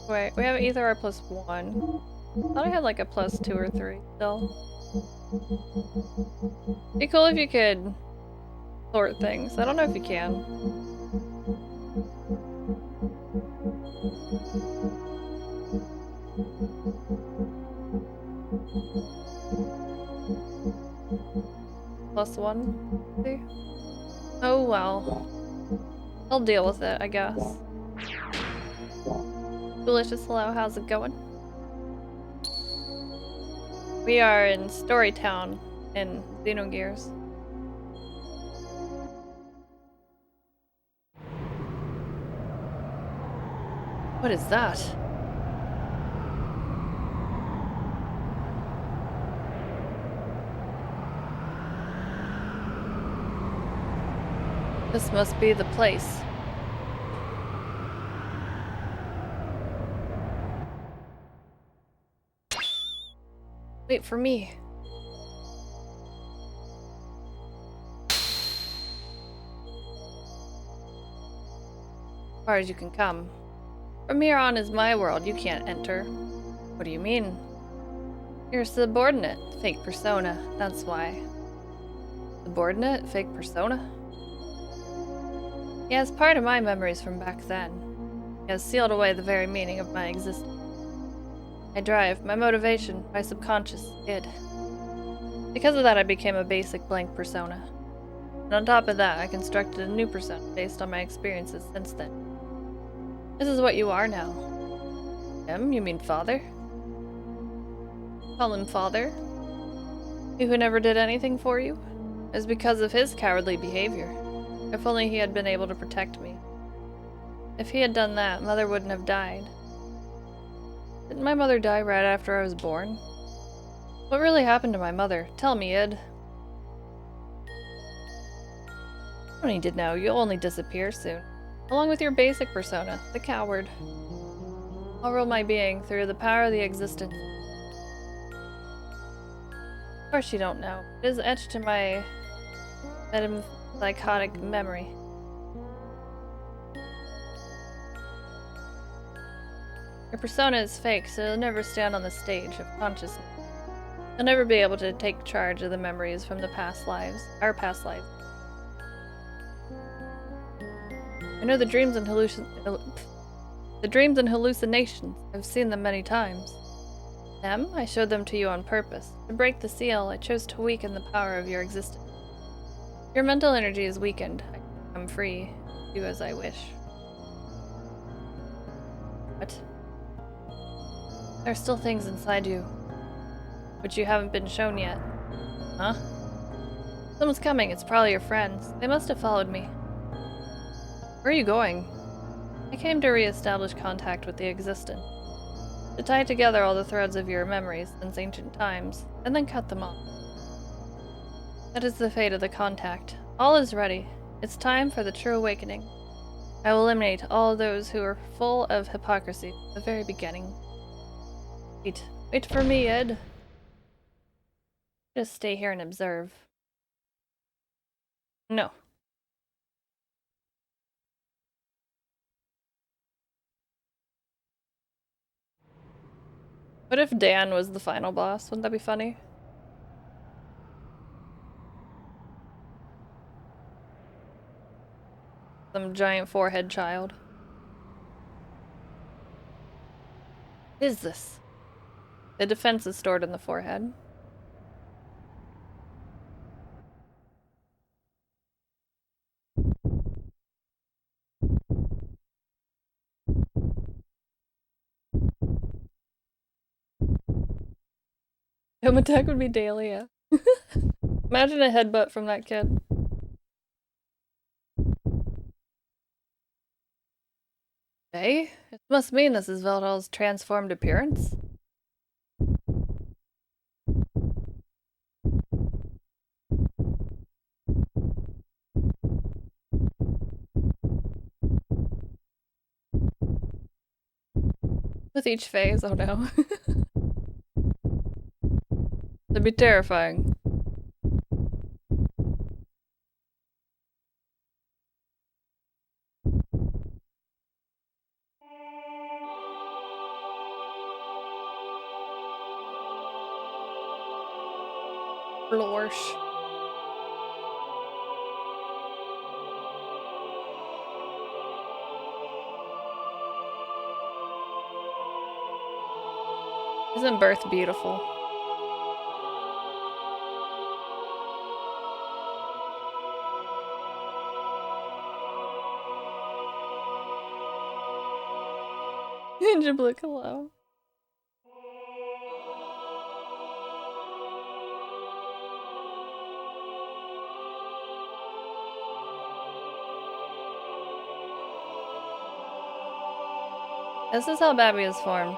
Wait, we have either our +1. I thought I had like a +2 or 3 still. Be cool if you could sort things. I don't know if you can. +1? See? Oh well. I'll deal with it, I guess. Delicious, hello, how's it going? We are in Storytown in Xenogears. What is that? This must be the place. Wait for me. As far as you can come. From here on is my world. You can't enter. What do you mean? You're a subordinate. Fake persona. That's why. Subordinate? Fake persona? He has part of my memories from back then. He has sealed away the very meaning of my existence. My drive, my motivation, my subconscious id. Because of that, I became a basic blank persona. And on top of that, I constructed a new persona based on my experiences since then. This is what you are now. Him? You mean father? Call him father? He who never did anything for you? It was because of his cowardly behavior. If only he had been able to protect me. If he had done that, Mother wouldn't have died. Didn't my mother die right after I was born? What really happened to my mother? Tell me, Id. I don't need to know. You'll only disappear soon. Along with your basic persona, the coward. I'll rule my being through the power of the existence. Of course you don't know. It is etched in my metempsychotic memory. Your persona is fake, so you'll never stand on the stage of consciousness. You'll never be able to take charge of the memories from the past lives, our past lives. I know the dreams and hallucinations. I've seen them many times. Them? I showed them to you on purpose. To break the seal, I chose to weaken the power of your existence. Your mental energy is weakened. I can become free. Do as I wish. What? There are still things inside you, which you haven't been shown yet. Huh? Someone's coming. It's probably your friends. They must have followed me. Where are you going? I came to re-establish contact with the existent. To tie together all the threads of your memories since ancient times, and then cut them off. That is the fate of the contact. All is ready. It's time for the true awakening. I will eliminate all those who are full of hypocrisy from the very beginning. Wait for me, Ed. Just stay here and observe. No. What if Dan was the final boss? Wouldn't that be funny? Some giant forehead child. What is this? The defense is stored in the forehead. Home attack would be Dahlia. Imagine a headbutt from that kid. Hey, it must mean this is Veldal's transformed appearance. With each phase, oh no. That'd be terrifying. Lorsh. Isn't birth beautiful? Ninja Blue, hello. This is how Babby is formed.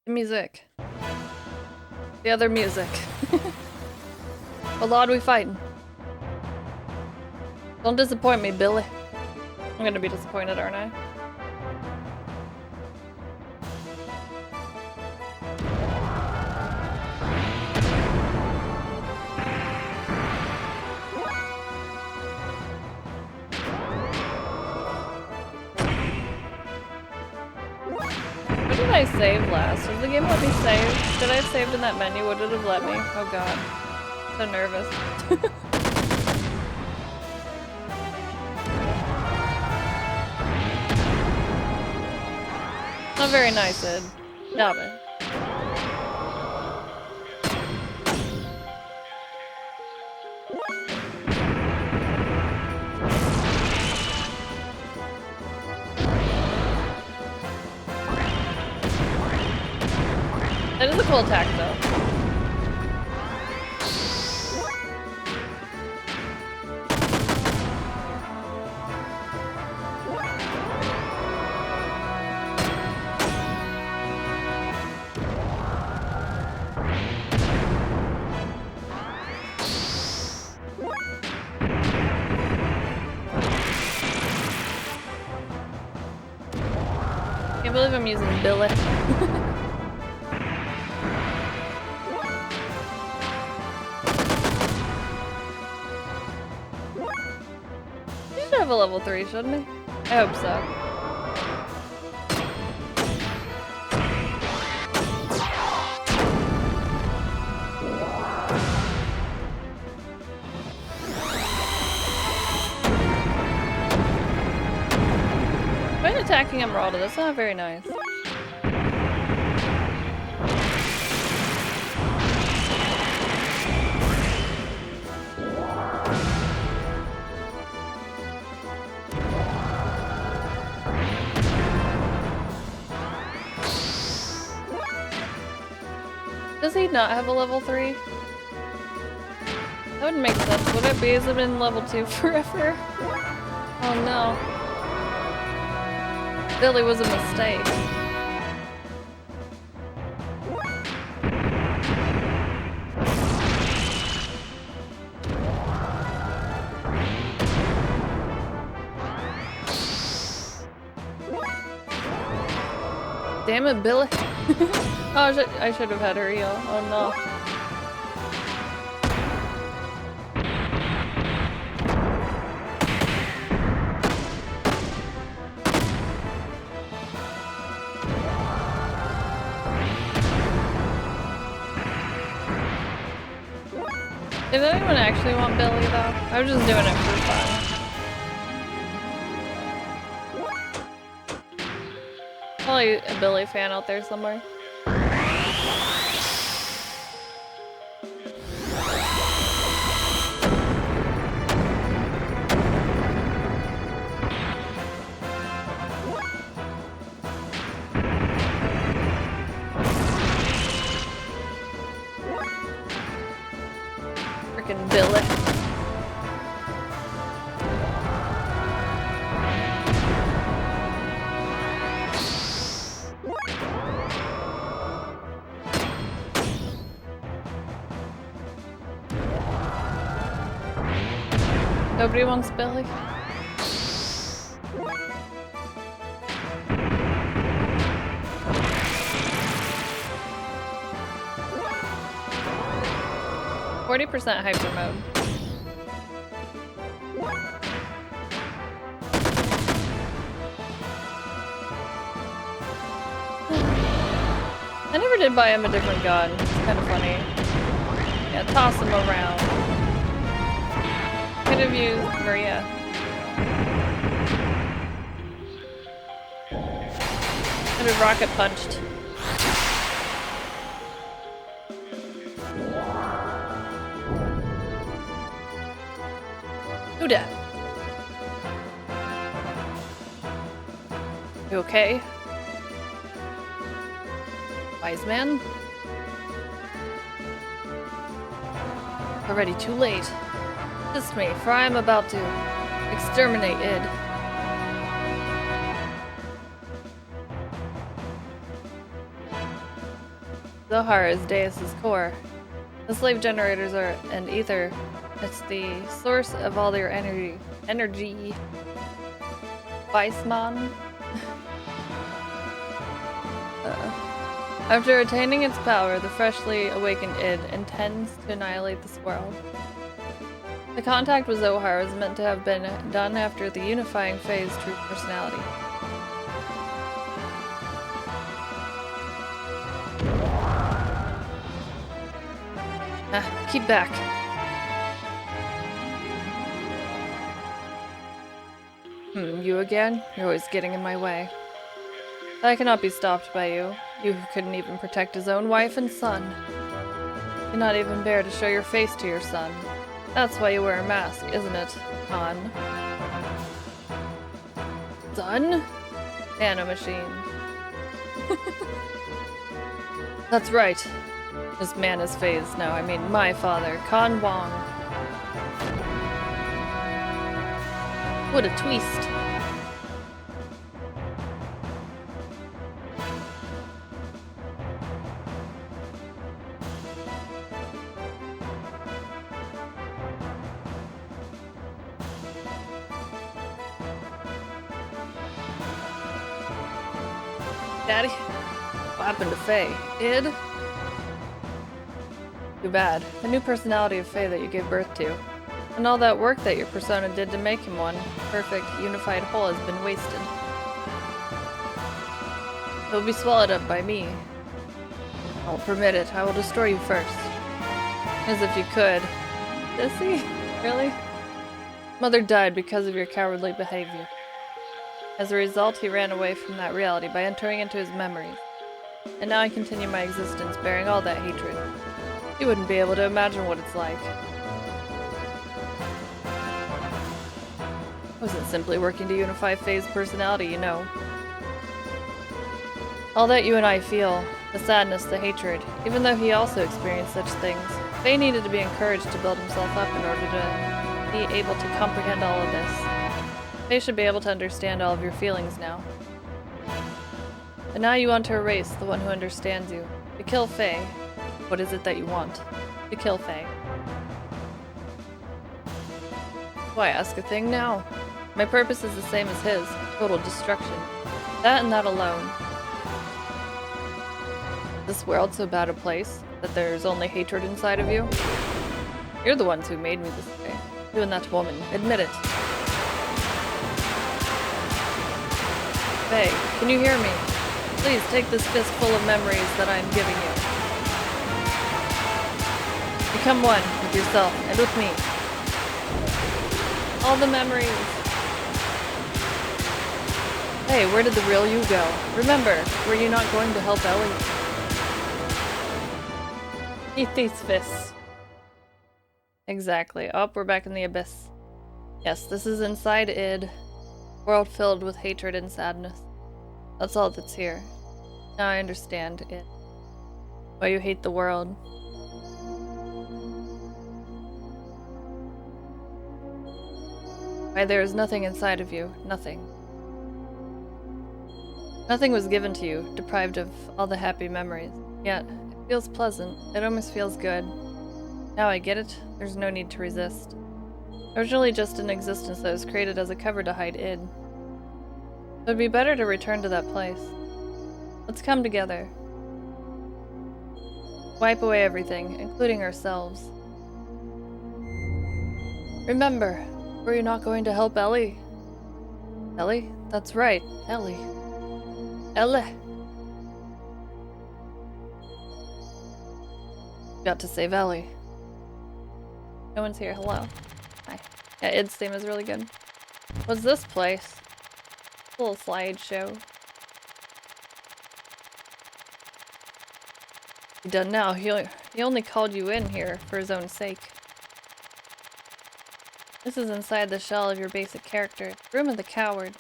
The music. The other music. What lot we fighting? Don't disappoint me, Billy. I'm gonna be disappointed, aren't I? What did I save last? Did the game let me save? Did I have saved in that menu? Would it have let me? Oh god. So nervous. Not very nice, Ed. Stop it. That is a cool attack, though. Can't believe I'm using Billy. He should have a level 3, shouldn't he? I hope so. Why attacking Emeralda? That's not very nice. Does he not have a level 3? That would make sense, would it be? Has it been level 2 forever? Oh no. Billy was a mistake. Damn it, Billy. Oh, I should have had her heal. Oh no. Did anyone actually want Billy though? I was just doing it for fun. Probably a Billy fan out there somewhere. Frickin' Billy. Nobody wants Billy? %40 hyper mode. I never did buy him a different gun. It's kind of funny. Yeah, toss him around. Could have used Maria. Could have rocket punched. Who dat? You okay? Wise man? Already too late. Assist me, for I am about to exterminate id. Zohar is Deus's core. The slave generators are an ether. It's the source of all your energy. Weissman? After attaining its power, the freshly awakened id intends to annihilate this world. The contact with Zohar was meant to have been done after the unifying phase true personality. Keep back. You again? You're always getting in my way. I cannot be stopped by you. You who couldn't even protect his own wife and son. You cannot even bear to show your face to your son. That's why you wear a mask, isn't it, Han? Son? Nanomachine. That's right. This man is phased now. I mean, my father, Kan Wong. What a twist. Daddy? What happened to Faye? Id? Too bad. The new personality of Faye that you gave birth to, and all that work that your persona did to make him one perfect, unified whole has been wasted. It will be swallowed up by me. I won't permit it. I will destroy you first. As if you could. Sissy? Really? Mother died because of your cowardly behavior. As a result, he ran away from that reality by entering into his memories. And now I continue my existence bearing all that hatred. You wouldn't be able to imagine what it's like. I wasn't simply working to unify Faye's personality, you know. All that you and I feel, the sadness, the hatred, even though he also experienced such things, Faye needed to be encouraged to build himself up in order to be able to comprehend all of this. Faye should be able to understand all of your feelings now. And now you want to erase the one who understands you. To kill Faye. What is it that you want? To kill Faye. Why ask a thing now? My purpose is the same as his. Total destruction. That and that alone. This world so bad a place that there's only hatred inside of you? You're the ones who made me this way. You and that woman. Admit it. Faye, can you hear me? Please take this fist full of memories that I'm giving you. Become one with yourself and with me. All the memories. Hey, where did the real you go? Remember, were you not going to help Ellie? Eat these fists. Exactly. Oh, we're back in the abyss. Yes, this is inside id. World filled with hatred and sadness. That's all that's here. Now I understand it. Why you hate the world. Why there is nothing inside of you. Nothing. Nothing was given to you, deprived of all the happy memories. Yet, it feels pleasant. It almost feels good. Now I get it. There's no need to resist. Originally just an existence that was created as a cover to hide id. It would be better to return to that place. Let's come together. Wipe away everything, including ourselves. Remember, were you not going to help Ellie? Ellie? That's right, Ellie. Ellie. Got to save Ellie. No one's here. Hello. Hi. Yeah, id's theme is really good. What's this place? A little slideshow. You done now. He only called you in here for his own sake. This is inside the shell of your basic character. Room of the coward.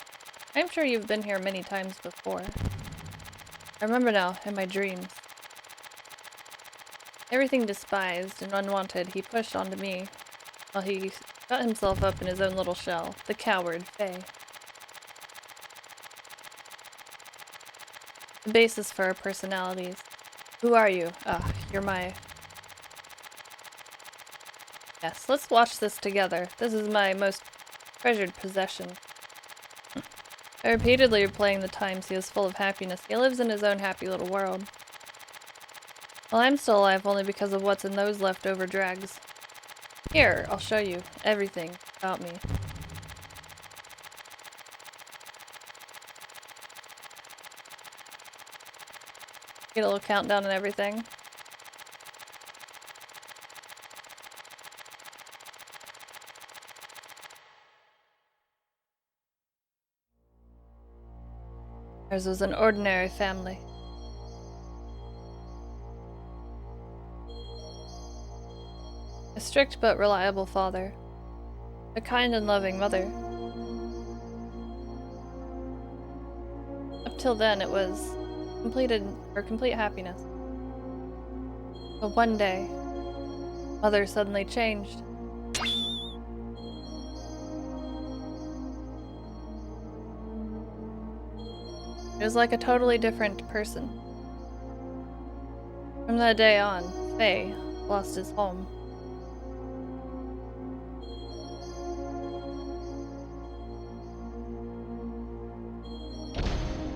I'm sure you've been here many times before. I remember now, in my dreams. Everything despised and unwanted he pushed onto me, while he got himself up in his own little shell, the coward, Faye. The basis for our personalities. Who are you? Ah, you're my... Yes, let's watch this together. This is my most treasured possession. I repeatedly replaying the times he is full of happiness. He lives in his own happy little world. Well, I'm still alive only because of what's in those leftover dregs. Here, I'll show you everything about me. Get a little countdown and everything. Ours was an ordinary family. A strict but reliable father. A kind and loving mother. Up till then it was complete happiness. But one day, Mother suddenly changed. It was like a totally different person. From that day on, Faye lost his home.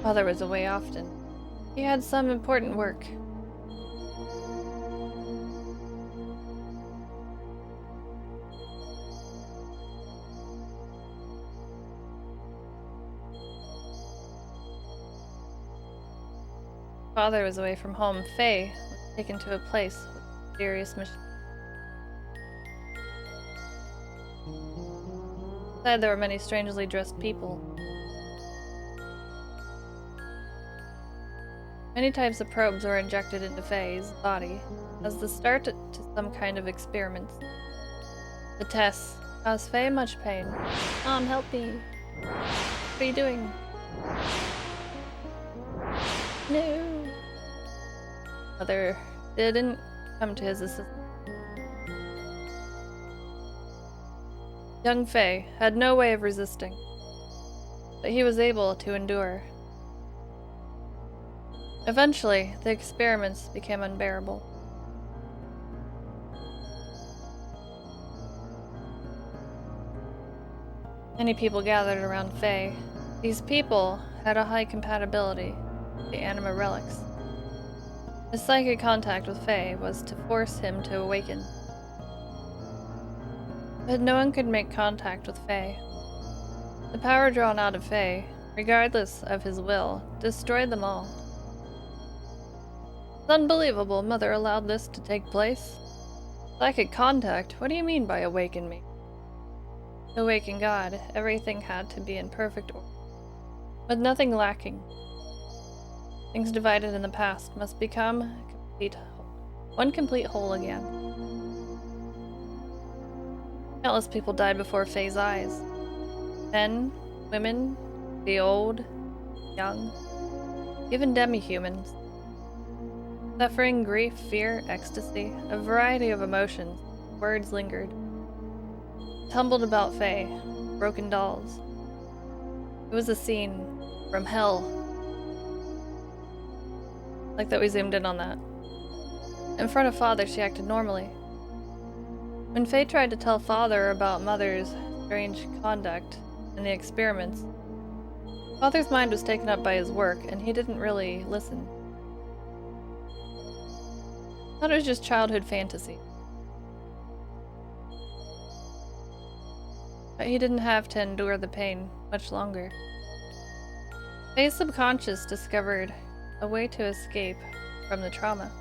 Father was away often. He had some important work. Father was away from home. Faye was taken to a place with a mysterious mission. Inside there were many strangely dressed people. Many types of probes were injected into Faye's body as the start to some kind of experiments. The tests caused Faye much pain. Mom, help me. What are you doing? No. Mother didn't come to his assistance. Young Faye had no way of resisting, but he was able to endure. Eventually, the experiments became unbearable. Many people gathered around Faye. These people had a high compatibility with the anima relics. His psychic contact with Faye was to force him to awaken. But no one could make contact with Faye. The power drawn out of Faye, regardless of his will, destroyed them all. It's unbelievable Mother allowed this to take place. Psychic contact? What do you mean by awaken me? To awaken God, everything had to be in perfect order, with nothing lacking. Things divided in the past must become one complete whole again. Countless people died before Faye's eyes. Men, women, the old, young, even demi-humans. Suffering, grief, fear, ecstasy, a variety of emotions, words lingered. Tumbled about Faye, broken dolls. It was a scene from hell. Like that we zoomed in on that. In front of Father, she acted normally. When Faye tried to tell Father about Mother's strange conduct and the experiments, Father's mind was taken up by his work, and he didn't really listen. Thought it was just childhood fantasy. But he didn't have to endure the pain much longer. Faye's subconscious discovered a way to escape from the trauma.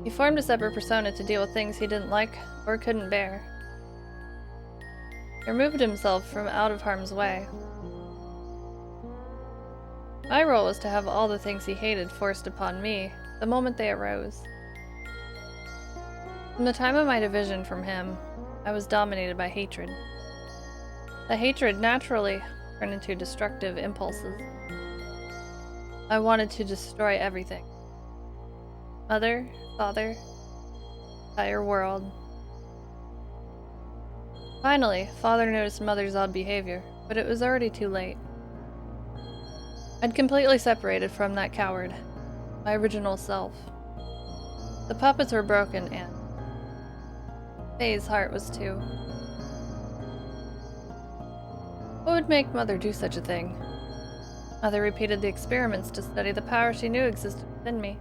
He formed a separate persona to deal with things he didn't like or couldn't bear. He removed himself from out of harm's way. My role was to have all the things he hated forced upon me the moment they arose. From the time of my division from him, I was dominated by hatred. The hatred naturally turned into destructive impulses. I wanted to destroy everything. Mother, father, entire world. Finally, father noticed mother's odd behavior, but it was already too late. I'd completely separated from that coward, my original self. The puppets were broken, and Faye's heart was too. What would make Mother do such a thing? Mother repeated the experiments to study the power she knew existed within me.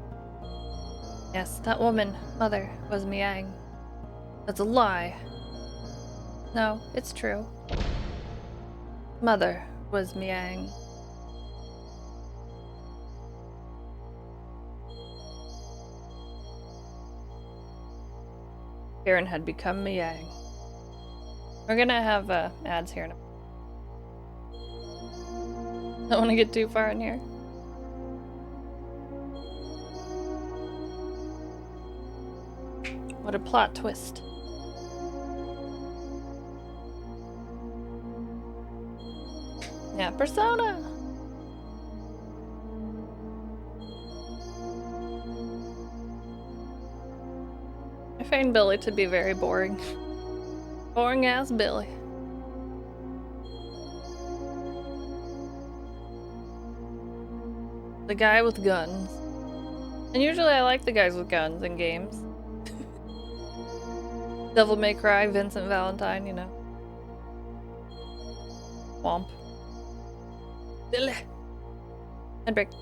Yes, that woman, Mother, was Miang. That's a lie. No, it's true. Mother was Miang. Karen had become Miang. We're gonna have ads here in a minute. Don't want to get too far in here. What a plot twist. Yeah, Persona! I find Billy to be very boring. Boring ass Billy. The guy with guns. And usually I like the guys with guns in games. Devil May Cry, Vincent Valentine, you know. Womp. Billy. Handbrake.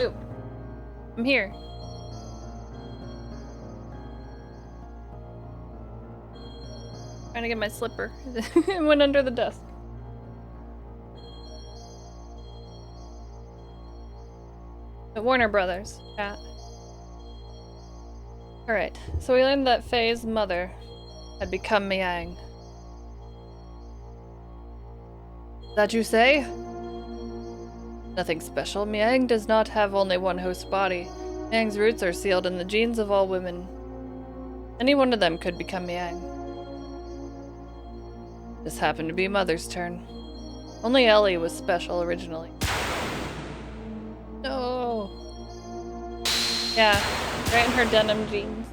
Ooh. I'm here. Trying to get my slipper. It went under the desk. The Warner Brothers, chat. Alright, so we learned that Faye's mother had become Miang. That you say? Nothing special. Miang does not have only one host body. Miang's roots are sealed in the genes of all women. Any one of them could become Miang. This happened to be Mother's turn. Only Ellie was special originally. No. Yeah, right in her denim jeans.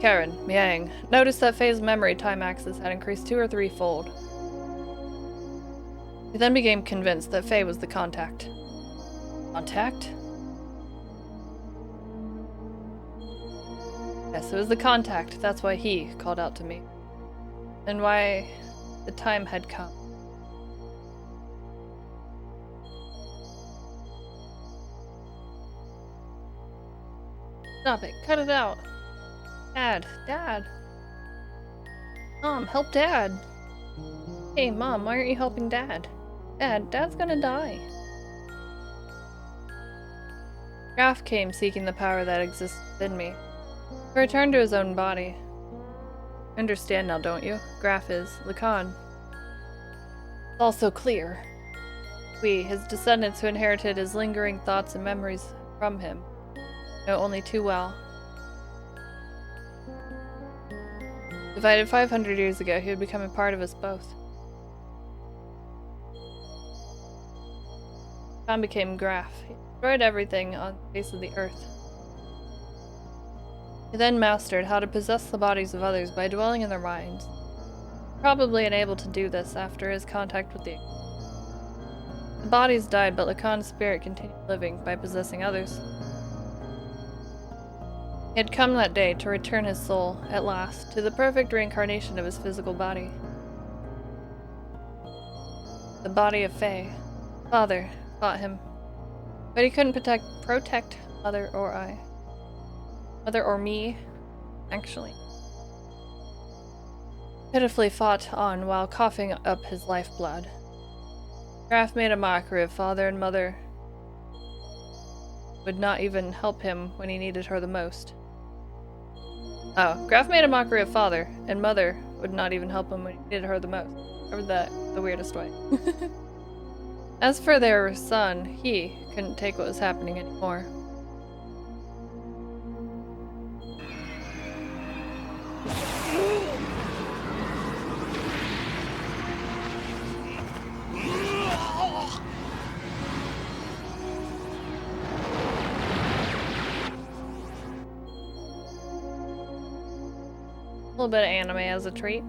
Karen, Miang, noticed that Faye's memory time axis had increased 2 or 3-fold. He then became convinced that Faye was the contact. Contact? Yes, it was the contact. That's why he called out to me. And why the time had come. Stop it. Cut it out. Dad. Dad. Mom, help Dad. Hey, Mom, why aren't you helping Dad? Dad's gonna die. Graf came seeking the power that exists within me. He returned to his own body. Understand now, don't you? Graf is Lacan. It's all so clear. We, his descendants who inherited his lingering thoughts and memories from him, know only too well. Divided 500 years ago, he would become a part of us both. Khan became Graf. He destroyed everything on the face of the earth. He then mastered how to possess the bodies of others by dwelling in their minds. Probably unable to do this after his contact with the bodies died, but Lacan's spirit continued living by possessing others. He had come that day to return his soul, at last, to the perfect reincarnation of his physical body. The body of Faye. Father fought him, but he couldn't protect Mother or I. Mother or me, actually. Pitifully fought on while coughing up his lifeblood. Graf made a mockery of Father, and Mother would not even help him when he needed her the most. Oh, Graf made a mockery of Father, and Mother would not even help him when he needed her the most. Or the weirdest way. As for their son, he couldn't take what was happening anymore. little bit of anime as a treat.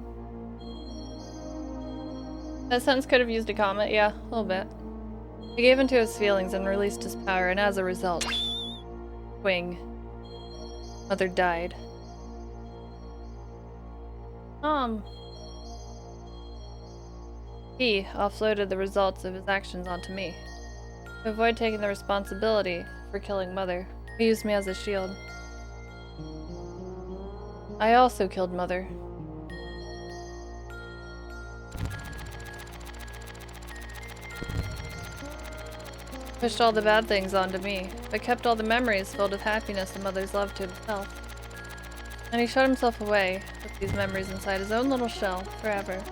That sentence could have used a comma, yeah, a little bit. He gave into his feelings and released his power, and as a result, Wing. Mother died. He offloaded the results of his actions onto me. To avoid taking the responsibility for killing Mother, he used me as a shield. I also killed Mother. Pushed all the bad things onto me, but kept all the memories filled with happiness and Mother's love to himself. And he shut himself away with these memories inside his own little shell forever.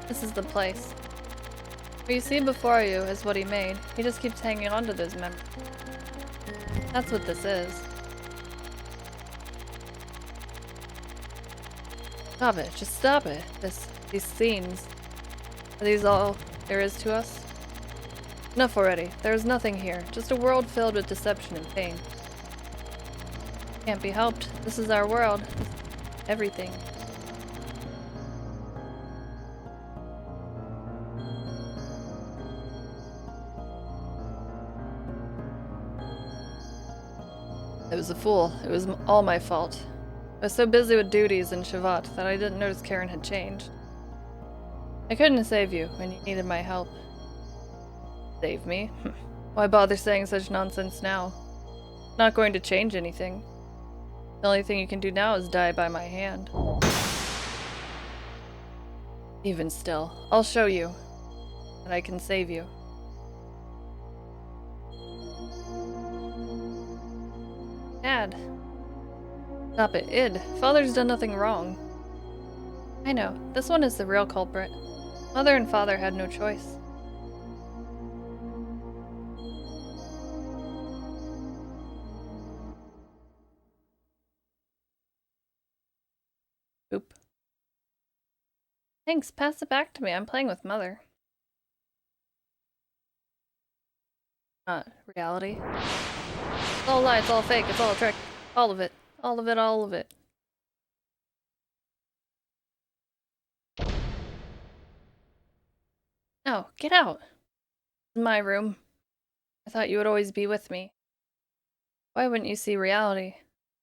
This is the place. What you see before you is what he made. He just keeps hanging on to those memories. That's what this is. Stop it. Just stop it. These scenes. Are these all there is to us? Enough already. There is nothing here. Just a world filled with deception and pain. Can't be helped. This is our world. Everything. I was a fool. It was all my fault. I was so busy with duties in Shavat that I didn't notice Karen had changed. I couldn't save you when you needed my help. Save me? Why bother saying such nonsense now? Not going to change anything. The only thing you can do now is die by my hand. Even still, I'll show you that I can save you. Dad. Stop it, Id. Father's done nothing wrong. I know. This one is the real culprit. Mother and father had no choice. Oop. Thanks, pass it back to me. I'm playing with Mother. Not reality. It's all a lie, it's all fake, it's all a trick. All of it. All of it, all of it. No, get out. This is my room. I thought you would always be with me. Why wouldn't you see reality?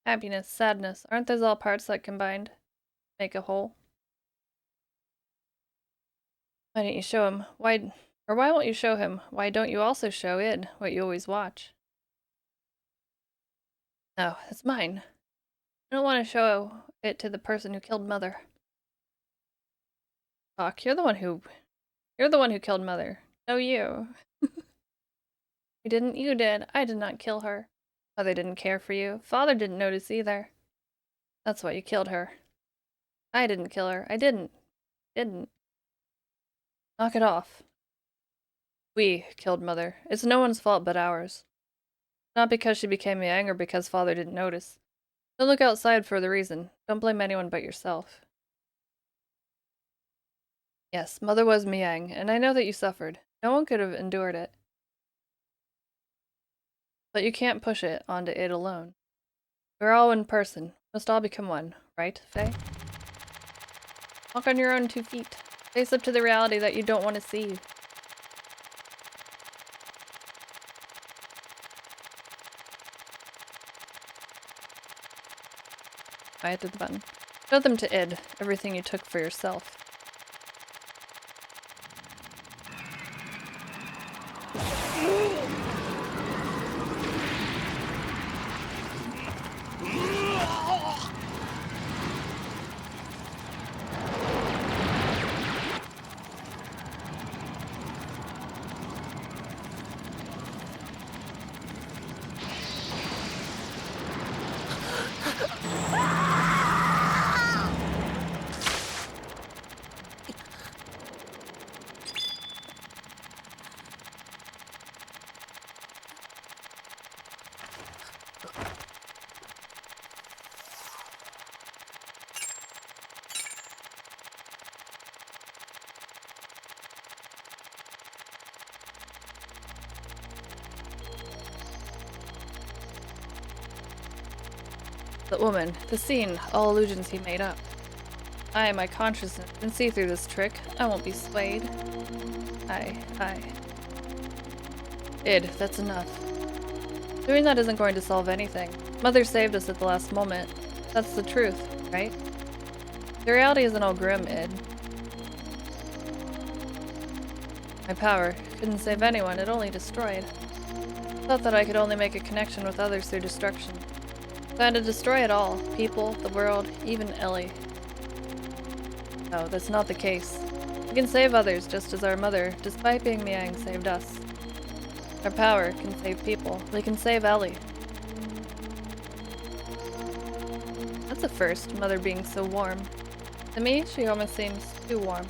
Happiness, sadness, aren't those all parts that combined make a whole? Why didn't you show him? Why won't you show him? Why don't you also show Id what you always watch? No, it's mine. I don't want to show it to the person who killed Mother. Fuck, you're the one who killed Mother. No, you. You didn't, you did. I did not kill her. Mother didn't care for you. Father didn't notice either. That's why you killed her. I didn't kill her. I didn't. Knock it off. We killed Mother. It's no one's fault but ours. Not because she became Yang or because Father didn't notice. Don't look outside for the reason. Don't blame anyone but yourself. Yes, Mother was Miang, and I know that you suffered. No one could have endured it. But you can't push it onto it alone. We're all one person. Must all become one, right, Faye? Walk on your own 2 feet. Face up to the reality that you don't want to see. I hit the button. Show them to Id, everything you took for yourself. The woman, the scene, all illusions he made up. I, my consciousness, can see through this trick. I won't be swayed. I. Id, that's enough. Doing that isn't going to solve anything. Mother saved us at the last moment. That's the truth, right? The reality isn't all grim, Id. My power couldn't save anyone, it only destroyed. I thought that I could only make a connection with others through destruction. So I had to destroy it all. People, the world, even Ellie. No, that's not the case. We can save others just as our mother, despite being Miang, saved us. Our power can save people. We can save Ellie. That's a first, Mother being so warm. To me, she almost seems too warm.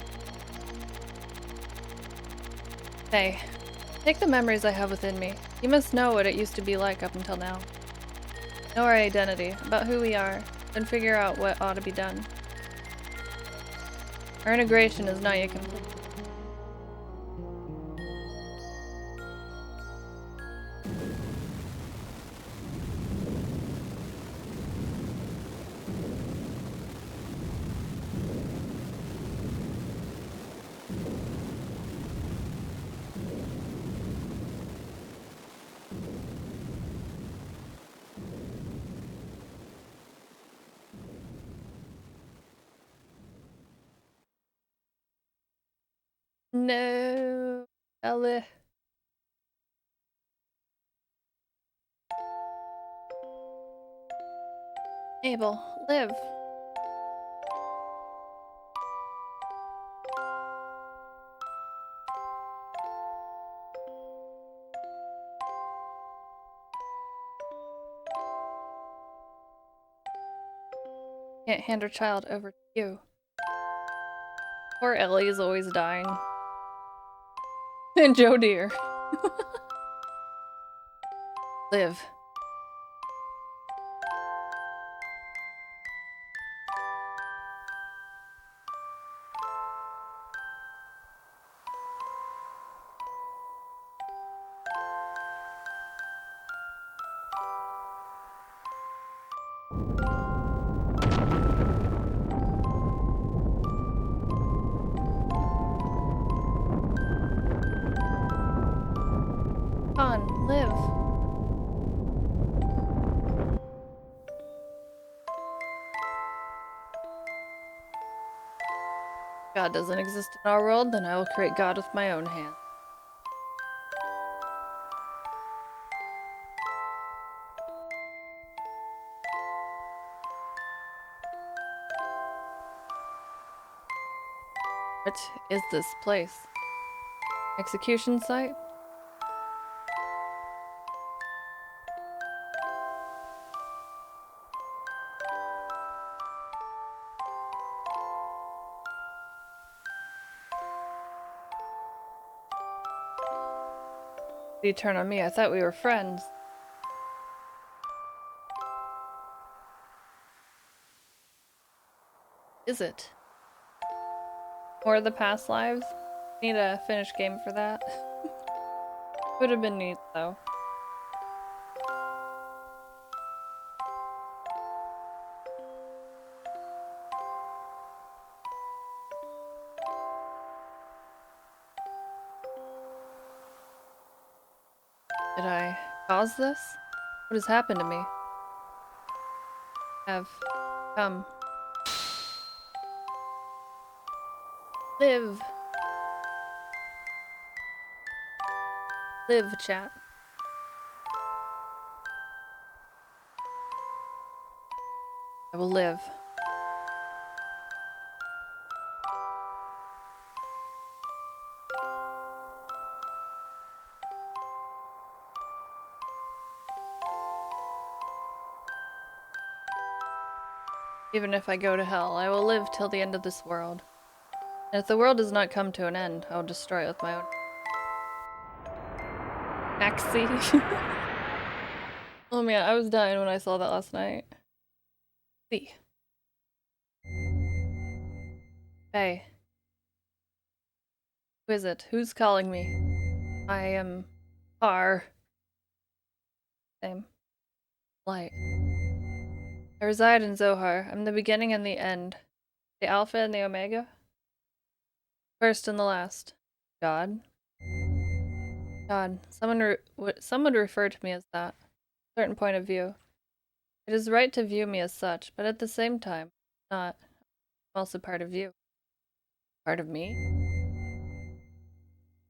Hey, take the memories I have within me. You must know what it used to be like up until now. Know our identity, about who we are, then figure out what ought to be done. Our integration is not yet complete. No, Ellie. Abel, live. Can't hand her child over to you. Poor Ellie is always dying. And Joe dear. Live. On, live. God doesn't exist in our world, then I will create God with my own hand. What is this place? Execution site? You turn on me, I thought we were friends. Is it? More of the past lives? Need a finished game for that. Would have been neat though. Did I cause this? What has happened to me? Have come. Live. Live, chat. I will live. Even if I go to hell, I will live till the end of this world. And if the world does not come to an end, I will destroy it with my own. Axie. Oh man, I was dying when I saw that last night. See. Hey. Who is it? Who's calling me? I am R. Same. Light. I reside in Zohar. I'm the beginning and the end. The Alpha and the Omega? First and the last. God. God. Some would refer to me as that. A certain point of view. It is right to view me as such, but at the same time, not. I'm also part of you. Part of me?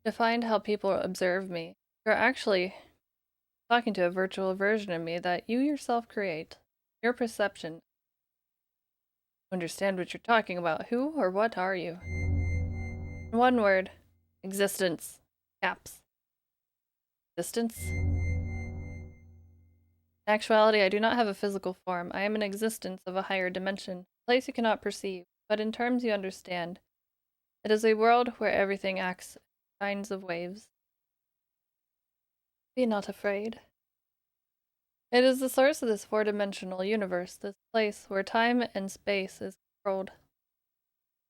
To find how people observe me, you're actually talking to a virtual version of me that you yourself create. Your perception. Understand what you're talking about. Who or what are you? In one word. Existence. Caps. Existence? In actuality, I do not have a physical form. I am an existence of a higher dimension, a place you cannot perceive, but in terms you understand. It is a world where everything acts in kinds of waves. Be not afraid. It is the source of this four-dimensional universe, this place where time and space is controlled.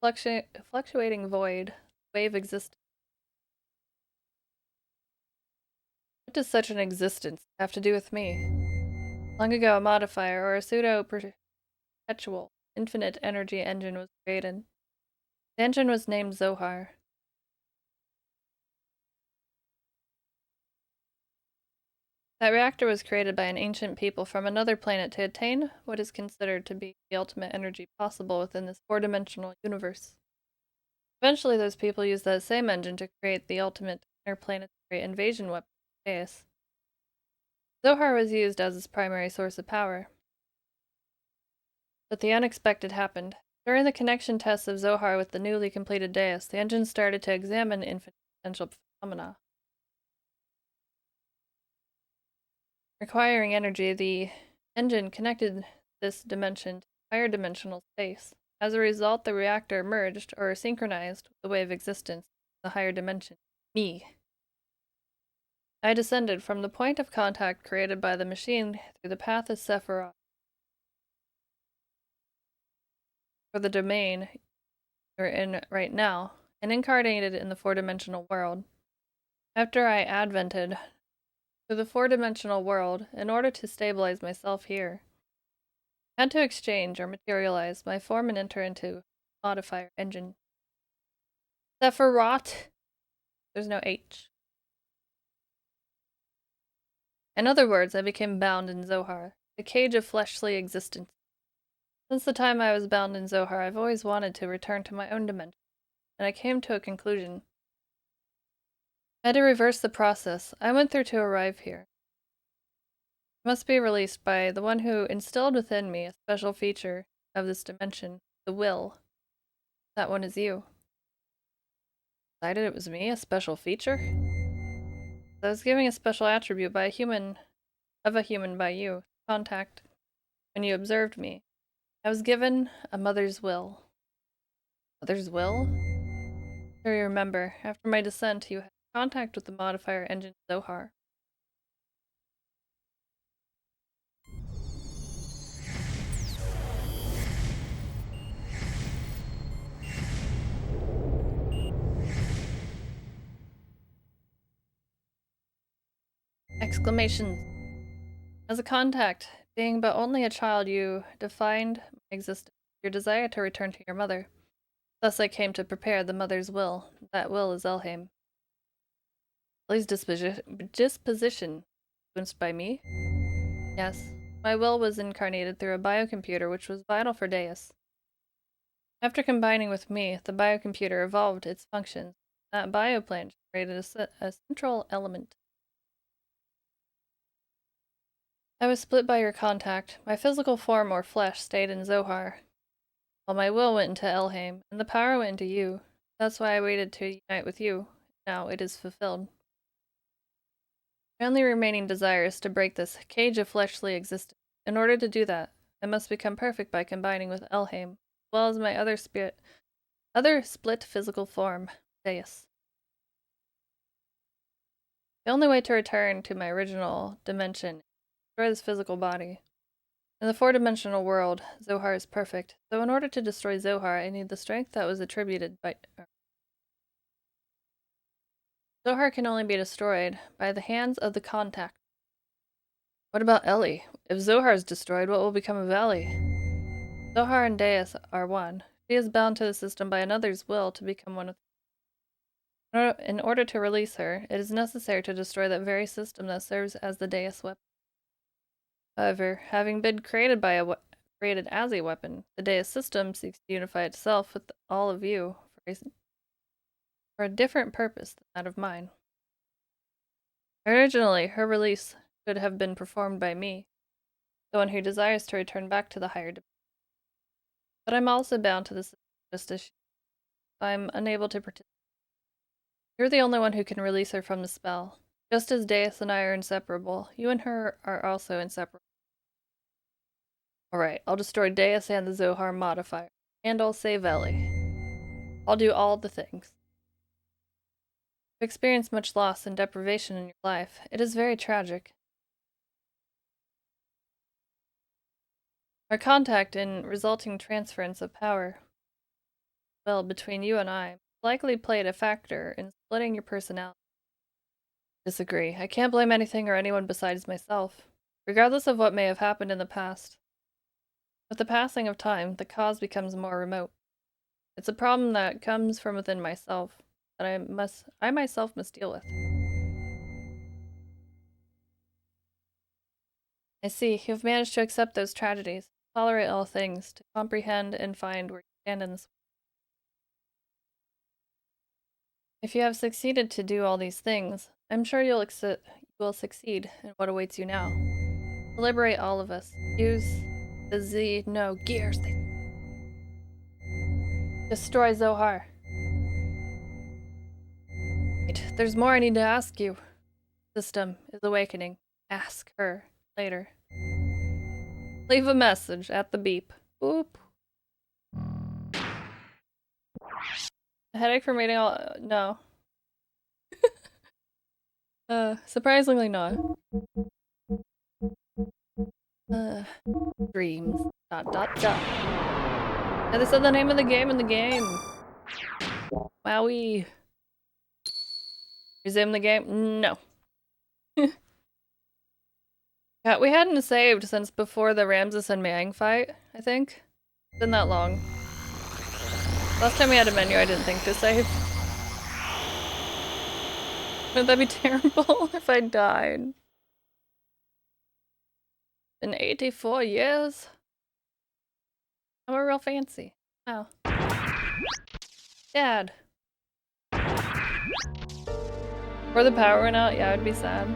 Fluctuating void, wave existence. What does such an existence have to do with me? Long ago, a modifier, or a pseudo-perpetual, infinite energy engine was created. The engine was named Zohar. That reactor was created by an ancient people from another planet to attain what is considered to be the ultimate energy possible within this four-dimensional universe. Eventually, those people used that same engine to create the ultimate interplanetary invasion weapon, Deus. Zohar was used as its primary source of power. But the unexpected happened. During the connection tests of Zohar with the newly completed Deus, the engine started to examine infinite potential phenomena. Requiring energy, the engine connected this dimension to higher dimensional space. As a result, the reactor merged or synchronized with the way of existence, the higher dimension, me. I descended from the point of contact created by the machine through the path of Sephiroth, for the domain you're in right now, and incarnated in the four-dimensional world. After I advented to the four-dimensional world, in order to stabilize myself here, I had to exchange or materialize my form and enter into modifier engine. Sephiroth. There's no H. In other words, I became bound in Zohar, the cage of fleshly existence. Since the time I was bound in Zohar, I've always wanted to return to my own dimension, and I came to a conclusion. I had to reverse the process I went through to arrive here. I must be released by the one who instilled within me a special feature of this dimension, the will. That one is you. Decided it was me, a special feature? I was giving a special attribute by a human by you, contact, when you observed me. I was given a mother's will. Mother's will? Sure you remember, after my descent, you had contact with the modifier engine Zohar. Exclamations. As a contact, being but only a child, you defined my existence, your desire to return to your mother. Thus I came to prepare the mother's will. That will is Elheim. Ellie's disposition, influenced by me? Yes. My will was incarnated through a biocomputer which was vital for Deus. After combining with me, the biocomputer evolved its functions. That bioplan generated a central element. I was split by your contact. My physical form or flesh stayed in Zohar, while my will went into Elheim, and the power went into you. That's why I waited to unite with you. Now it is fulfilled. My only remaining desire is to break this cage of fleshly existence. In order to do that, I must become perfect by combining with Elheim, as well as my other split physical form, Deus. The only way to return to my original dimension is to destroy this physical body. In the four-dimensional world, Zohar is perfect, so in order to destroy Zohar, I need the strength that was attributed by... Zohar can only be destroyed by the hands of the contact. What about Ellie? If Zohar is destroyed, what will become of Ellie? Zohar and Deus are one. She is bound to the system by another's will to become one with. In order to release her, it is necessary to destroy that very system that serves as the Deus weapon. However, having been created as a weapon, the Deus system seeks to unify itself with all of you for a different purpose than that of mine. Originally, her release should have been performed by me, the one who desires to return back to the higher dimension. But I'm also bound to the system just as I'm unable to participate. You're the only one who can release her from the spell. Just as Deus and I are inseparable, you and her are also inseparable. Alright, I'll destroy Deus and the Zohar modifier. And I'll save Ellie. I'll do all the things. You've experienced much loss and deprivation in your life. It is very tragic. Our contact and resulting transference of power, well, between you and I, likely played a factor in splitting your personality. Disagree. I can't blame anything or anyone besides myself, regardless of what may have happened in the past. With the passing of time, the cause becomes more remote. It's a problem that comes from within myself, that I myself must deal with. I see, you've managed to accept those tragedies, tolerate all things, to comprehend and find where you stand in this. If you have succeeded to do all these things, I'm sure you will succeed in what awaits you now. To liberate all of us. Use the Xenogears. Destroy Zohar. Wait, there's more I need to ask you. System is awakening. Ask her later. Leave a message at the beep. Boop. A headache from reading all. No. Surprisingly not. Dreams. Dot dot dot. Yeah, they said the name of the game in the game. Wowie. Resume the game? No. Yeah, we hadn't saved since before the Ramses and Mayang fight, I think. It's been that long. Last time we had a menu, I didn't think to save. Wouldn't that be terrible if I died? In 84 years? I'm a real fancy. Wow. Dad. Before the power went out, yeah, I'd be sad.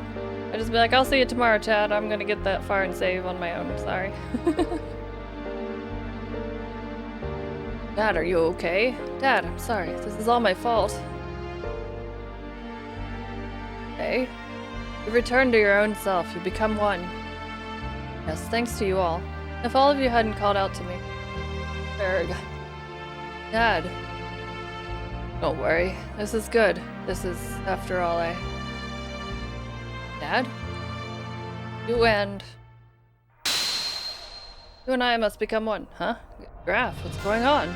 I'd just be like, I'll see you tomorrow, Chad. I'm gonna get that far and save on my own. Sorry. Dad, are you okay? Dad, I'm sorry. This is all my fault. Okay. You return to your own self. You become one. Yes, thanks to you all. If all of you hadn't called out to me. Berg. Dad. Don't worry. This is good. This is, after all, Dad? You and I must become one, huh? Graph, what's going on?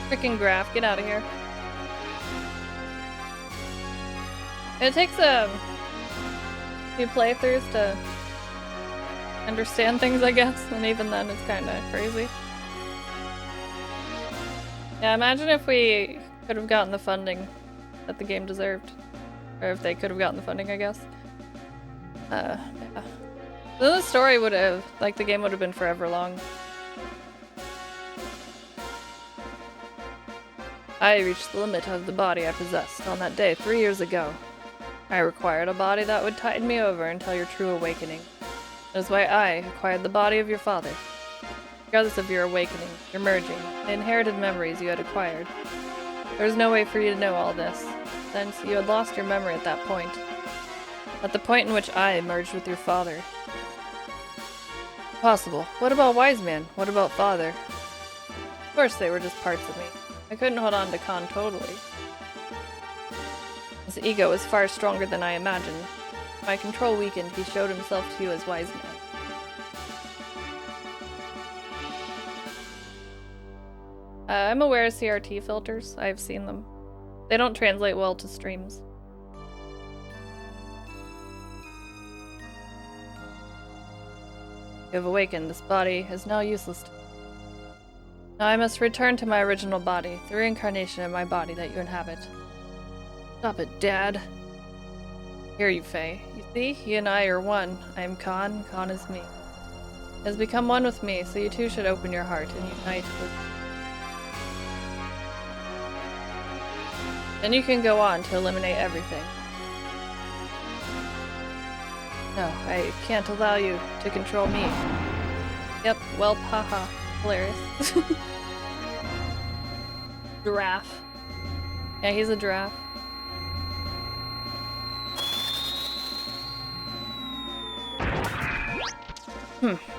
Freaking Graph, get out of here. It takes a few playthroughs to understand things, I guess, and even then it's kinda crazy. Yeah, imagine if we could have gotten the funding that the game deserved. Or if they could have gotten the funding, I guess. Yeah. Then the story would have, like, the game would have been forever long. I reached the limit of the body I possessed on that day 3 years ago. I required a body that would tide me over until your true awakening. That is why I acquired the body of your father. Regardless of your awakening, your merging, the inherited memories you had acquired. There was no way for you to know all this, since you had lost your memory at that point. At the point in which I merged with your father. Possible. What about Wise Man? What about Father? Of course they were just parts of me. I couldn't hold on to Khan totally. His ego was far stronger than I imagined. My control weakened, he showed himself to you as Wise Man. I'm aware of CRT filters. I've seen them. They don't translate well to streams. You have awakened. This body is now useless to me. Now I must return to my original body, the reincarnation of my body that you inhabit. Stop it, Dad. Hear you, Faye. You see, he and I are one. I am Khan, Khan is me. He has become one with me, so you too should open your heart and unite with me. Then you can go on to eliminate everything. No, I can't allow you to control me. Yep, well, haha. Hilarious. Giraffe. Yeah, he's a giraffe.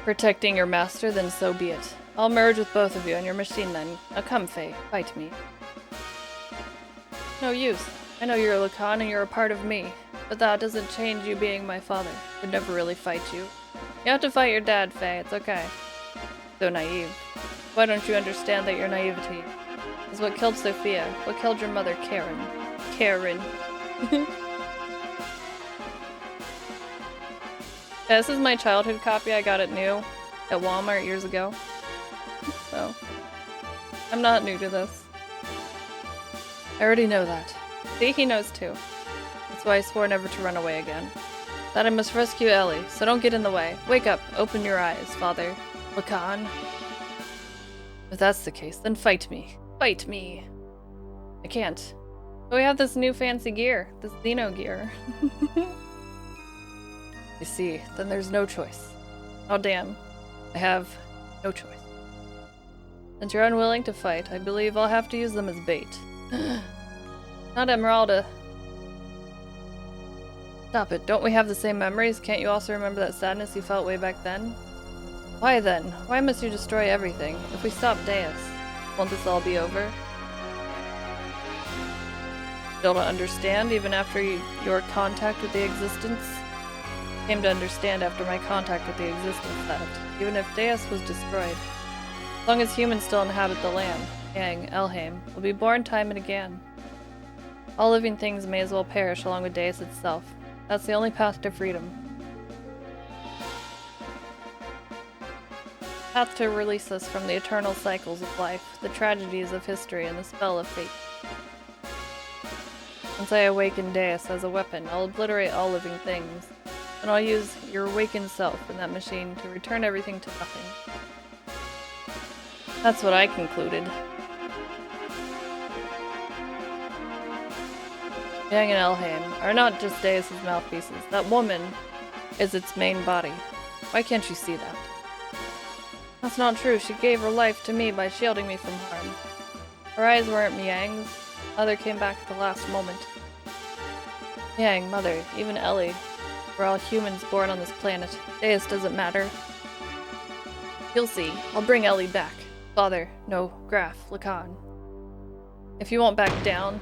Protecting your master, then so be it. I'll merge with both of you and your machine then. Now come, Faye, fight me. No use. I know you're Lacan and you're a part of me, but that doesn't change you being my father. I'd never really fight you. You have to fight your dad, Faye, it's okay. So naive. Why don't you understand that your naivety is what killed Sophia, what killed your mother, Karen. Karen. Yeah, this is my childhood copy. I got it new at Walmart years ago. So, I'm not new to this. I already know that. See, he knows too. That's why I swore never to run away again. That I must rescue Ellie, so don't get in the way. Wake up, open your eyes, father. Lacan. If that's the case, then fight me. Fight me. I can't. But we have this new fancy gear, this Xenogear. You see, then there's no choice. Oh damn. I have no choice. Since you're unwilling to fight, I believe I'll have to use them as bait. Not Emeralda. Stop it, don't we have the same memories? Can't you also remember that sadness you felt way back then? Why then? Why must you destroy everything? If we stop Deus, won't this all be over? Still don't understand, even after your contact with the existence? Came to understand after my contact with the existence that, even if Deus was destroyed, as long as humans still inhabit the land, Yang, Elheim, will be born time and again. All living things may as well perish along with Deus itself. That's the only path to freedom. Path to release us from the eternal cycles of life, the tragedies of history, and the spell of fate. Once I awaken Deus as a weapon, I'll obliterate all living things. And I'll use your awakened self in that machine to return everything to nothing. That's what I concluded. Yang and Elheim are not just Deus' mouthpieces. That woman is its main body. Why can't you see that? That's not true. She gave her life to me by shielding me from harm. Her eyes weren't Yang's. Mother came back at the last moment. Yang, Mother, even Ellie. We're all humans born on this planet. Deus doesn't matter. You'll see. I'll bring Ellie back. Father, no, Graf, Lacan. If you won't back down,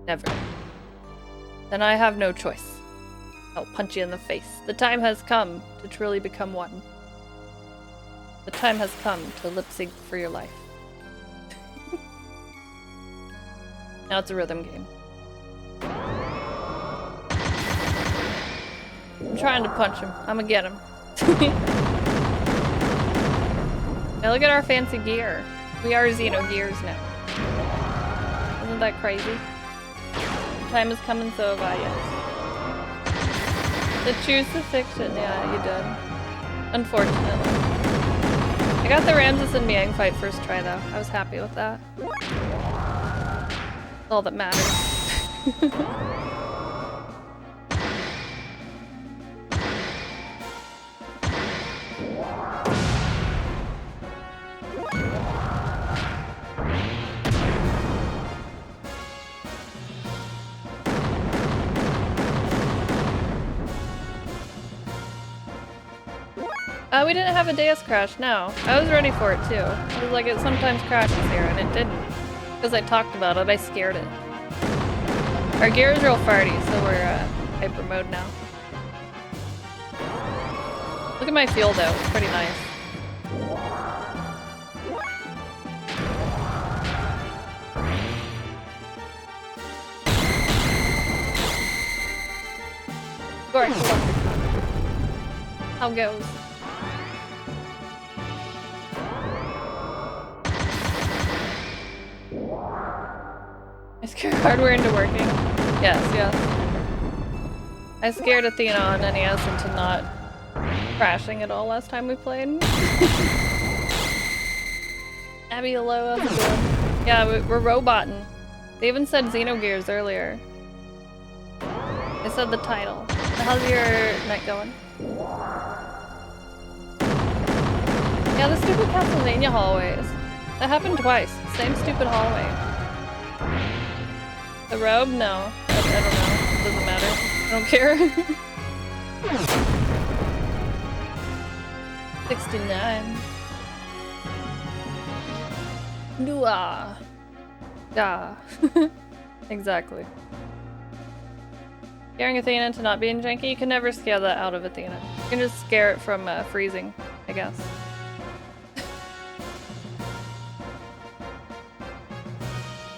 never. Then I have no choice. I'll punch you in the face. The time has come to truly become one. The time has come to lip sync for your life. Now it's a rhythm game. I'm trying to punch him. I'm gonna get him. Now look at our fancy gear. We are Xenogears now. Isn't that crazy? Time is coming, so have I, yes. To choose the fiction, yeah, you did. Unfortunately. I got the Ramses and Miang fight first try though. I was happy with that. That's all that matters. We didn't have a Deus crash, no. I was ready for it too. I was like, it sometimes crashes here, and it didn't. Because I talked about it, I scared it. Our gear is real farty, so we're hyper mode now. Look at my fuel though, it's pretty nice. Of course. How goes? Scare hardware into working. Yes, yes. I scared Athena on NES into not crashing at all last time we played. Abby, hello, how's it going? Yeah, we're roboting. They even said Xenogears earlier. They said the title. How's your night going? Yeah, the stupid Castlevania hallways. That happened twice. Same stupid hallway. The robe? No. I don't know. It doesn't matter. I don't care. 69. Dua. Da. Exactly. Scaring Athena into not being janky? You can never scare that out of Athena. You can just scare it from freezing, I guess.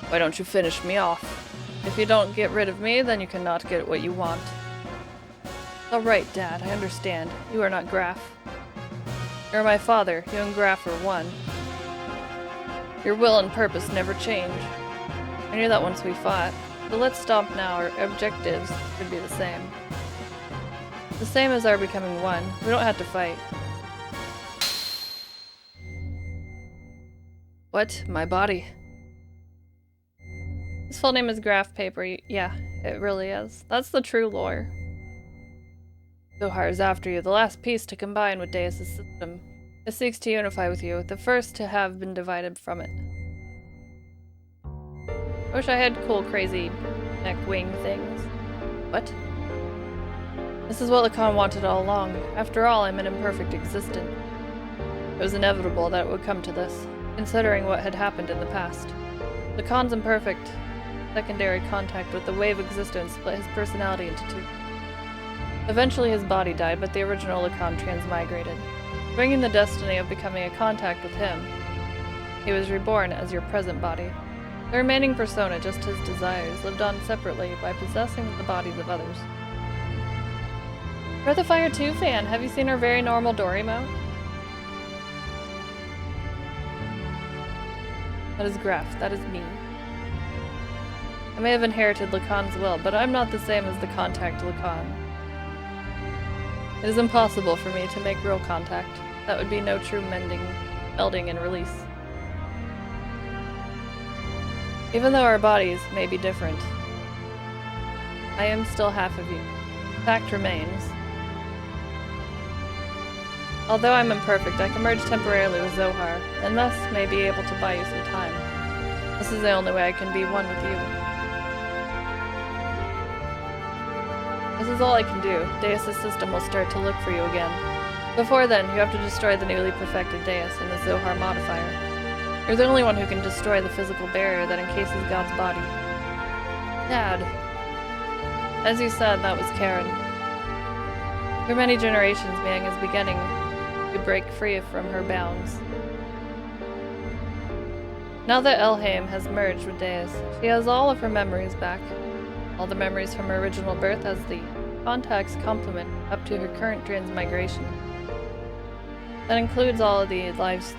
Why don't you finish me off? If you don't get rid of me, then you cannot get what you want. Alright, Dad, I understand. You are not Graf. You're my father. You and Graf are one. Your will and purpose never change. I knew that once we fought. So let's stop now. Our objectives should be the same. The same as our becoming one. We don't have to fight. What? My body? His full name is Graf Paper. Yeah, it really is. That's the true lore. Zohar is after you, the last piece to combine with Deus' system. It seeks to unify with you, the first to have been divided from it. I wish I had cool, crazy neck wing things. What? This is what Lacan wanted all along. After all, I'm an imperfect existent. It was inevitable that it would come to this, considering what had happened in the past. Lacan's imperfect secondary contact with the wave existence split his personality into two. Eventually his body died, but the original Lacan transmigrated, bringing the destiny of becoming a contact with him. He was reborn as your present body. The remaining persona, just his desires, lived on separately by possessing the bodies of others. Breath of Fire 2 fan, have you seen our very normal Dorimo? That is Graf, that is me. I may have inherited Lacan's will, but I'm not the same as the contact Lacan. It is impossible for me to make real contact. That would be no true melding and release. Even though our bodies may be different, I am still half of you. Fact remains. Although I'm imperfect, I can merge temporarily with Zohar, and thus may be able to buy you some time. This is the only way I can be one with you. This is all I can do. Deus' system will start to look for you again. Before then, you have to destroy the newly perfected Deus and the Zohar modifier. You're the only one who can destroy the physical barrier that encases God's body. Dad. As you said, that was Karen. For many generations, Miang is beginning to break free from her bounds. Now that Elheim has merged with Deus, she has all of her memories back. All the memories from her original birth as the contact's complement up to her current transmigration. That includes all of the lives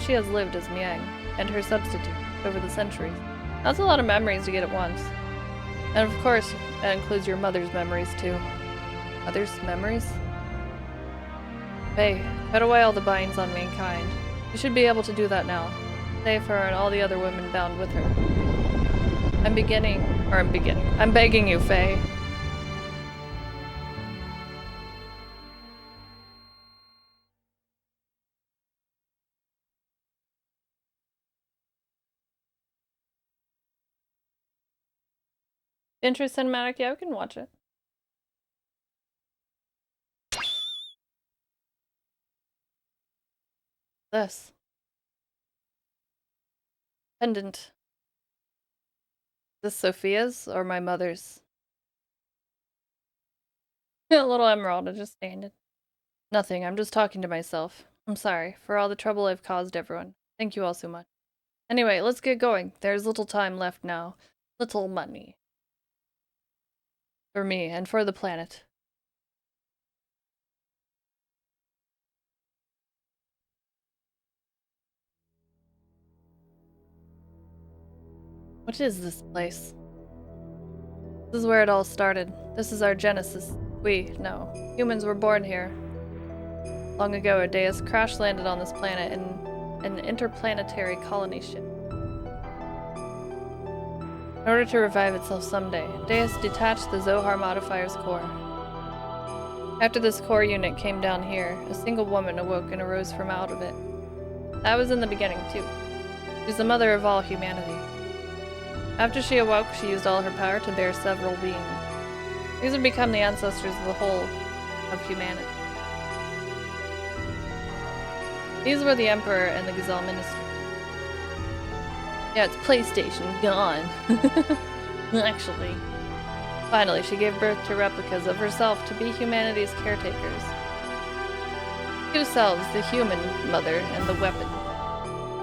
she has lived as Miang, and her substitute, over the centuries. That's a lot of memories to get at once. And of course, that includes your mother's memories too. Mother's memories? Hey, cut away all the binds on mankind. You should be able to do that now. Save her and all the other women bound with her. I'm begging you, Faye. Intro cinematic? Yeah, we can watch it. This. Pendant. Is this Sophia's or my mother's? A little emerald, I just standing. Nothing, I'm just talking to myself. I'm sorry for all the trouble I've caused everyone. Thank you all so much. Anyway, let's get going. There's little time left now. Little money. For me, and for the planet. What is this place? This is where it all started. This is our genesis. Humans were born here. Long ago, a deus crash-landed on this planet in an interplanetary colony ship. In order to revive itself someday, deus detached the Zohar modifier's core. After this core unit came down here, a single woman awoke and arose from out of it. That was in the beginning, too. She's the mother of all humanity. After she awoke, she used all her power to bear several beings. These would become the ancestors of the whole of humanity. These were the Emperor and the Gazelle Ministry. Yeah, it's PlayStation gone. Actually. Finally, she gave birth to replicas of herself to be humanity's caretakers. Two selves, the human mother and the weapon.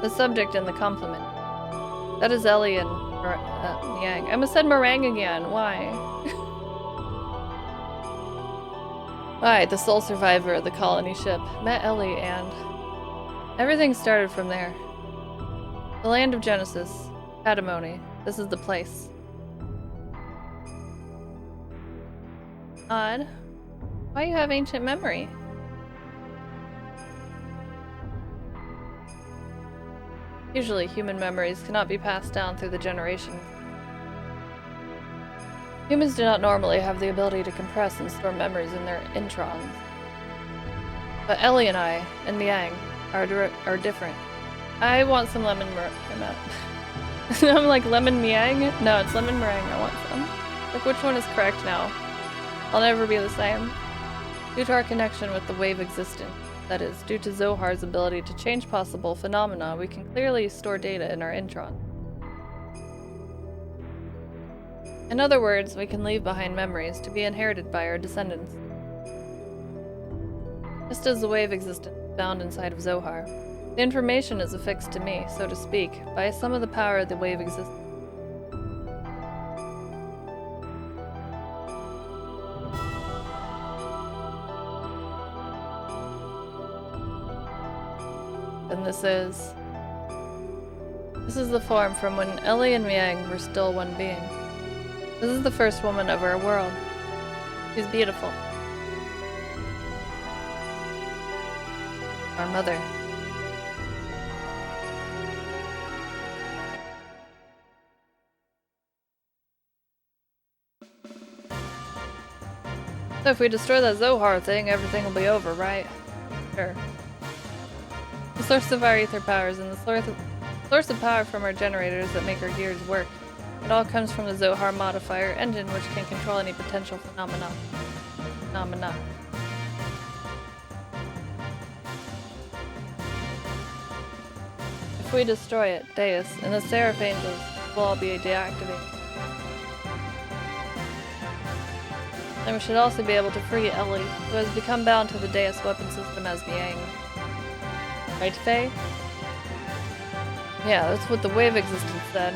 The subject and the complement. That is Ellie and Yang. I almost said meringue again. Why? Why, the sole survivor of the colony ship, met Ellie and... Everything started from there. The land of Genesis. Patamony. This is the place. Odd. Why you have ancient memory? Usually, human memories cannot be passed down through the generations. Humans do not normally have the ability to compress and store memories in their introns. But Ellie and I, and Miang, are different. I want some lemon I'm like lemon Miang? No, it's lemon meringue. I want some. Like, which one is correct now? I'll never be the same. Due to our connection with the wave existence, that is, due to Zohar's ability to change possible phenomena, we can clearly store data in our intron. In other words, we can leave behind memories to be inherited by our descendants. Just as the wave existence is found inside of Zohar, the information is affixed to me, so to speak, by some of the power of the wave existence. And this is the form from when Ellie and Miang were still one being. This is the first woman of our world. She's beautiful. Our mother. So if we destroy that Zohar thing, everything will be over, right? Sure. The source of our ether powers and the source of power from our generators that make our gears work. It all comes from the Zohar modifier engine, which can control any potential phenomena. If we destroy it, Deus and the Seraph Angels will all be deactivated. And we should also be able to free Ellie, who has become bound to the Deus weapon system as Miang. Right, Faye? Yeah, that's what the wave existence said.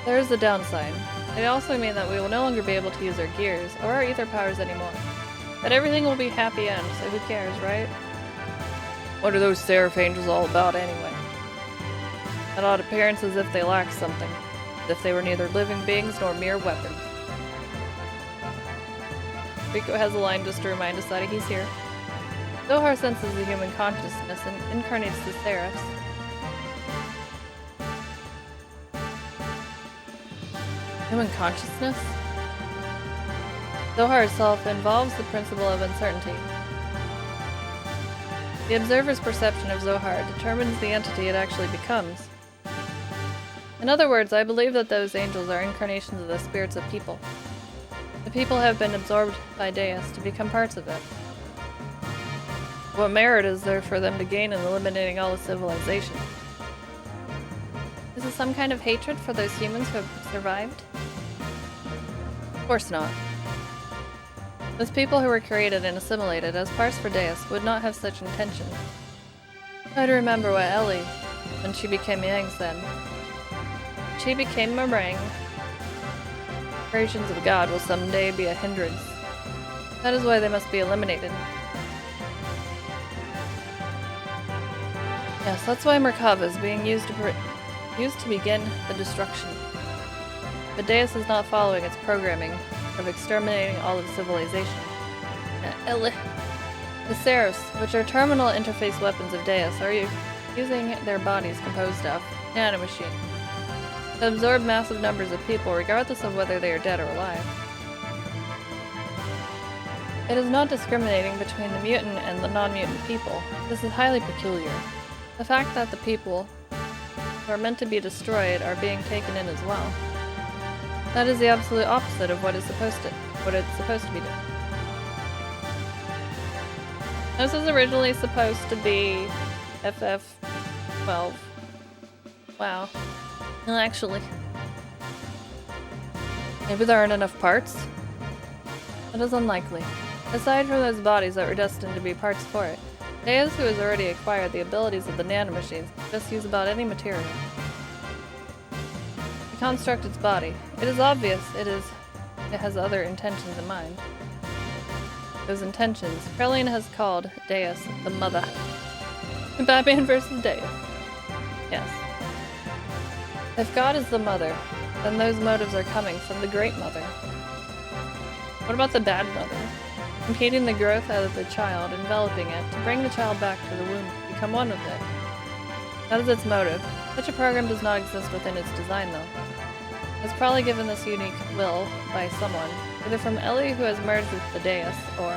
There is the downside. It also means that we will no longer be able to use our gears or our ether powers anymore. But everything will be happy end, so who cares, right? What are those Seraph Angels all about anyway? An odd appearance as if they lacked something. As if they were neither living beings nor mere weapons. Rico has a line just to remind us that he's here. Zohar senses the human consciousness and incarnates the Seraphs. Human consciousness? Zohar itself involves the principle of uncertainty. The observer's perception of Zohar determines the entity it actually becomes. In other words, I believe that those angels are incarnations of the spirits of people. The people have been absorbed by Deus to become parts of it. What merit is there for them to gain in eliminating all of civilization? Is it some kind of hatred for those humans who have survived? Of course not. Those people who were created and assimilated as parts for Deus would not have such intentions. I'd remember what Ellie, when she became Yang, said. She became meringue. Creations of God will someday be a hindrance. That is why they must be eliminated. Yes, that's why Merkava is being used to used to begin the destruction. But Deus is not following its programming of exterminating all of civilization. The Seraphs, which are terminal interface weapons of Deus, are using their bodies composed of nanomachine to absorb massive numbers of people regardless of whether they are dead or alive. It is not discriminating between the mutant and the non-mutant people. This is highly peculiar. The fact that the people who are meant to be destroyed are being taken in as well. That is the absolute opposite of what it's supposed to be doing. This was originally supposed to be FF12. Wow. Well, actually, maybe there aren't enough parts? That is unlikely. Aside from those bodies that were destined to be parts for it, Deus, who has already acquired the abilities of the nanomachines, can just use about any material to construct its body. It is obvious it has other intentions in mind. Those intentions, Krellian has called Deus the Mother. Batman vs. Deus. Yes. If God is the mother, then those motives are coming from the Great Mother. What about the Bad Mother? Impeding the growth out of the child, enveloping it, to bring the child back to the womb to become one with it. That is its motive. Such a program does not exist within its design, though. It's probably given this unique will by someone, either from Ellie, who has merged with the Deus, or...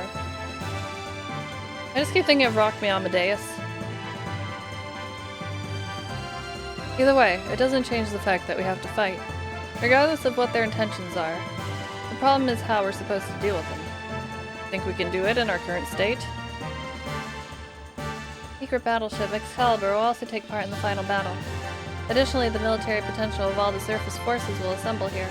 I just keep thinking of Rock Me Amadeus. Either way, it doesn't change the fact that we have to fight, regardless of what their intentions are. The problem is how we're supposed to deal with them. Think we can do it in our current state? Secret battleship Excalibur will also take part in the final battle. Additionally, the military potential of all the surface forces will assemble here.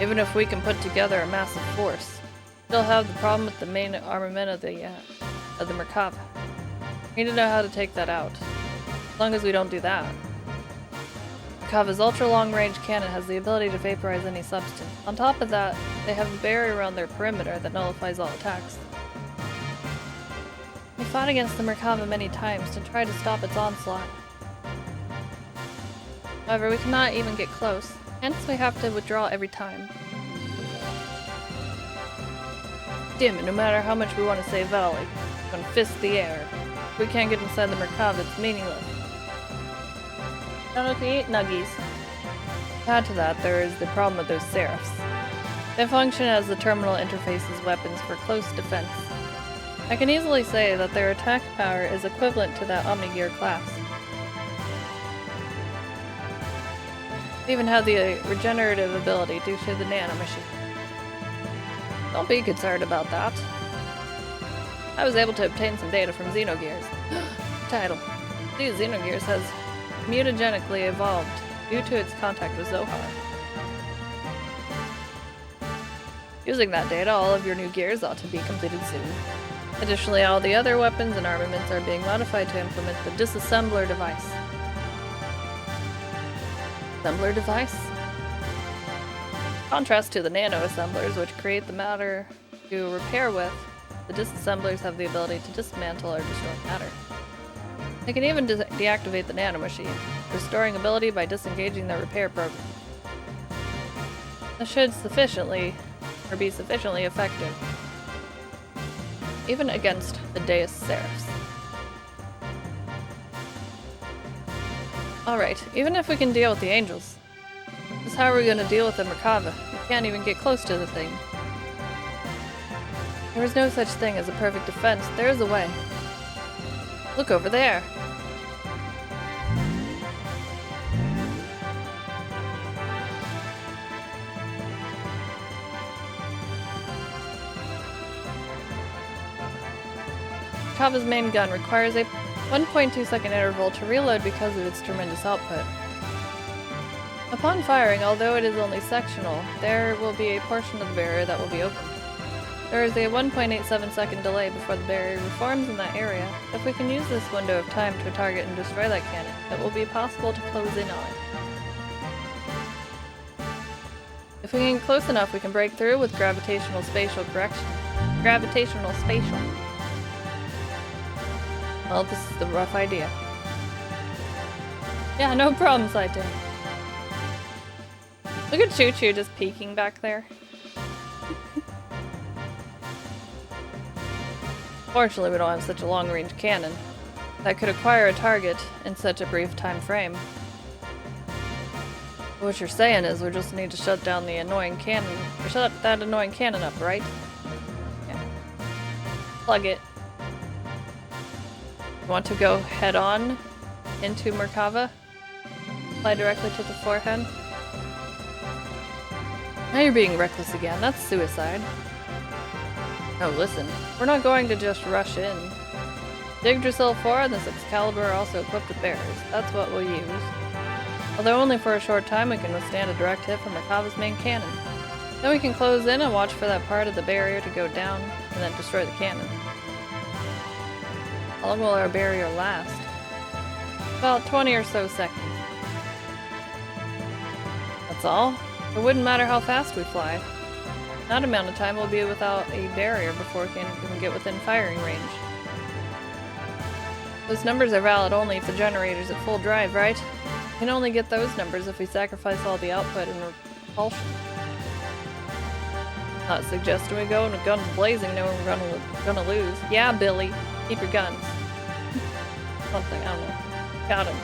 Even if we can put together a massive force, we'll still have the problem with the main armament of the Merkava. We need to know how to take that out. As long as we don't do that. Merkava's ultra-long-range cannon has the ability to vaporize any substance. On top of that, they have a barrier around their perimeter that nullifies all attacks. We fought against the Merkava many times to try to stop its onslaught. However, we cannot even get close, hence we have to withdraw every time. Damn it, no matter how much we want to save Valley, we're gonna fist the air. If we can't get inside the Merkava, it's meaningless. Don't know to eat nuggies. Add to that, there is the problem of those Seraphs. They function as the terminal interface's weapons for close defense. I can easily say that their attack power is equivalent to that Omnigear class. They even have the regenerative ability due to the nanomachine. Don't be concerned about that. I was able to obtain some data from Xenogears. Title. These Xenogears has mutagenically evolved due to its contact with Zohar. Using that data, all of your new gears ought to be completed soon. Additionally, all the other weapons and armaments are being modified to implement the disassembler device. Assembler device? Contrast to the nano-assemblers, which create the matter to repair with, the disassemblers have the ability to dismantle or destroy matter. They can even deactivate the nanomachine, restoring ability by disengaging the repair program. This should be sufficiently effective, even against the Deus Seraphs. Alright, even if we can deal with the angels, just how are we going to deal with the Merkava? We can't even get close to the thing. There is no such thing as a perfect defense. There is a way. Look over there! Merkava's main gun requires a 1.2 second interval to reload because of its tremendous output. Upon firing, although it is only sectional, there will be a portion of the barrier that will be opened. There is a 1.87 second delay before the barrier reforms in that area. If we can use this window of time to target and destroy that cannon, it will be possible to close in on it. If we can get close enough, we can break through with gravitational spatial correction. Gravitational spatial. Well, this is the rough idea. Yeah, no problem, Saite. Look at Choo Choo just peeking back there. Fortunately, we don't have such a long-range cannon that could acquire a target in such a brief time frame. What you're saying is we just need to shut down the annoying cannon, or shut that annoying cannon up, right? Yeah. Plug it. You want to go head-on into Merkava? Fly directly to the forehead? Now you're being reckless again. That's suicide. No, listen. We're not going to just rush in. The Yggdrasil 4 and this Excalibur are also equipped with barriers. That's what we'll use. Although only for a short time, we can withstand a direct hit from Merkava's main cannon. Then we can close in and watch for that part of the barrier to go down, and then destroy the cannon. How long will our barrier last? About 20 or so seconds. That's all? It wouldn't matter how fast we fly. That amount of time will be without a barrier before we can even get within firing range. Those numbers are valid only if the generator's at full drive, right? We can only get those numbers if we sacrifice all the output and repulsion. Not suggesting we go into guns blazing knowing we're gonna lose. Yeah, Billy. Keep your guns. Something, I don't know. Got him.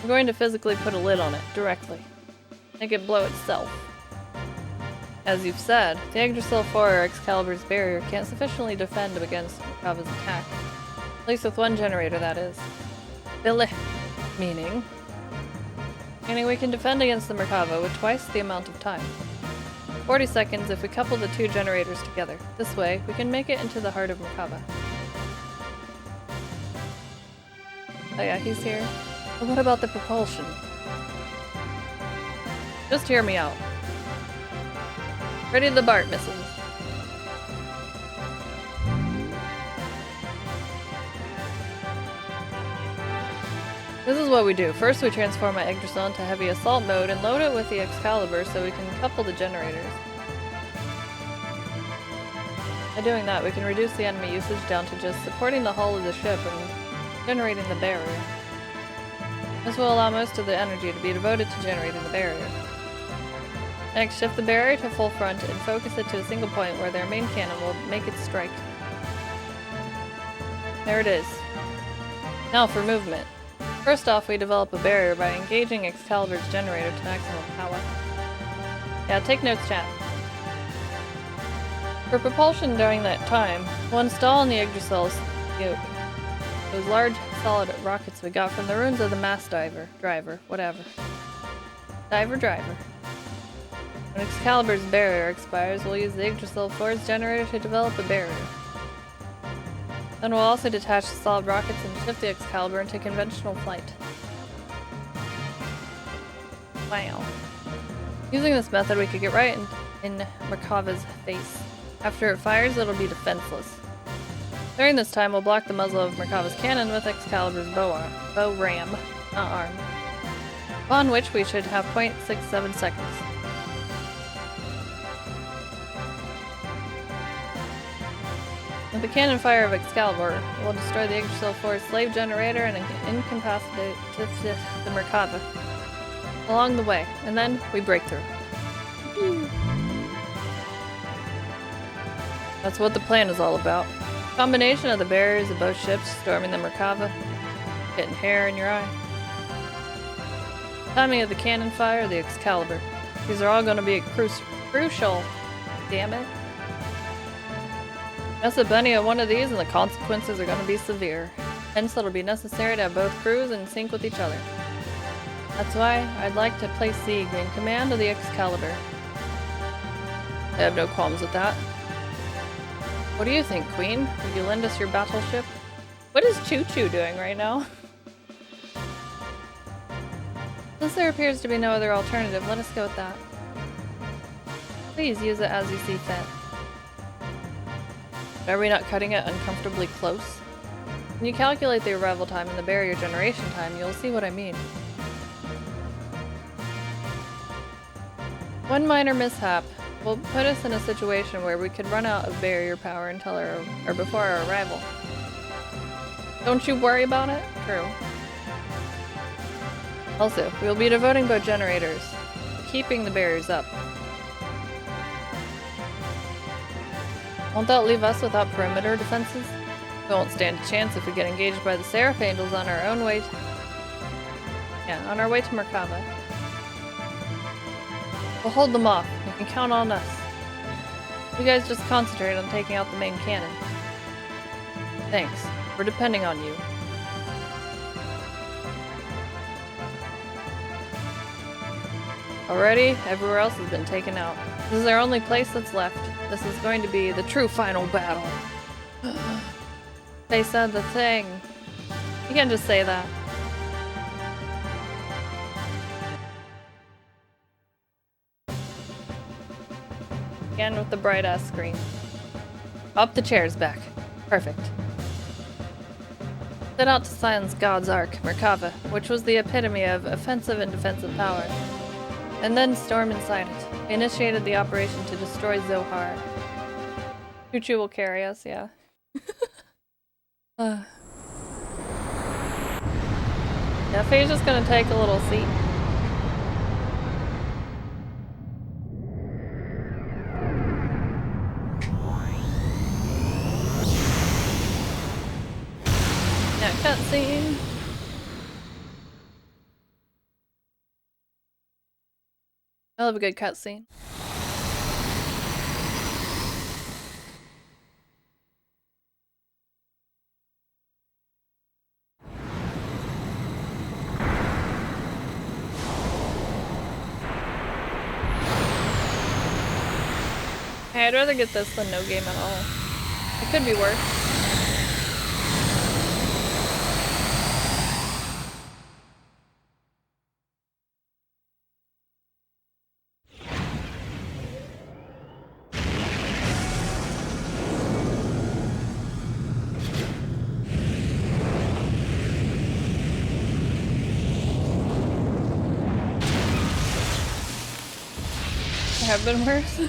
I'm going to physically put a lid on it, directly. Make it blow itself. As you've said, the Yggdrasil 4 or Excalibur's barrier can't sufficiently defend against Merkava's attack. At least with one generator, that is. Billy. Meaning we can defend against the Merkava with twice the amount of time. 40 seconds if we couple the two generators together. This way, we can make it into the heart of Merkava. Oh yeah, he's here. But what about the propulsion? Just hear me out. Ready the Bart missiles. This is what we do. First we transform my Yggdrasil into heavy assault mode and load it with the Excalibur so we can couple the generators. By doing that, we can reduce the enemy usage down to just supporting the hull of the ship and generating the barrier. This will allow most of the energy to be devoted to generating the barrier. Next, shift the barrier to full front and focus it to a single point where their main cannon will make its strike. There it is. Now for movement. First off, we develop a barrier by engaging Excalibur's generator to maximum power. Yeah, take notes, chat. For propulsion during that time, we'll install in the Yggdrasils those large solid rockets we got from the ruins of the mass driver. When Excalibur's barrier expires, we'll use the Yggdrasil 4's generator to develop a barrier. Then we'll also detach the solid rockets and shift the Excalibur into conventional flight. Wow. Using this method, we could get right in Merkava's face. After it fires, it'll be defenseless. During this time, we'll block the muzzle of Merkava's cannon with Excalibur's bow ram, not arm, upon which we should have 0.67 seconds. With the cannon fire of Excalibur, we'll destroy the Yggdrasil 4's slave generator and incapacitate the Merkava along the way, and then we break through. That's what the plan is all about. Combination of the barriers of both ships, storming the Merkava, getting hair in your eye. Timing of the cannon fire, the Excalibur. These are all going to be crucial. Damn it. Mess up any of one of these and the consequences are going to be severe. Hence it'll be necessary to have both crews in sync with each other. That's why I'd like to place Sieg in command of the Excalibur. I have no qualms with that. What do you think, Queen? Would you lend us your battleship? What is Choo Choo doing right now? Since there appears to be no other alternative, let us go with that. Please use it as you see fit. Are we not cutting it uncomfortably close? When you calculate the arrival time and the barrier generation time, you'll see what I mean. One minor mishap will put us in a situation where we could run out of barrier power until before our arrival. Don't you worry about it? True. Also, we will be devoting both generators to keeping the barriers up. Won't that leave us without perimeter defenses? We won't stand a chance if we get engaged by the Seraph Angels on our own way on our way to Merkava. We'll hold them off. You can count on us. You guys just concentrate on taking out the main cannon. Thanks. We're depending on you. Already, everywhere else has been taken out. This is our only place that's left. This is going to be the true final battle. They said the thing. You can't just say that. Again with the bright ass screen. Up the chairs back. Perfect. Set out to silence God's Ark, Merkava, which was the epitome of offensive and defensive power. And then storm inside it. We initiated the operation to destroy Zohar. Choo-choo will carry us, yeah. Yeah, Faye's just gonna take a little seat. Yeah, cutscene. I love a good cutscene. Hey, I'd rather get this than no game at all. It could be worse. Have been worse.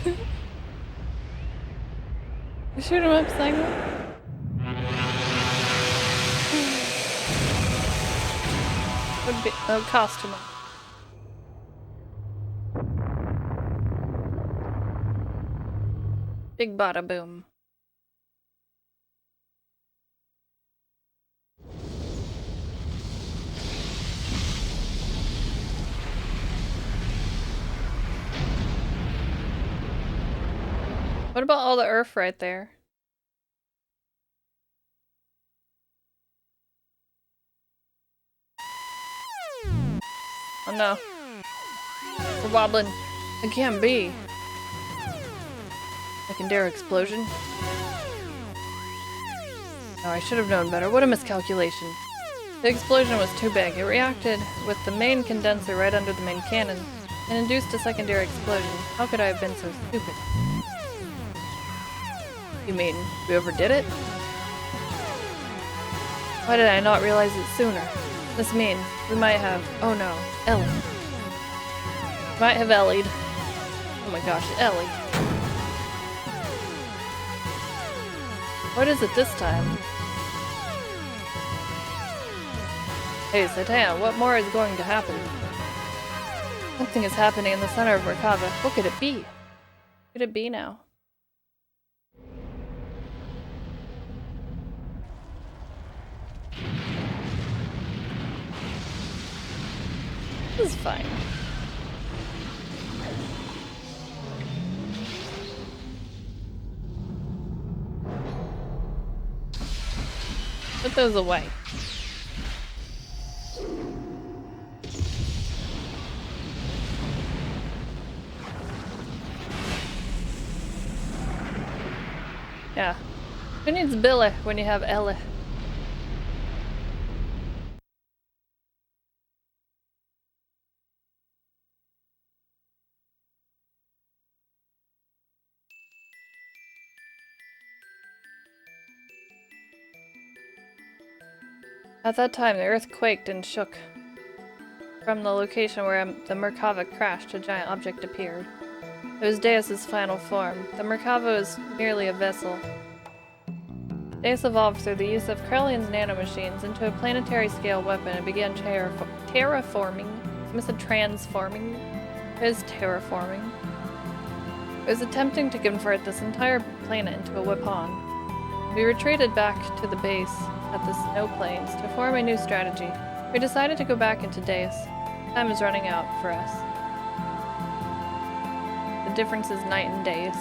Shoot him up, Simon. Would be cost too much. Big bada boom. What about all the earth right there? Oh no. We're wobbling. It can't be. Secondary explosion? Oh, I should have known better. What a miscalculation. The explosion was too big. It reacted with the main condenser right under the main cannon and induced a secondary explosion. How could I have been so stupid? You mean, we overdid it? Why did I not realize it sooner? This means we might have, oh no, Ellie. Might have Ellie'd. Oh my gosh, Ellie. What is it this time? Hey, Satan, what more is going to happen? Something is happening in the center of Merkava. What could it be? What could it be now? This is fine. Put those away. Yeah. Who needs Billy when you have Ellie? At that time, the earth quaked and shook. From the location where the Merkava crashed, a giant object appeared. It was Deus's final form. The Merkava was merely a vessel. Deus evolved through the use of Krellion's nanomachines into a planetary-scale weapon and began terraforming. I almost said transforming. It is terraforming. It was attempting to convert this entire planet into a weapon. We retreated back to the base at the snow plains to form a new strategy. We decided to go back into Deus. Time is running out for us. The difference is night and days.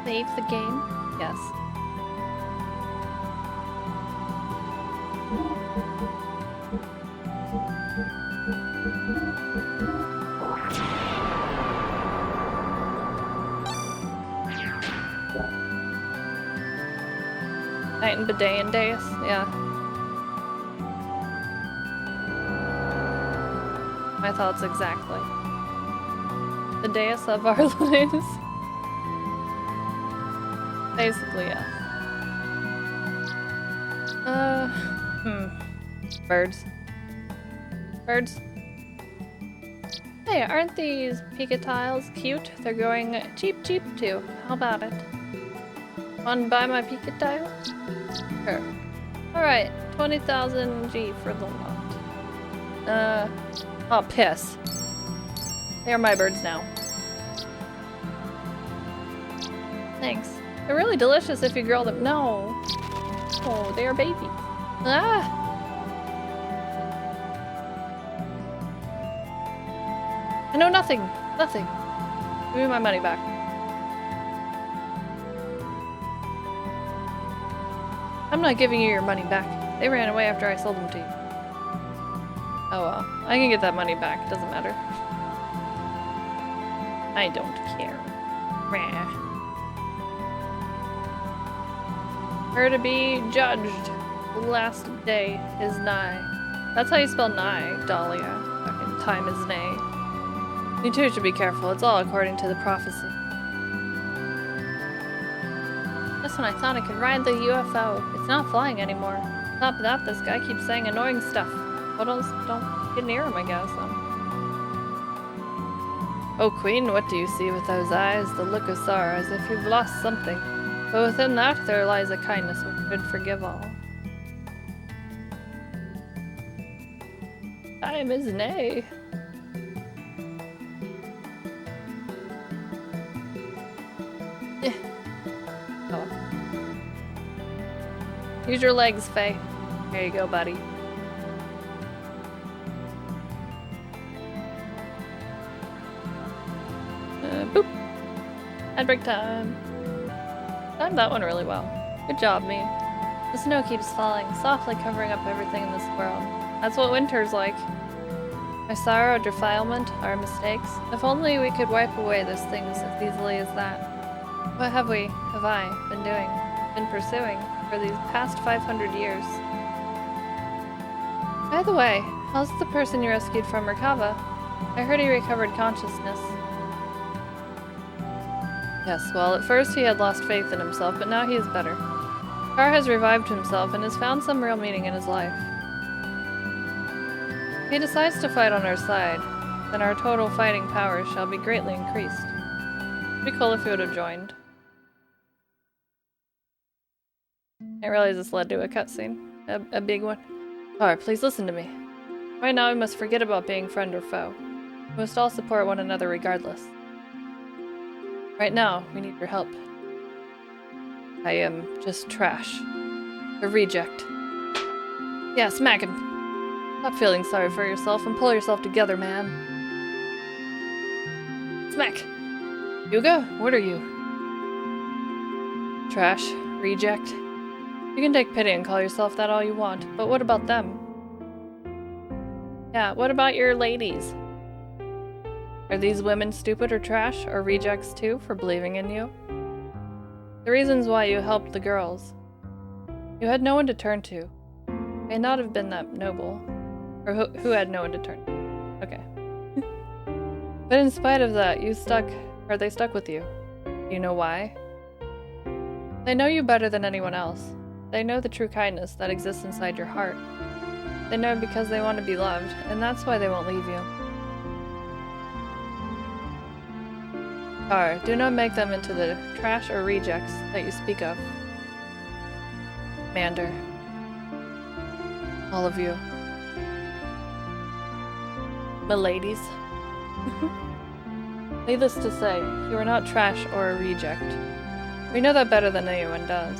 Save the game? Yes. Night and bidet and days, yeah. My thoughts exactly. The dais of our lives. Basically, yeah. Birds. Birds. Hey, aren't these Pika tiles cute? They're going cheap too. How about it? Want to buy my Pika tile? Sure. Alright, 20,000 G for the lot. Oh, piss. They are my birds now. Thanks. They're really delicious if you grill them. No. Oh, they are babies. Ah! I know nothing. Nothing. Give me my money back. I'm not giving you your money back. They ran away after I sold them to you. Oh well. I can get that money back. It doesn't matter. I don't care. Meh. Her to be judged. The last day is nigh. That's how you spell nigh, Dahlia. Fucking time is nay. You too should be careful. It's all according to the prophecy. Just when I thought I could ride the UFO, it's not flying anymore. On top of that, this guy keeps saying annoying stuff. What else? Don't get near him, I guess. Oh, Queen, what do you see with those eyes? The look of sorrow, as if you've lost something. But within that, there lies a kindness which could forgive all. Time is nay. Oh. Use your legs, Faye. There you go, buddy. Boop. Ad break time. Timed that one really well. Good job, me. The snow keeps falling, softly covering up everything in this world. That's what winter's like. Our sorrow, defilement, our mistakes. If only we could wipe away those things as easily as that. What have I been doing, been pursuing for these past 500 years? By the way, how's the person you rescued from Merkava? I heard he recovered consciousness. Yes, well, at first he had lost faith in himself, but now he is better. Kar has revived himself and has found some real meaning in his life. If he decides to fight on our side, then our total fighting power shall be greatly increased. It'd be cool if he would have joined. I realize this led to a cutscene. A big one. Alright, please listen to me. Right now we must forget about being friend or foe. We must all support one another regardless. Right now, we need your help. I am just trash. A reject. Yeah, smack him. Stop feeling sorry for yourself and pull yourself together, man. Smack! Yuga, what are you? Trash. Reject. You can take pity and call yourself that all you want, but what about them? Yeah, what about your ladies? Are these women stupid or trash, or rejects too, for believing in you? The reasons why you helped the girls. You had no one to turn to. May not have been that noble. Or who had no one to turn to. Okay. But in spite of that, they stuck with you. Do you know why? They know you better than anyone else. They know the true kindness that exists inside your heart. They know because they want to be loved, and that's why they won't leave you. Car, do not make them into the trash or rejects that you speak of. Commander. All of you. Miladies. Needless to say, you are not trash or a reject. We know that better than anyone does.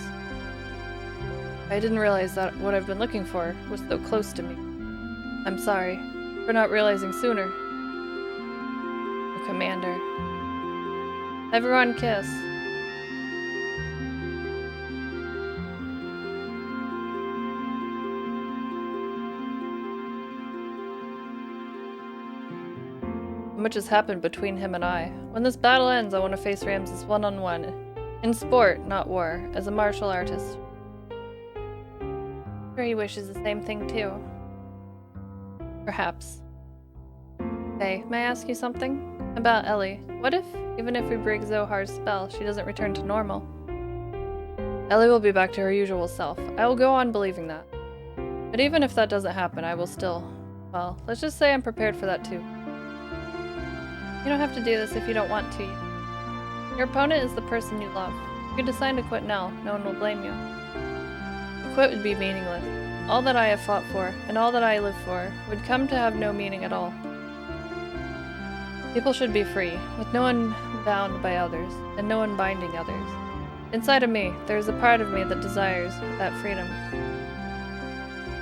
I didn't realize that what I've been looking for was so close to me. I'm sorry for not realizing sooner. Oh, Commander. Everyone kiss. Much has happened between him and I. When this battle ends, I want to face Ramses one-on-one. In sport, not war, as a martial artist. I'm sure he wishes the same thing too. Perhaps. Hey, may I ask you something? About Ellie. What if, even if we break Zohar's spell, she doesn't return to normal? Ellie will be back to her usual self. I will go on believing that. But even if that doesn't happen, I will still... Well, let's just say I'm prepared for that too. You don't have to do this if you don't want to. Your opponent is the person you love. If you decide to quit now, no one will blame you. To quit would be meaningless. All that I have fought for, and all that I live for, would come to have no meaning at all. People should be free, with no one bound by others, and no one binding others. Inside of me, there is a part of me that desires that freedom.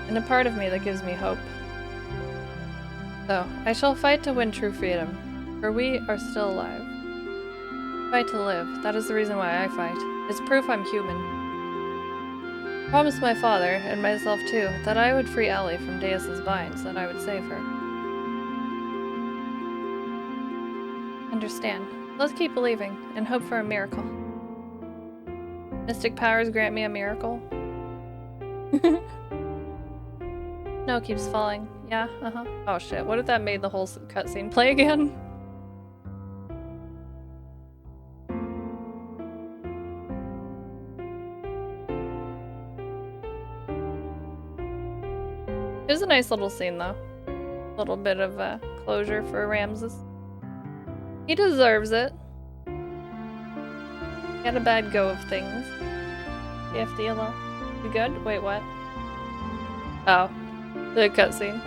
And a part of me that gives me hope. So, I shall fight to win true freedom. For we are still alive. Fight to live. That is the reason why I fight. It's proof I'm human. I promised my father, and myself too, that I would free Ellie from Deus's binds, that I would save her. Understand. Let's keep believing, and hope for a miracle. Mystic powers grant me a miracle? Snow keeps falling. Yeah, Oh shit, what if that made the whole cutscene play again? It was a nice little scene, though. A little bit of closure for Ramses. He deserves it. He had a bad go of things. TFDLL. You good? Wait, what? Oh. The cutscene.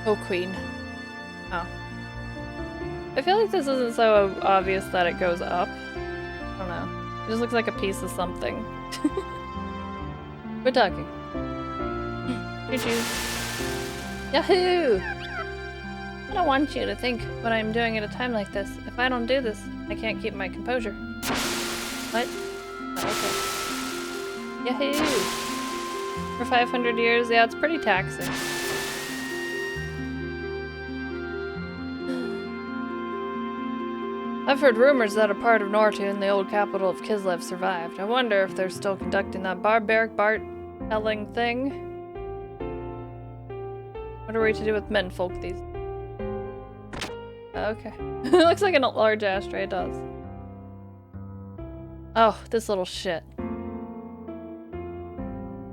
Oh, Queen. Oh. I feel like this isn't so obvious that it goes up. I don't know. It just looks like a piece of something. We're talking. Choo-choo. Yahoo! I don't want you to think what I'm doing at a time like this. If I don't do this, I can't keep my composure. What? Oh, okay. Yahoo! For 500 years, yeah, it's pretty taxing. I've heard rumors that a part of Nortune, the old capital of Kislev, survived. I wonder if they're still conducting that barbaric Bart-telling thing. What are we to do with menfolk these? Okay. It looks like a large ashtray, it does. Oh, this little shit.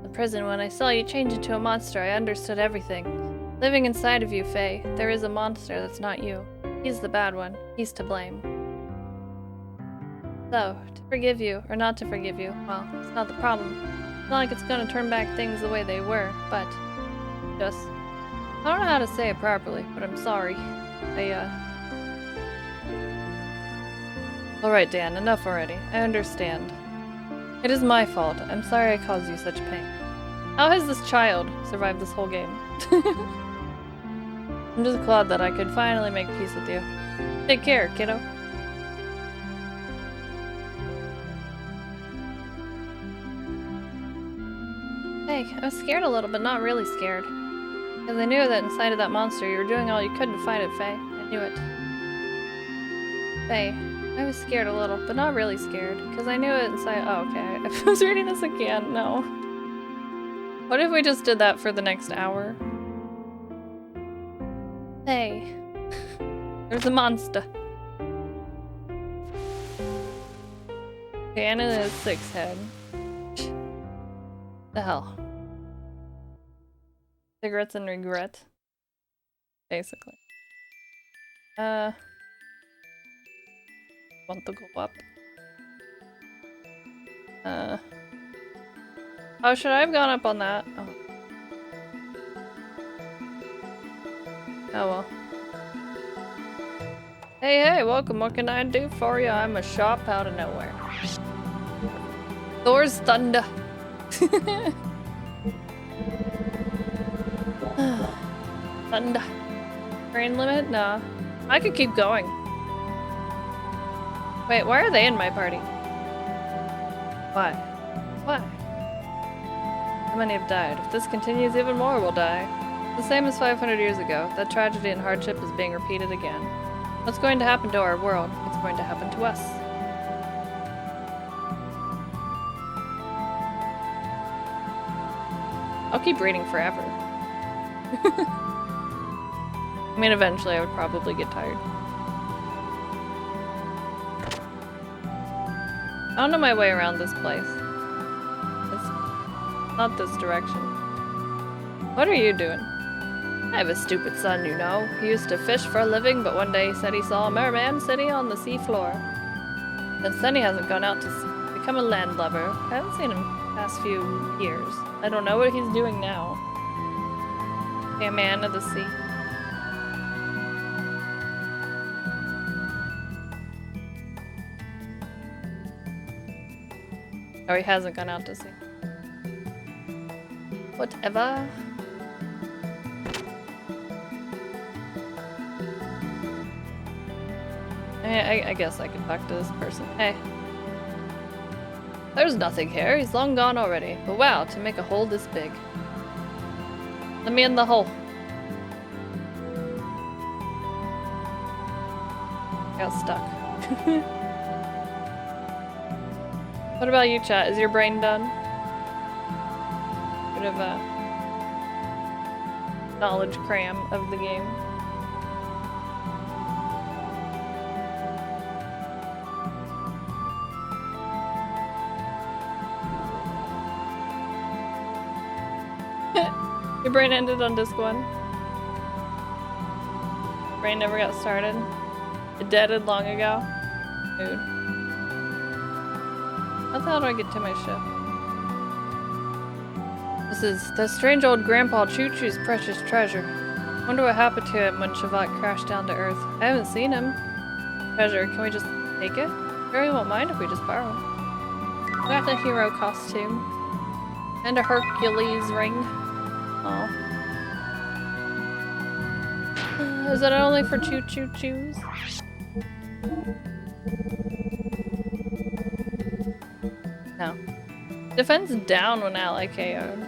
The prison, when I saw you change into a monster, I understood everything. Living inside of you, Faye, there is a monster that's not you. He's the bad one. He's to blame. So, to forgive you, or not to forgive you, well, it's not the problem. It's not like it's gonna turn back things the way they were, but... just... I don't know how to say it properly, but I'm sorry. Alright, Dan, enough already. I understand. It is my fault. I'm sorry I caused you such pain. How has this child survived this whole game? I'm just glad that I could finally make peace with you. Take care, kiddo. Hey, I was scared a little, but not really scared. Because I knew that inside of that monster you were doing all you could to fight it, Faye. I knew it. Faye, I was scared a little, but not really scared. Because I knew it inside- oh, okay. I was reading this again. No. What if we just did that for the next hour? Faye. There's a monster. Ganon is 6 head. The hell? Cigarettes and regret. Basically. Want to go up. Oh, should I have gone up on that? Oh. Oh well. Hey, welcome. What can I do for you? I'm a shop out of nowhere. Thor's thunder. Thunder. Train limit? Nah. I could keep going. Wait, why are they in my party? Why? Why? How many have died? If this continues, even more will die. The same as 500 years ago. That tragedy and hardship is being repeated again. What's going to happen to our world? It's going to happen to us. I'll keep reading forever. I mean, eventually I would probably get tired. I don't know my way around this place. It's not this direction. What are you doing? I have a stupid son, you know. He used to fish for a living, but one day he said he saw a merman sitting on the seafloor. Since then he hasn't gone out to become a landlubber. I haven't seen him past few years. I don't know what he's doing now. A man of the sea. Oh, he hasn't gone out to sea. Whatever. I guess I can talk to this person. Hey. There's nothing here. He's long gone already. But wow, to make a hole this big. Let me in the hole. Got stuck. What about you, chat? Is your brain done? Bit of a knowledge cram of the game. Your brain ended on disc 1. Brain never got started. It deaded long ago. Dude. How the hell do I get to my ship? This is the strange old Grandpa Choo-Choo's precious treasure. Wonder what happened to him when Shavat crashed down to Earth. I haven't seen him. Treasure, can we just take it? Barry won't mind if we just borrow it. I got the hero costume. And a Hercules ring. Oh. Is that only for choo-choo-choos? No. Defense down when ally KO'd.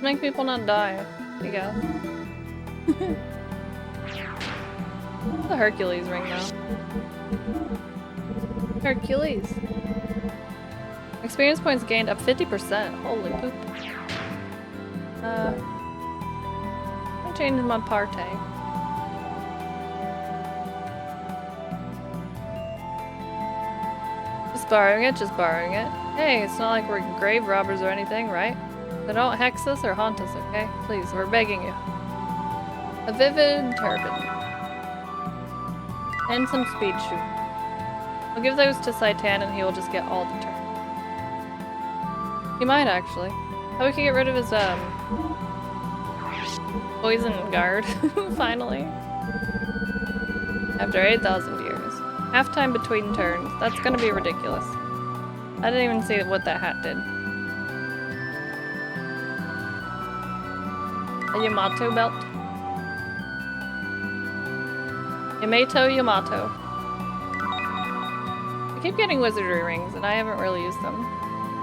Make people not die, I guess. The Hercules ring though. Hercules. Experience points gained up 50%. Holy poop. I changed my party. Just borrowing it. Hey, it's not like we're grave robbers or anything, right? So don't hex us or haunt us, okay? Please, we're begging you. A vivid turban. And some speed shoot. I'll give those to Saitan and he will just get all the turn. He might actually. How we can get rid of his poison guard, finally. After 8,000 years. Half time between turns. That's gonna be ridiculous. I didn't even see what that hat did. A Yamato belt. Yamato. I keep getting wizardry rings and I haven't really used them.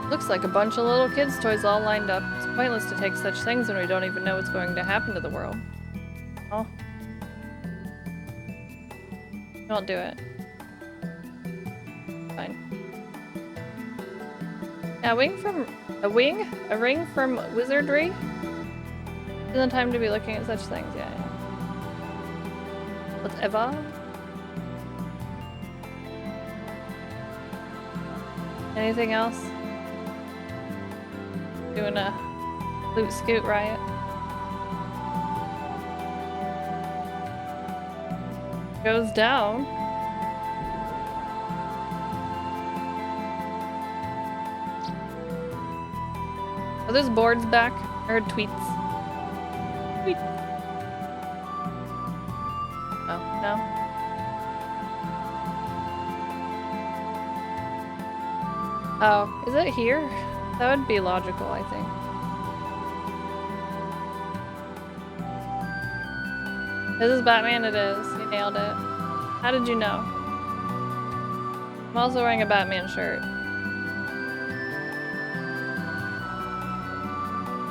Looks like a bunch of little kids' toys all lined up. It's pointless to take such things when we don't even know what's going to happen to the world. Oh. Don't do it. Fine. Yeah, a ring from wizardry? Isn't time to be looking at such things, yeah. Whatever. Anything else? Doing a Loot Scoot Riot. Goes down. Are those boards back? I heard tweets. Tweet. Oh, no? Oh, is it here? That would be logical, I think. This is Batman, it is. You nailed it. How did you know? I'm also wearing a Batman shirt.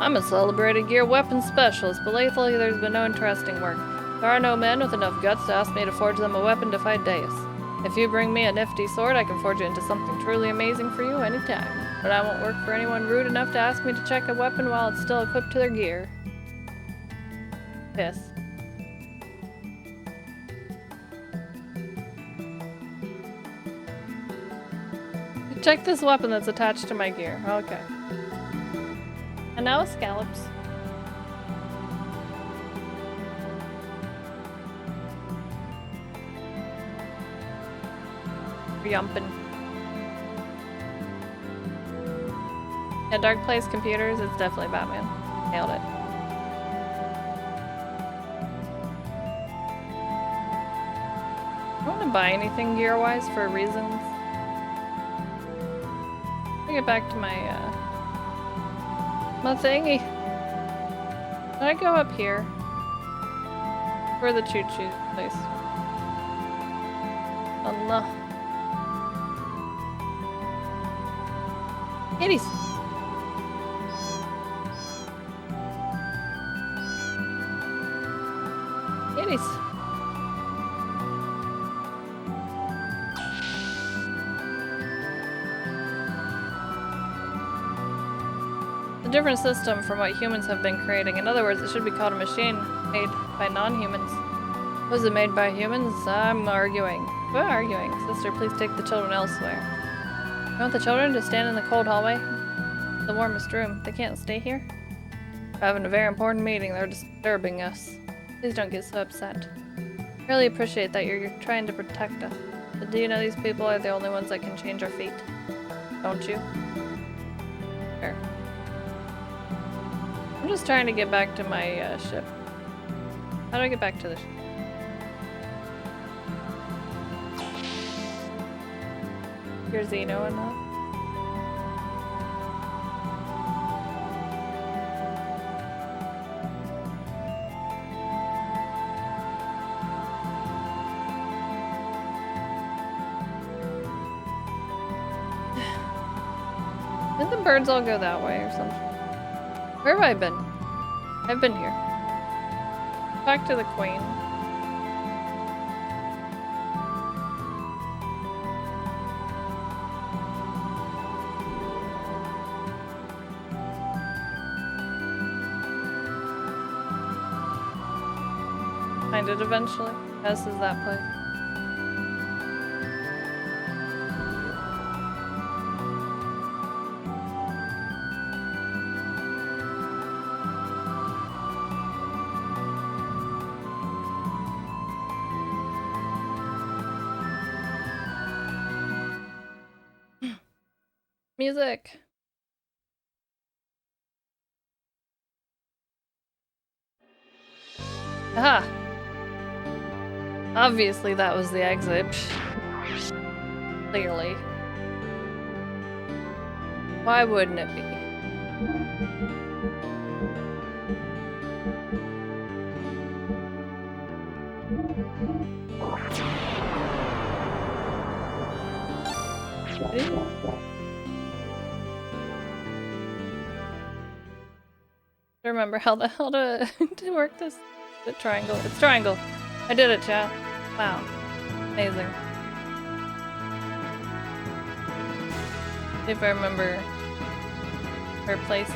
I'm a celebrated gear weapons specialist, but lately there's been no interesting work. There are no men with enough guts to ask me to forge them a weapon to fight Deus. If you bring me a nifty sword, I can forge it into something truly amazing for you anytime. But I won't work for anyone rude enough to ask me to check a weapon while it's still equipped to their gear. Piss. Check this weapon that's attached to my gear. Okay. And now scallops. Yumpin'. Yeah, Dark Place Computers, it's definitely Batman. Nailed it. I don't want to buy anything gear-wise for reasons. Let me get back to my, my thingy. Did I go up here? For the choo-choo place. Allah. Kitties! Kitties! A different system from what humans have been creating. In other words, it should be called a machine made by non-humans. Was it made by humans? I'm arguing. We're arguing. Sister, please take the children elsewhere. You want the children to stand in the cold hallway? The warmest room. They can't stay here? We're having a very important meeting. They're disturbing us. Please don't get so upset. Really appreciate that you're trying to protect us. But do you know these people are the only ones that can change our fate? Don't you? Sure. I'm just trying to get back to my ship. How do I get back to the ship? You're Xeno enough? Did the birds all go that way or something? Where have I been? I've been here. Back to the Queen. Find it eventually. This is that place. Music. Aha! Obviously that was the exit. Clearly. Why wouldn't it be? Remember how the hell to work this? The triangle. It's triangle. I did it, chat. Wow. Amazing. See if I remember their places.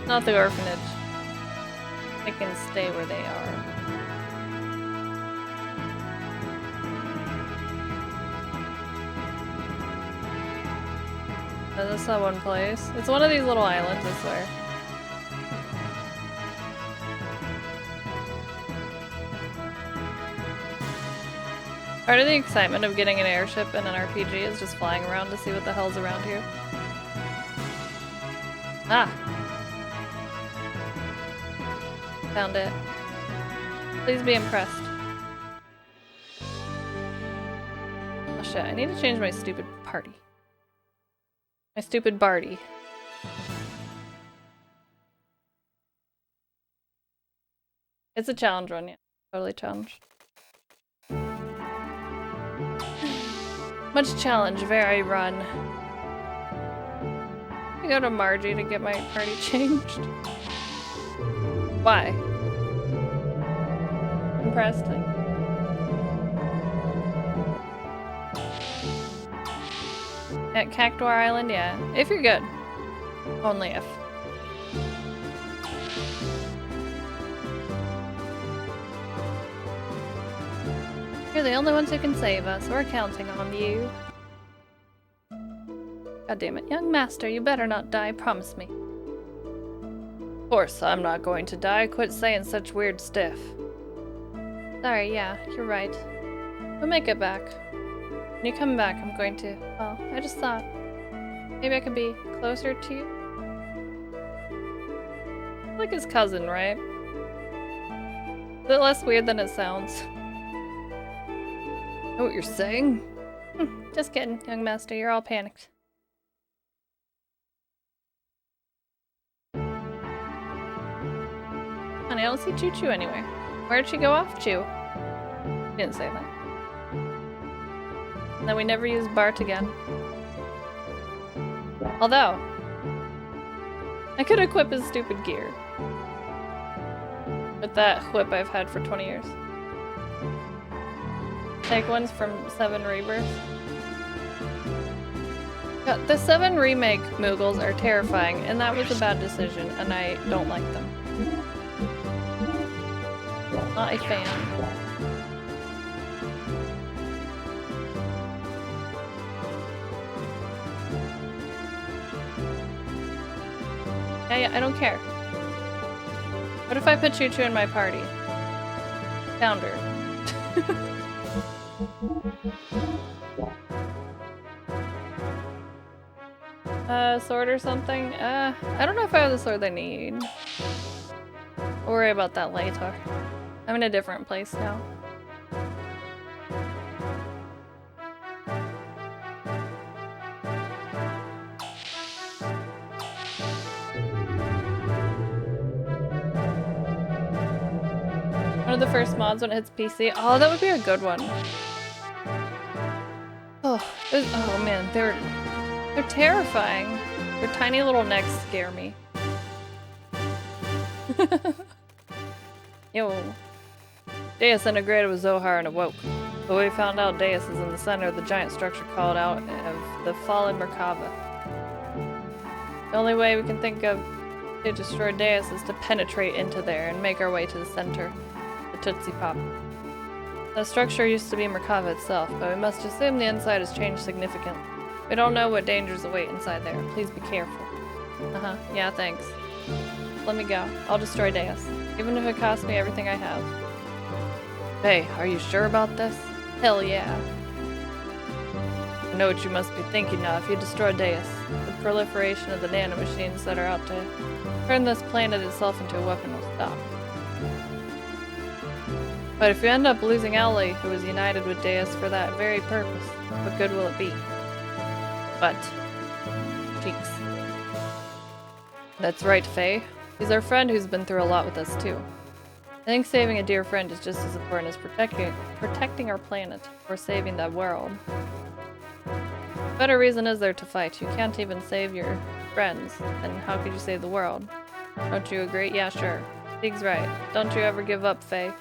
Not the orphanage. They can stay where they are. That's not one place. It's one of these little islands, I swear. Part of the excitement of getting an airship in an RPG is just flying around to see what the hell's around here. Ah! Found it. Please be impressed. Oh shit, I need to change my stupid party. My stupid Barty. It's a challenge run, yeah. Totally challenge. Much challenge, very run. I go to Margie to get my party changed. Why? Impressed. At Cactuar Island, yeah. If you're good. Only if. You're the only ones who can save us. We're counting on you. God damn it. Young master, you better not die. Promise me. Of course, I'm not going to die. Quit saying such weird stuff. Sorry, yeah, you're right. We'll make it back. When you come back, I'm going to... Well, I just thought... Maybe I could be closer to you? Like his cousin, right? Is it less weird than it sounds? Know what you're saying? Just kidding, young master. You're all panicked. Honey, I don't see Choo Choo anywhere. Where'd she go off, Choo? She didn't say that. And then we never used Bart again. Although, I could equip his stupid gear. With that whip I've had for 20 years. Take ones from 7 Rebirth. God, the 7 Remake Moogles are terrifying, and that was a bad decision, and I don't like them. Not a fan. Yeah, I don't care. What if I put Choo Choo in my party? Found her. Sword or something? I don't know if I have the sword I need. We'll worry about that later. I'm in a different place now. One of the first mods when it hits PC. Oh, that would be a good one. Oh man, they're terrifying. Their tiny little necks scare me. Yo. Deus integrated with Zohar and awoke. But we found out Deus is in the center of the giant structure called out of the fallen Merkaba. The only way we can think of to destroy Deus is to penetrate into there and make our way to the center, the Tootsie Pop. The structure used to be Merkaba itself, but we must assume the inside has changed significantly. We don't know what dangers await inside there. Please be careful. Yeah, thanks. Let me go. I'll destroy Deus, even if it costs me everything I have. Hey, are you sure about this? Hell yeah. I know what you must be thinking now. If you destroy Deus, the proliferation of the nanomachines that are out to turn this planet itself into a weapon will stop. But if you end up losing Ellie, who was united with Deus for that very purpose, what good will it be? But, cheeks. That's right, Faye. He's our friend who's been through a lot with us too. I think saving a dear friend is just as important as protecting our planet, or saving that world. What better reason is there to fight? You can't even save your friends, then how could you save the world? Don't you agree? Yeah, sure. Stig's right. Don't you ever give up, Faye.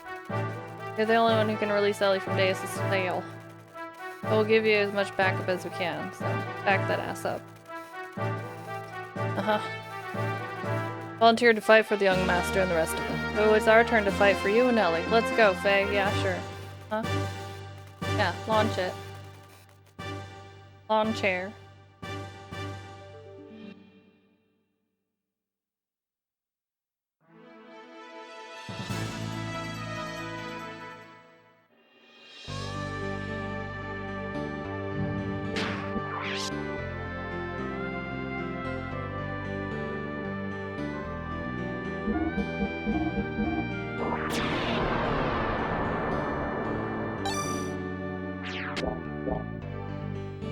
You're the only one who can release Ellie from Deus' spell. We'll give you as much backup as we can, so back that ass up. Volunteered to fight for the young master and the rest of them. So it's our turn to fight for you and Ellie. Let's go, Faye. Yeah, sure. Yeah, launch it. Lawn chair.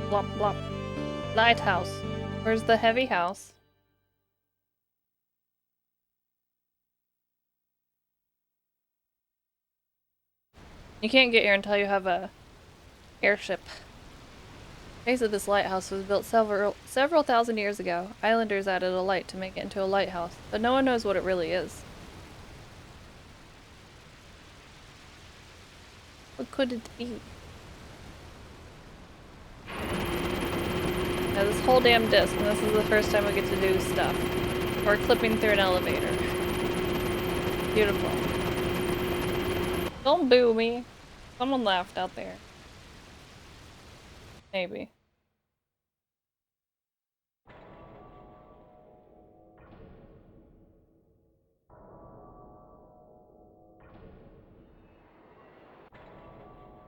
Blop blop. Lighthouse. Where's the heavy house? You can't get here until you have a airship. The base of this lighthouse was built several thousand years ago. Islanders added a light to make it into a lighthouse, but no one knows what it really is. What could it be? Yeah, this whole damn disc, and this is the first time we get to do stuff. We're clipping through an elevator. Beautiful. Don't boo me. Someone laughed out there. Maybe.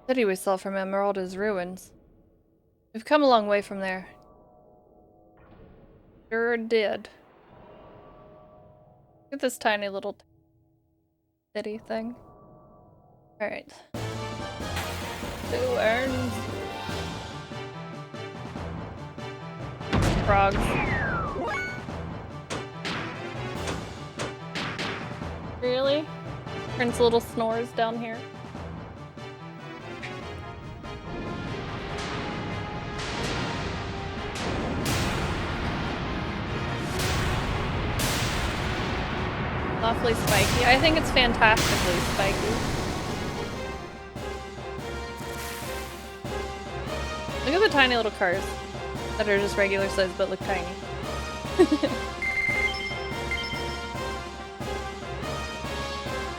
The city we saw from Emeralda's ruins. We've come a long way from there. Sure did. Look at this tiny little city thing. Alright. 2 urns. Frogs. Really? Prince Little snores down here. Awfully spiky. I think it's fantastically spiky. Look at the tiny little cars that are just regular size but look tiny.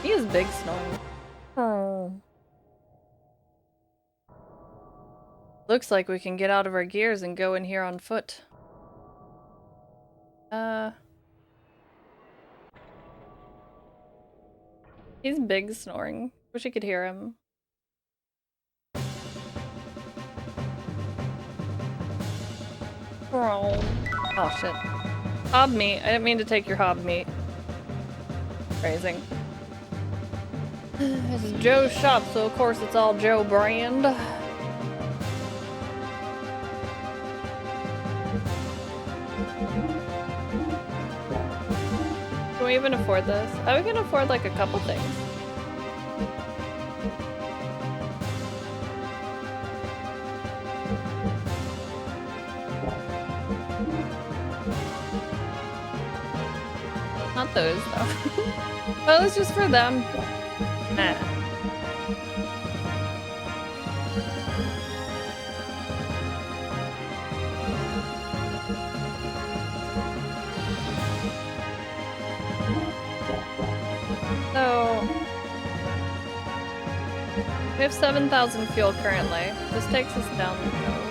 He is big snoring. Oh. Looks like we can get out of our gears and go in here on foot. He's big snoring. Wish I could hear him. Oh shit. Hob meat. I didn't mean to take your hob meat. Phrasing. This is Joe's shop, so of course it's all Joe brand. Can we even afford this? Oh, we can afford like a couple things. Not those though. Well, it's just for them. Nah. So we have 7,000 fuel currently. This takes us down the road.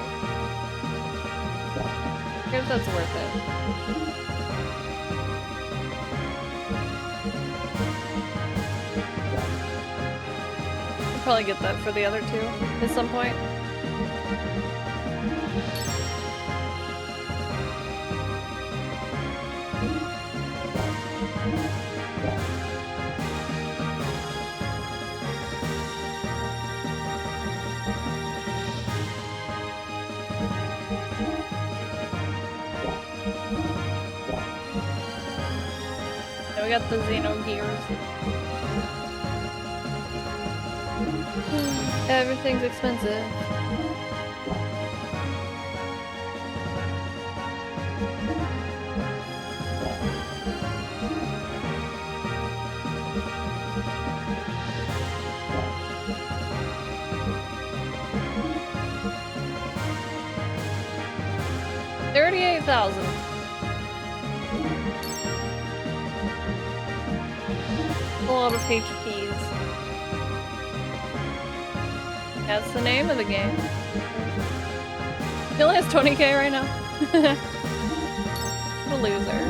If that's worth it. I'll probably get that for the other two at some point. And we got the Xenogears. Everything's expensive. $38,000. A lot of HPs. That's the name of the game. He only has 20k right now. What a loser.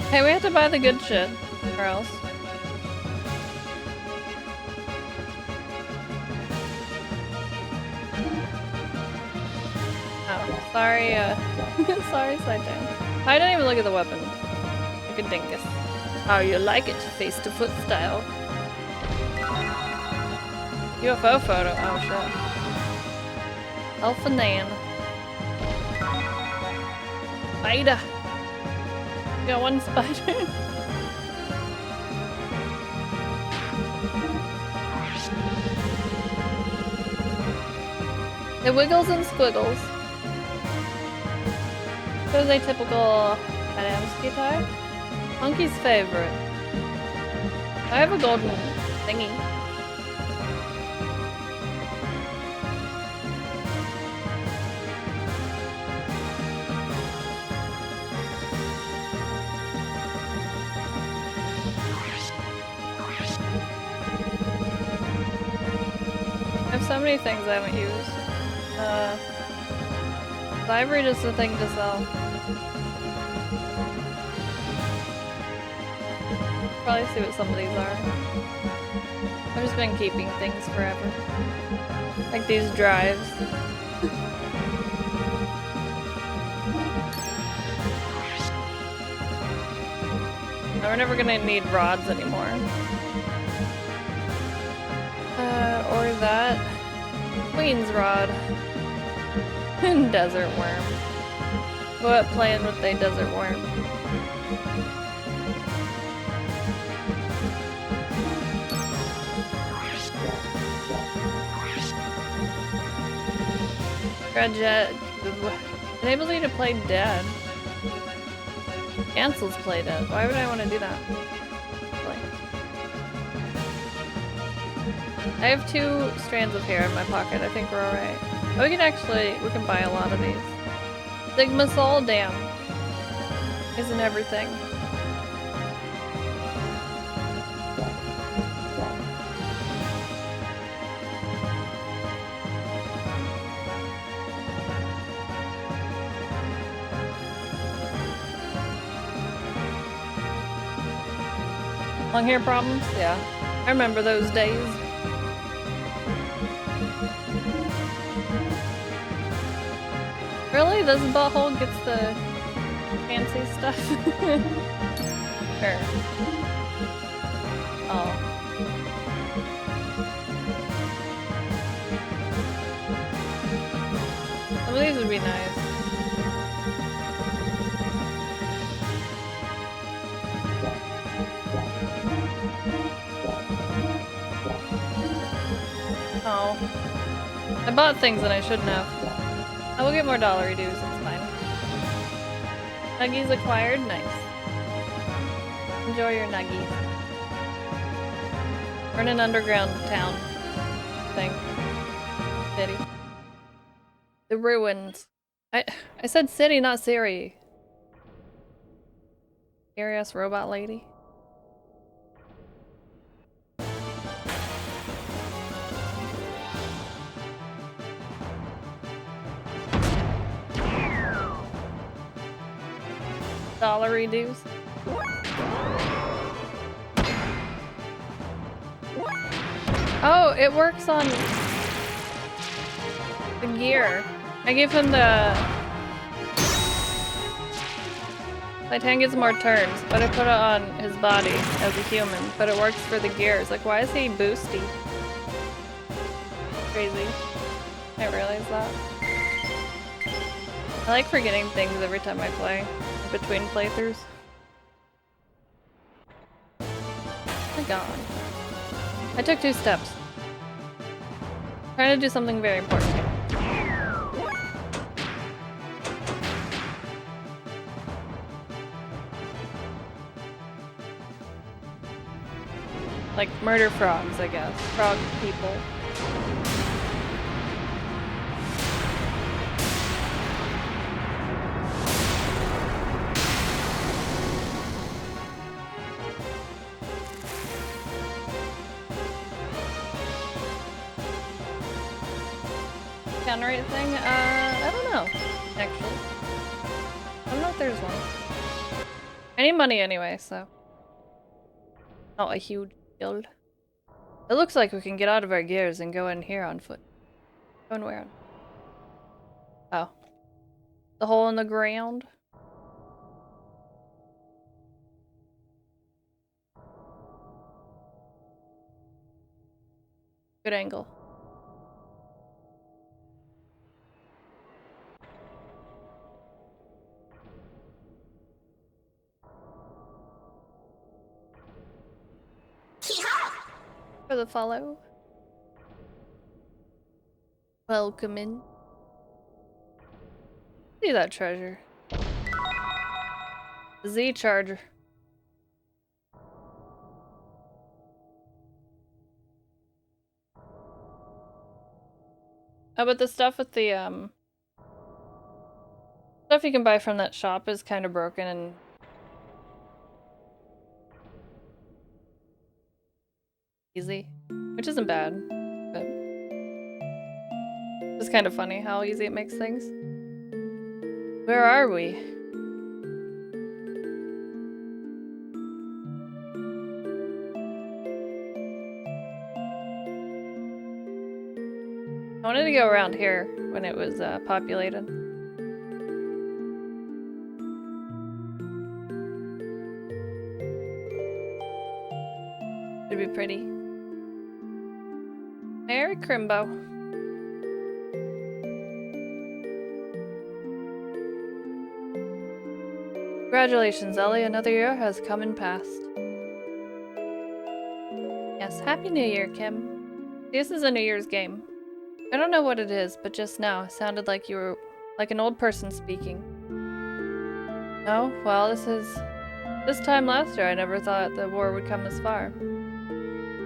Hey, we have to buy the good shit, or else. Oh, sorry, sorry, Side Time. I didn't even look at the weapon. Like a dingus. How you like it, face to foot style. UFO photo. Oh shit. Alpha Nan. Spider. Got one spider. It wiggles and squiggles. Shows a typical Adamski type. Monkey's favorite. I have a golden thingy. I have so many things I haven't used. Ivory is the thing to sell. Probably see what some of these are. I've just been keeping things forever. Like these drives. Now we're never gonna need rods anymore. Or that. Queen's rod. Desert worm. What playing with a desert worm? Gadget enables you to play dead. Cancels play dead. Why would I want to do that? I have 2 strands of hair in my pocket. I think we're alright. Oh, we can buy a lot of these. Sigma Soul, damn. Isn't everything. Long hair problems? Yeah. I remember those days. Really? This butthole gets the fancy stuff? Sure. Oh. Some of these would be nice. Oh. I bought things that I shouldn't have. I will get more dollary dues, it's fine. Nuggies acquired? Nice. Enjoy your nuggies. We're in an underground town thing. City. The ruins. I said city, not Siri. Scary-ass robot lady. Dollary dues. Oh, it works on the gear. I gave him the... Titan gets more turns, but I put it on his body as a human, but it works for the gears. Like, why is he boosty? Crazy. I didn't realize that. I like forgetting things every time I play. Between playthroughs. Oh my god. I took 2 steps. Trying to do something very important here. Like murder frogs, I guess. Frog people. Counter-rate thing? I don't know, actually. I don't know if there's one. I need money anyway, so. Not a huge guild. It looks like we can get out of our gears and go in here on foot. Going where? Oh. The hole in the ground? Good angle. For the follow. Welcome in. See that treasure. The Z charger. Oh, but the stuff with the stuff you can buy from that shop is kind of broken and easy, which isn't bad, but it's kind of funny how easy it makes things. Where are we? I wanted to go around here when it was populated. It'd be pretty. Merry Crimbo. Congratulations, Ellie. Another year has come and passed. Yes, Happy New Year, Kim. This is a New Year's game. I don't know what it is, but just now it sounded like you were like an old person speaking. Oh, well, this time last year I never thought the war would come this far.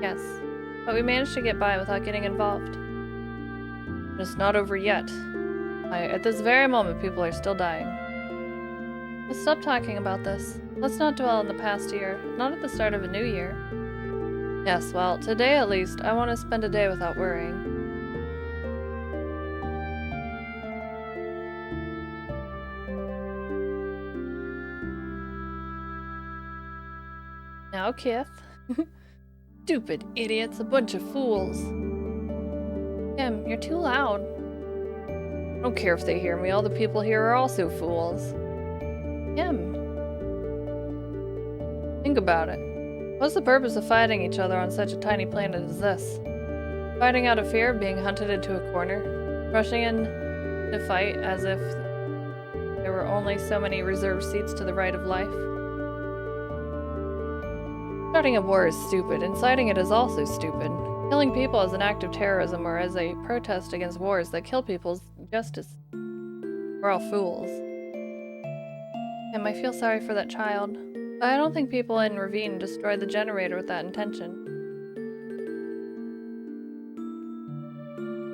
Yes, but we managed to get by without getting involved. It's not over yet. At this very moment, people are still dying. Let's stop talking about this. Let's not dwell on the past year, not at the start of a new year. Yes, well, today at least, I want to spend a day without worrying. Now, Kith. Stupid idiots, a bunch of fools. Kim, you're too loud. I don't care if they hear me, all the people here are also fools. Kim. Think about it. What's the purpose of fighting each other on such a tiny planet as this? Fighting out of fear of being hunted into a corner? Rushing in to fight as if there were only so many reserved seats to the right of life? Starting a war is stupid, inciting it is also stupid. Killing people as an act of terrorism or as a protest against wars that kill people is justice. We're all fools. I feel sorry for that child. But I don't think people in Ravine destroyed the generator with that intention.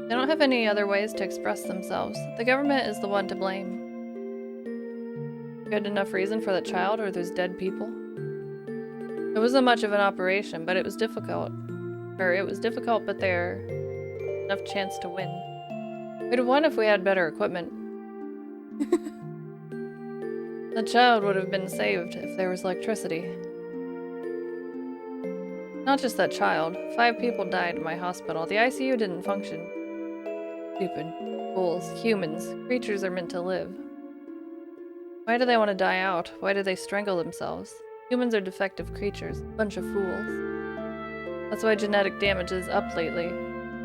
They don't have any other ways to express themselves. The government is the one to blame. Good enough reason for that child or those dead people? It wasn't much of an operation, but it was difficult. It was difficult, but there enough chance to win. We'd have won if we had better equipment. The child would have been saved if there was electricity. Not just that child. 5 people died in my hospital. The ICU didn't function. Stupid. Fools. Humans. Creatures are meant to live. Why do they want to die out? Why do they strangle themselves? Humans are defective creatures. Bunch of fools. That's why genetic damage is up lately.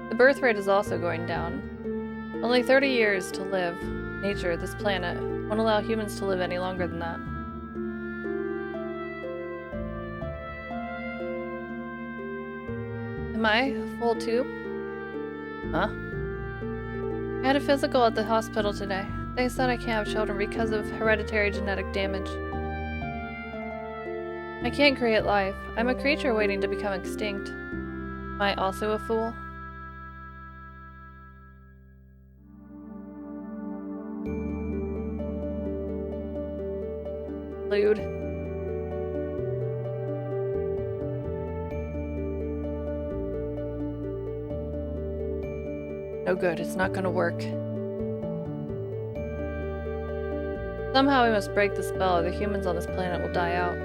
The birth rate is also going down. Only 30 years to live. Nature, this planet, won't allow humans to live any longer than that. Am I full too? Huh? I had a physical at the hospital today. They said I can't have children because of hereditary genetic damage. I can't create life. I'm a creature waiting to become extinct. Am I also a fool? Lewd. No good, it's not gonna work. Somehow we must break the spell or the humans on this planet will die out.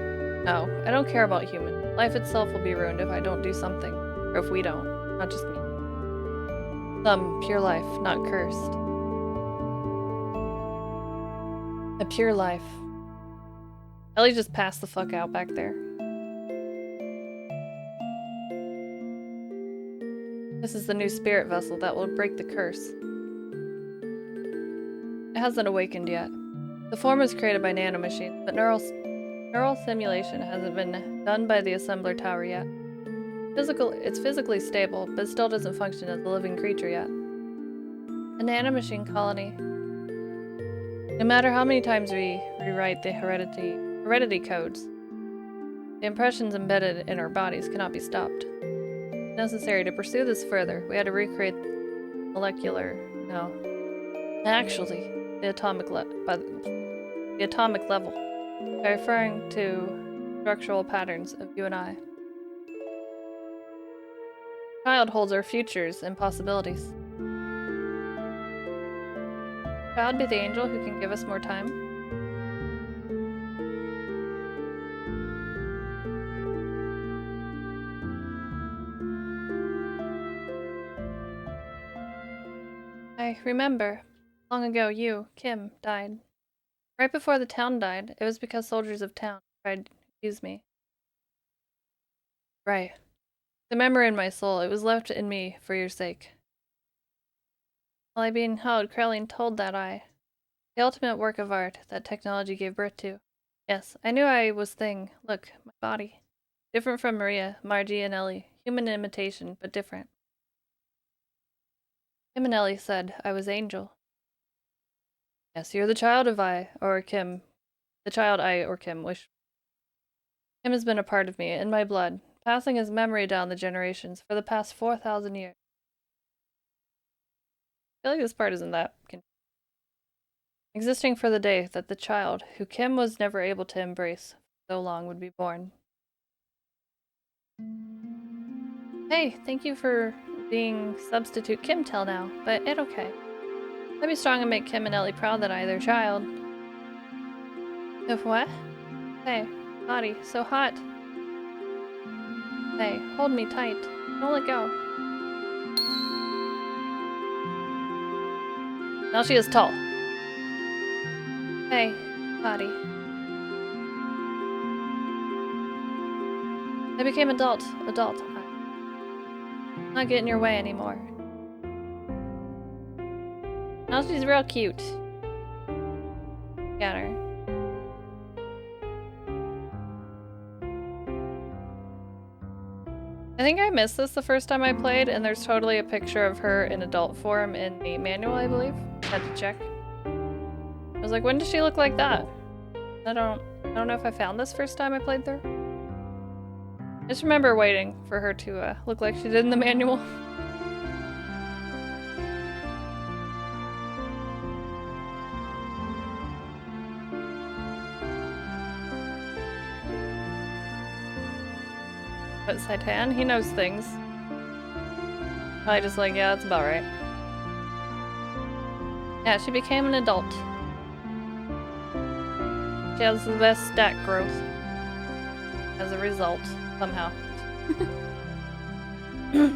No, I don't care about human. Life itself will be ruined if I don't do something. Or if we don't. Not just me. Some pure life, not cursed. A pure life. Ellie just passed the fuck out back there. This is the new spirit vessel that will break the curse. It hasn't awakened yet. The form was created by nanomachines, but neural simulation hasn't been done by the assembler tower yet. It's physically stable, but still doesn't function as a living creature yet. A nanomachine colony. No matter how many times we rewrite the heredity codes, the impressions embedded in our bodies cannot be stopped. It's necessary to pursue this further. We had to recreate actually, the atomic level, by referring to structural patterns of you and I. The child holds our futures and possibilities. Child be the angel who can give us more time? I remember. Long ago, you, Kim, died. Right before the town died, it was because soldiers of town tried to use me. Right. The memory in my soul, it was left in me for your sake. While I being held, Krelling told that the ultimate work of art that technology gave birth to. Yes, I knew I was thing. Look, my body. Different from Maria, Margie, and Ellie. Human imitation, but different. Kim and Ellie said I was Angel. Yes, you're the child of I, or Kim. The child I, or Kim, wish. Kim has been a part of me, in my blood, passing his memory down the generations for the past 4,000 years. I feel like this part isn't that confusing. Existing for the day that the child, who Kim was never able to embrace for so long, would be born. Hey, thank you for being substitute Kim till now, but it okay. I'd be strong and make Kim and Ellie proud that I, their child. If what? Hey, body, so hot. Hey, hold me tight. Don't let go. Now she is tall. Hey, body. I became adult. I'm not getting in your way anymore. Now she's real cute. Got her. I think I missed this the first time I played, and there's totally a picture of her in adult form in the manual, I believe. Had to check. I was like, when does she look like that? I don't know if I found this first time I played through. I just remember waiting for her to look like she did in the manual. But Saitan, he knows things. Probably just like, yeah, that's about right. Yeah, she became an adult. She has the best stat growth as a result, somehow. Yeah.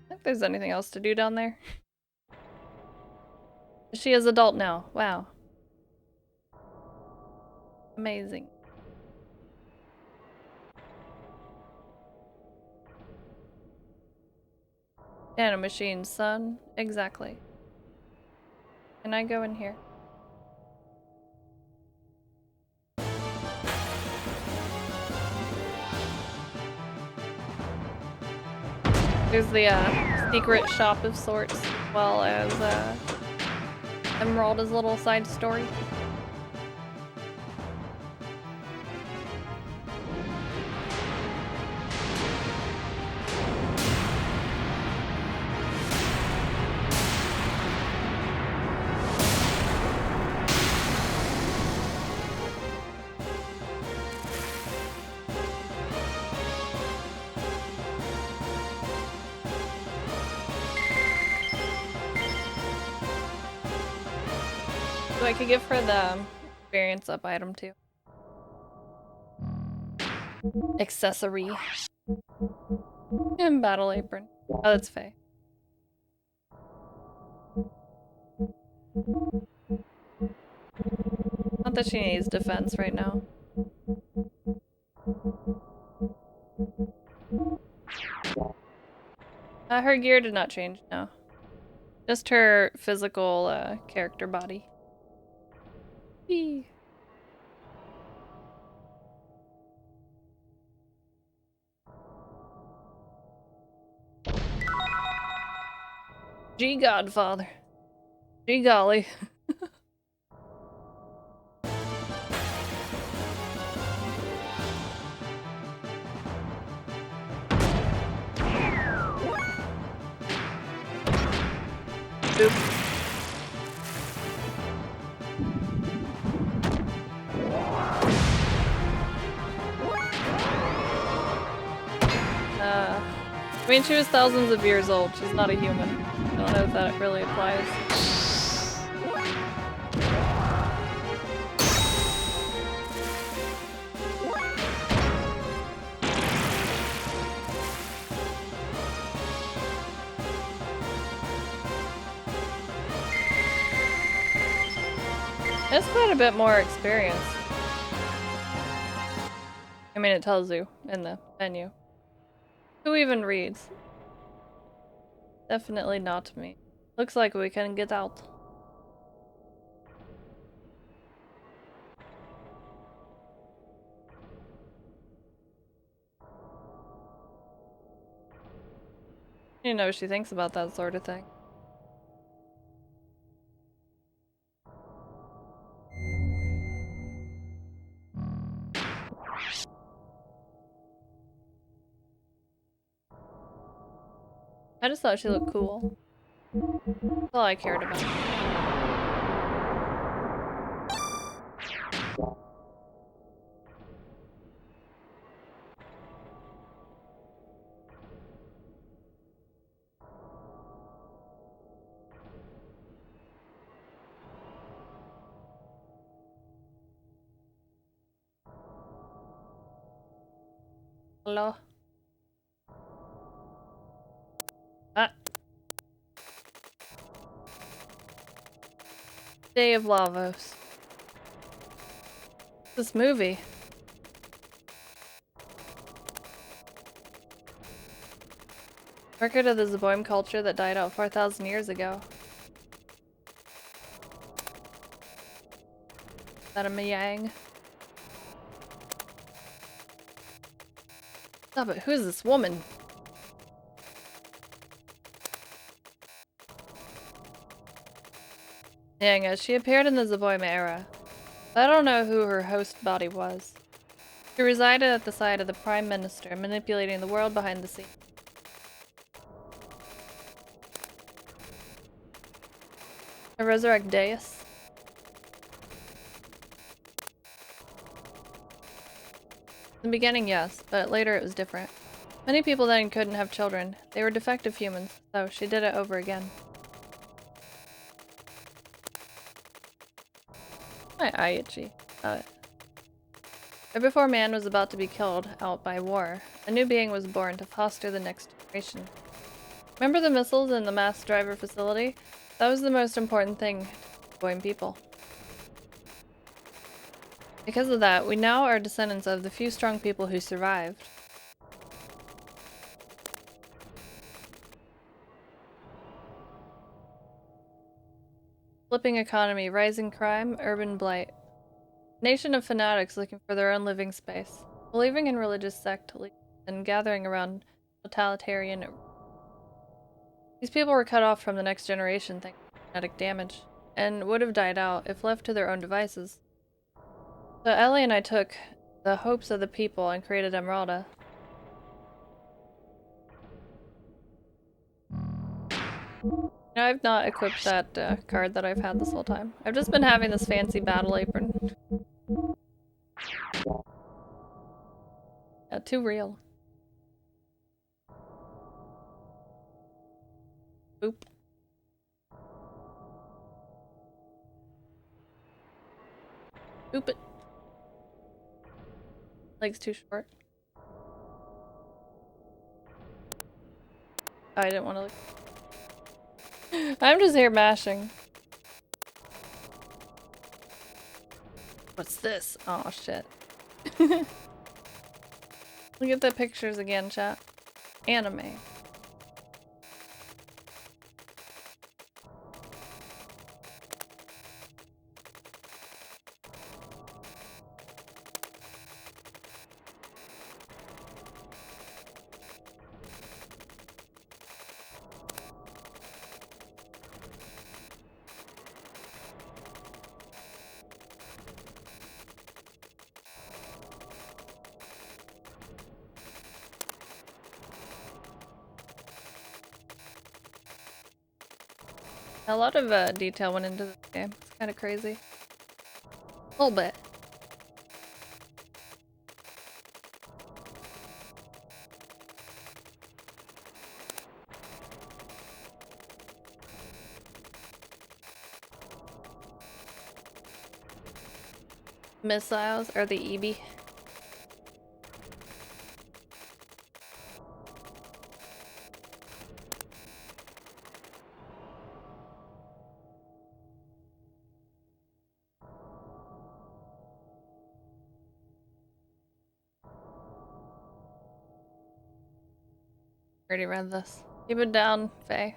I think there's anything else to do down there. She is adult now. Wow. Amazing. Nanomachine, son. Exactly. Can I go in here? There's the secret shop of sorts, as well as Emerald's little side story. So I could give her the experience up item too. Accessory. And battle apron. Oh, that's Faye. Not that she needs defense right now. Her gear did not change, no. Just her physical character body. Whee. Gee Godfather. Gee golly. Oop. I mean, she was thousands of years old. She's not a human. I don't know if that really applies. It's quite a bit more experience. I mean, it tells you in the menu. Who even reads? Definitely not me. Looks like we can get out. You know what she thinks about that sort of thing. I just thought she looked cool. That's all I cared about. Hello? Ah. Day of Lavos. This movie. Record of the Zeboim culture that died out 4,000 years ago. Is that a Miang? Stop it, who is this woman? Mianga, she appeared in the Zeboim era. I don't know who her host body was. She resided at the side of the Prime Minister, manipulating the world behind the scenes. A resurrect Deus? In the beginning, yes, but later it was different. Many people then couldn't have children. They were defective humans, so she did it over again. My eye itchy. Right before man was about to be killed out by war, a new being was born to foster the next generation. Remember the missiles in the mass driver facility? That was the most important thing to Zeboim people. Because of that, we now are descendants of the few strong people who survived. Flipping economy, rising crime, urban blight. Nation of fanatics looking for their own living space, believing in religious sect and gathering around totalitarian. These people were cut off from the next generation thanks to genetic damage, and would have died out if left to their own devices. So Ellie and I took the hopes of the people and created Emeralda. Now, I've not equipped that card that I've had this whole time. I've just been having this fancy battle apron. Yeah, too real. Boop. Boop it. Leg's too short. Oh, I didn't want to look. I'm just here mashing. What's this? Oh shit. Look at the pictures again, chat. Anime. A lot of detail went into this game. It's kind of crazy. A little bit. Missiles or the EB. Already read this. Keep it down, Faye.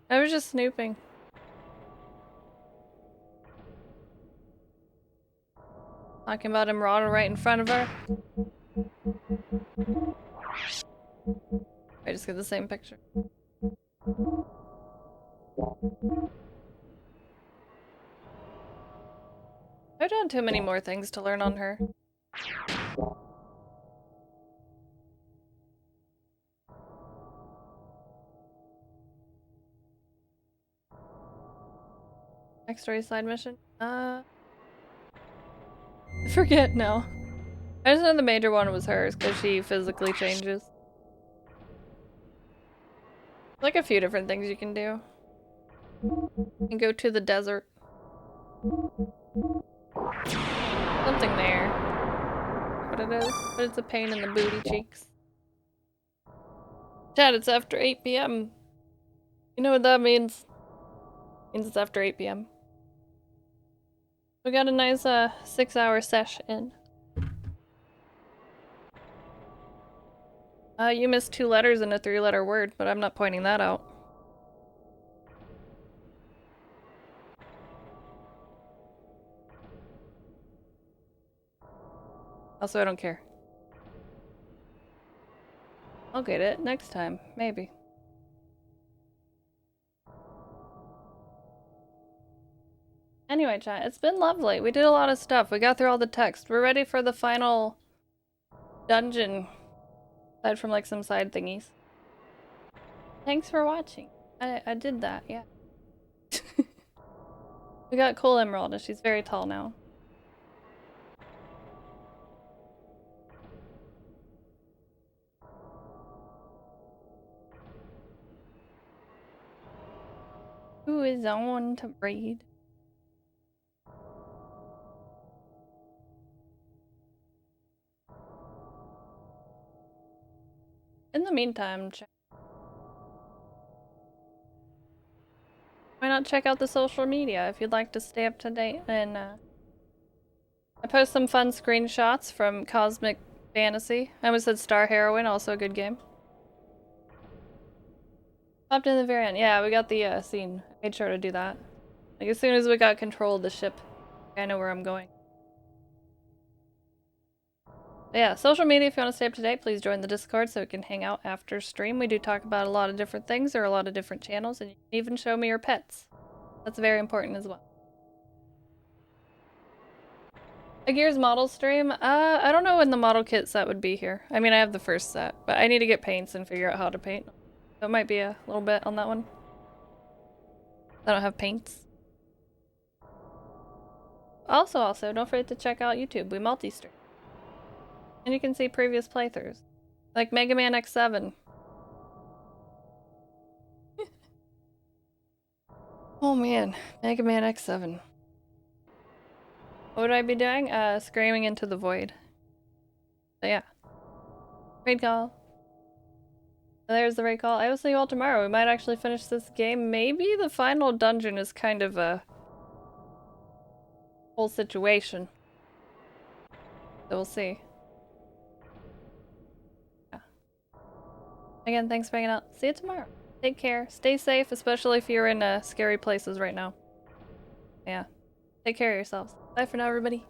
I was just snooping. Talking about Emerald right in front of her. I just get the same picture. I've done too many more things to learn on her. Next story side mission? I forget now. I just know the major one was hers because she physically changes. Like a few different things you can do. You can go to the desert. Something there. What it is, but it's a pain in the booty cheeks. Chat, it's after 8 p.m. You know what that means? It means it's after 8 p.m. We got a nice 6-hour sesh in. You missed 2 letters in a 3-letter word, but I'm not pointing that out. Also, I don't care. I'll get it next time, maybe. Anyway, chat, it's been lovely. We did a lot of stuff. We got through all the text. We're ready for the final dungeon. Aside from like some side thingies. Thanks for watching. I did that, yeah. We got cool Emerald and she's very tall now. Who is on to breed? In the meantime, why not check out the social media if you'd like to stay up to date and I post some fun screenshots from Cosmic Fantasy. I almost said Star Heroine, also a good game. Popped in the very end. Yeah, we got the scene. I made sure to do that. Like as soon as we got control of the ship, I know where I'm going. But yeah, social media, if you want to stay up to date, please join the Discord so we can hang out after stream. We do talk about a lot of different things. There are a lot of different channels, and you can even show me your pets. That's very important as well. A Gears model stream? I don't know when the model kit set would be here. I mean, I have the first set, but I need to get paints and figure out how to paint. So it might be a little bit on that one. I don't have paints. Also, don't forget to check out YouTube. We multi-stream. And you can see previous playthroughs. Like Mega Man X7. Oh man, Mega Man X7. What would I be doing? Screaming into the void. So yeah. Raid call. There's the raid call. I will see you all tomorrow. We might actually finish this game. Maybe the final dungeon is kind of whole situation. So we'll see. Yeah. Again, thanks for hanging out. See you tomorrow. Take care. Stay safe, especially if you're in scary places right now. Yeah. Take care of yourselves. Bye for now, everybody.